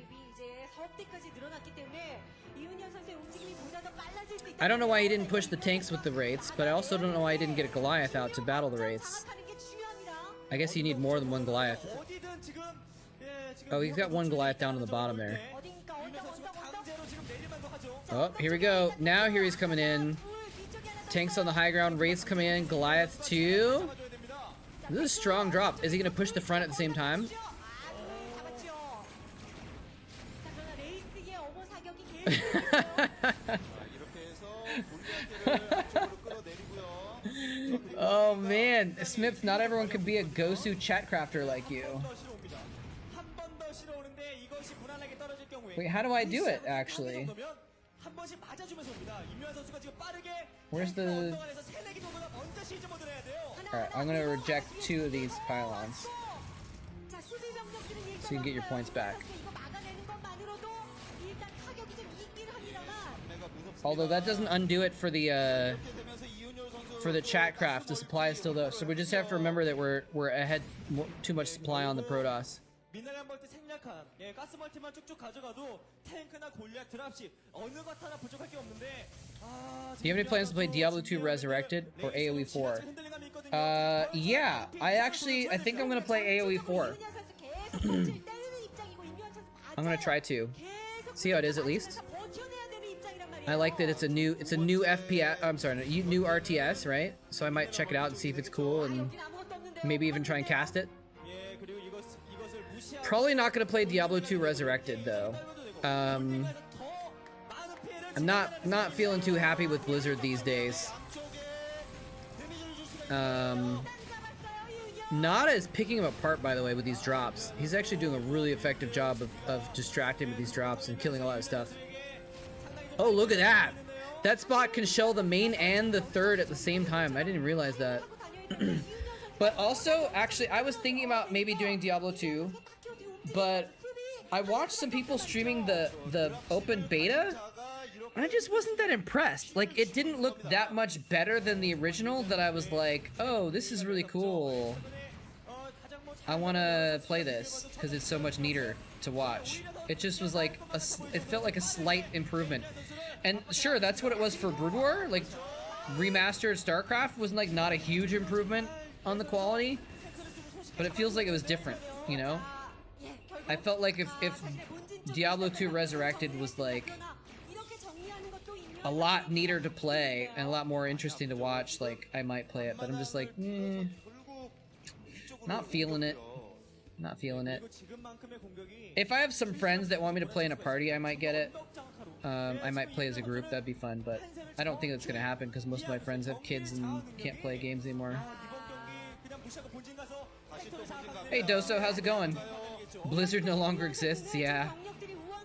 Speaker 1: I don't know why he didn't push the tanks with the wraiths, but I also don't know why he didn't get a Goliath out to battle the wraiths. I guess you need more than one Goliath. Oh, he's got one Goliath down on the bottom there. Oh, here we go. Now here he's coming in. Tanks on the high ground, wraiths coming in, Goliath 2. This is a strong drop. Is he going to push the front at the same time? Oh man, Smith, not everyone could be a Gosu Chatcrafter like you. Wait, how do I do it actually? Where's the... Alright, I'm gonna reject 2 of these pylons. So you can get your points back. Although that doesn't undo it for the Chatcraft. The supply is still there, so we just have to remember that we're ahead, too much supply on the Protoss.
Speaker 3: 미네랄 멀티 생략한 가스 멀티만 쭉쭉 가져가도 탱크나 골리앗 드랍시 어느 것 하나 부족할 게 없는데
Speaker 1: Do you have any plans to play Diablo 2 Resurrected or AoE 4? Yeah, I think I'm gonna play AoE 4. I'm gonna try to see how it is at least. I like that it's a new FPS. I'm sorry, new RTS, right? So I might check it out and see if it's cool and maybe even try and cast it. Probably not gonna play Diablo 2 Resurrected though. I'm not feeling too happy with Blizzard these days. Nada is picking him apart, by the way, with these drops. He's actually doing a really effective job of distracting with these drops and killing a lot of stuff. Oh, look at that! That spot can shell the main and the third at the same time. I didn't realize that. But also, actually, I was thinking about maybe doing Diablo 2, but I watched some people streaming the open beta, and I just wasn't that impressed. Like, it didn't look that much better than the original that I was like, oh, this is really cool. I want to play this because it's so much neater to watch. It just was like, it felt like a slight improvement. And sure, that's what it was for Brood War. Like, remastered Starcraft was like not a huge improvement on the quality, but it feels like it was different, you know? I felt like if Diablo 2 Resurrected was like a lot neater to play and a lot more interesting to watch, like I might play it, but I'm just like, not feeling it. Not feeling it. If I have some friends that want me to play in a party, I might get it. I might play as a group, that'd be fun, but I don't think that's gonna happen because most of my friends have kids and can't play games anymore. Hey Doso, how's it going? Blizzard no longer exists, yeah.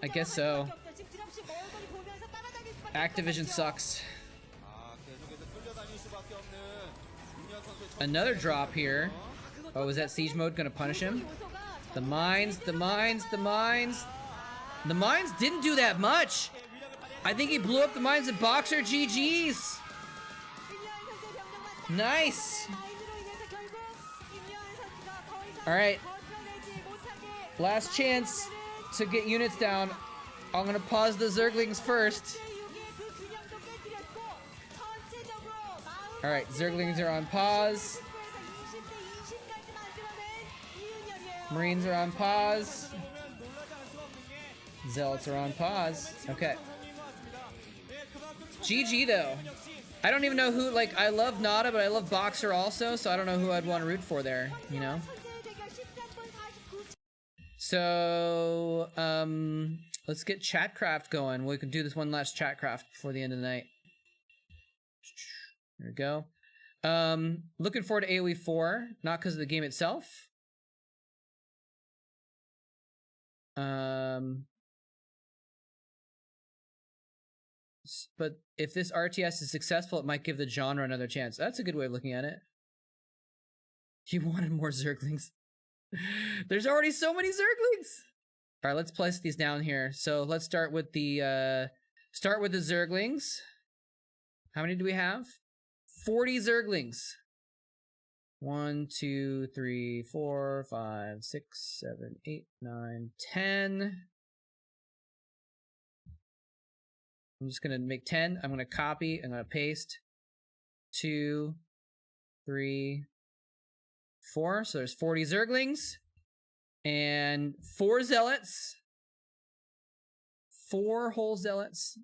Speaker 1: I guess so. Activision sucks. Another drop here. Oh, is that siege mode gonna punish him? The mines, the mines, the mines. The mines didn't do that much. I think he blew up the mines in Boxer. GG's. Nice. All right. Last chance to get units down. I'm gonna pause the Zerglings first. All right, Zerglings are on pause. Marines are on pause. Zealots are on pause. Okay. GG though. I don't even know who, like, I love Nada, but I love Boxer also, so I don't know who I'd want to root for there, you know? So, let's get Chatcraft going. We can do this one last Chatcraft before the end of the night. There we go. Looking forward to AoE 4, not because of the game itself. But if this RTS is successful, it might give the genre another chance. That's a good way of looking at it. You wanted more Zerglings. There's already so many Zerglings. All right, let's place these down here. So let's start with the Zerglings. How many do we have? 40 Zerglings. 1, 2, 3, 4, 5, 6, 7, 8, 9, 10. I'm just gonna make 10. I'm gonna copy. I'm gonna paste. 2, 3, 4. So there's 40 Zerglings and 4 Zealots. 4 whole Zealots.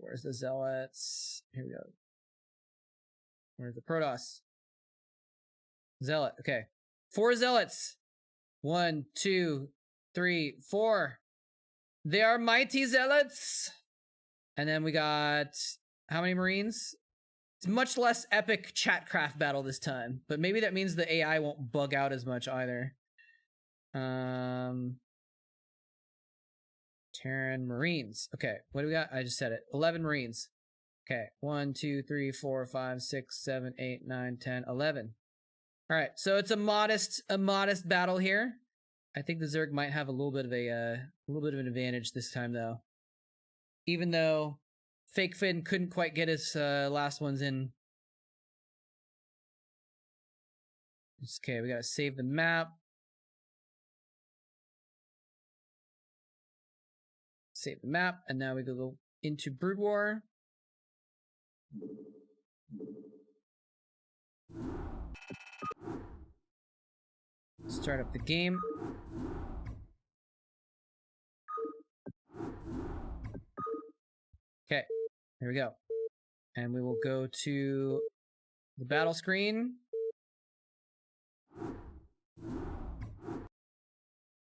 Speaker 1: Where's the Zealots? Here we go. Where's the Protoss? Zealot. Okay. 4 Zealots. 1, 2, 3, 4. They are mighty Zealots. And then we got how many Marines? It's much less epic Chatcraft battle this time, but maybe that means the AI won't bug out as much either. Terran Marines. Okay, what do we got? I just said it. 11 Marines. Okay, 1, 2, 3, 4, 5, 6, 7, 8, 9, 10, 11. All right, so it's a modest battle here. I think the Zerg might have a little bit of an advantage this time, though. Even though Fake Finn couldn't quite get his last ones in Okay, we gotta save the map. Save the map, and now we go into Brood War. Start up the game. Okay, here we go. And we will go to the battle screen.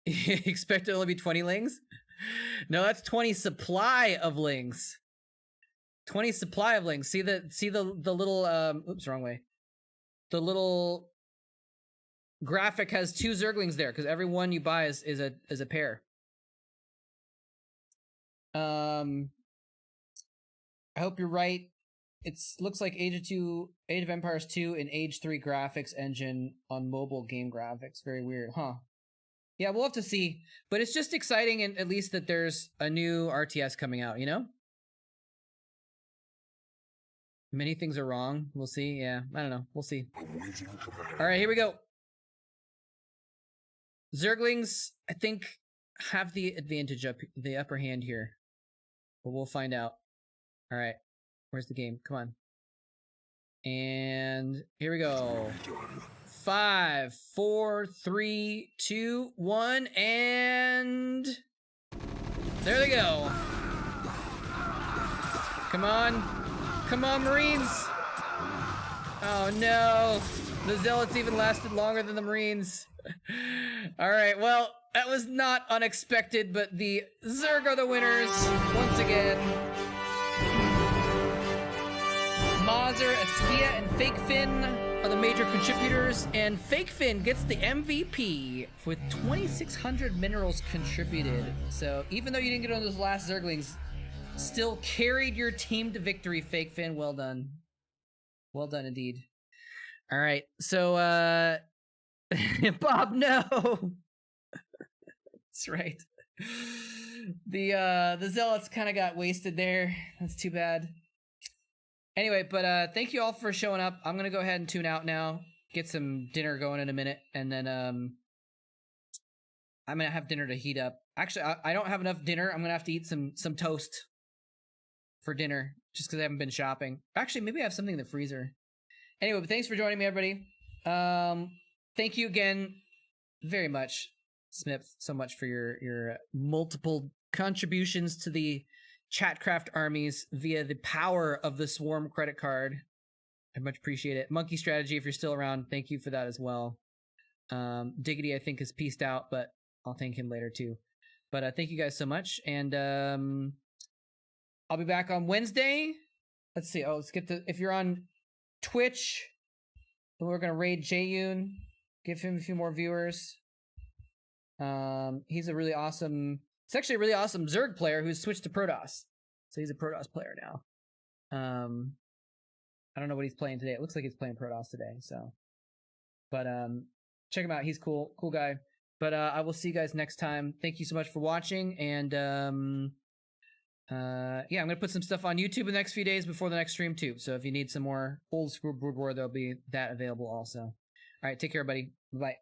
Speaker 1: Expect it to only be 20 lings? No, that's 20 supply of lings. 20 supply of lings. See the little oops, wrong way. The little graphic has 2 Zerglings there because every one you buy is a pair. I hope you're right. It looks like Age of Empires 2 and Age 3 graphics engine on mobile game graphics. Very weird, huh? Yeah, we'll have to see. But it's just exciting, and at least that there's a new RTS coming out, you know? Many things are wrong. We'll see. Yeah, I don't know. We'll see. All right, here we go. Zerglings, I think, have the advantage the upper hand here. But we'll find out. All right. Where's the game? Come on. And here we go. 5, 4, 3, 2, 1, and there they go. Come on. Come on, Marines. Oh no. The Zealots even lasted longer than the Marines. All right, well, that was not unexpected, but the Zerg are the winners once again. Mazer, Espia, and Fake Finn are the major contributors, and Fake Finn gets the MVP with 2,600 minerals contributed. So even though you didn't get on those last Zerglings, still carried your team to victory, Fake Finn. Well done. Well done indeed. All right, so Bob, no. That's right. The Zealots kind of got wasted there. That's too bad. Anyway, but thank you all for showing up. I'm gonna go ahead and tune out now, get some dinner going in a minute, and then I'm gonna have dinner to heat up. Actually, I don't have enough dinner. I'm gonna have to eat some toast for dinner, just because I haven't been shopping. Actually, maybe I have something in the freezer. Anyway, but thanks for joining me, everybody. Thank you again very much, Smith, so much for your multiple contributions to the Chatcraft armies via the power of the Swarm credit card. I much appreciate it. Monkey Strategy, if you're still around, thank you for that as well. Diggity, I think, is peaced out, but I'll thank him later too. But thank you guys so much, and I'll be back on Wednesday. Let's see. Oh, let's get to, if you're on Twitch, then we're gonna raid Jaeyoon, give him a few more viewers. He's a really awesome. It's actually a really awesome Zerg player who's switched to Protoss. So he's a Protoss player now. I don't know what he's playing today. It looks like he's playing Protoss today, so. But check him out. He's cool. Cool guy. But I will see you guys next time. Thank you so much for watching. And yeah, I'm going to put some stuff on YouTube in the next few days before the next stream too. So if you need some more old school Brood War, there'll be that available also. All right, take care, everybody. Bye-bye.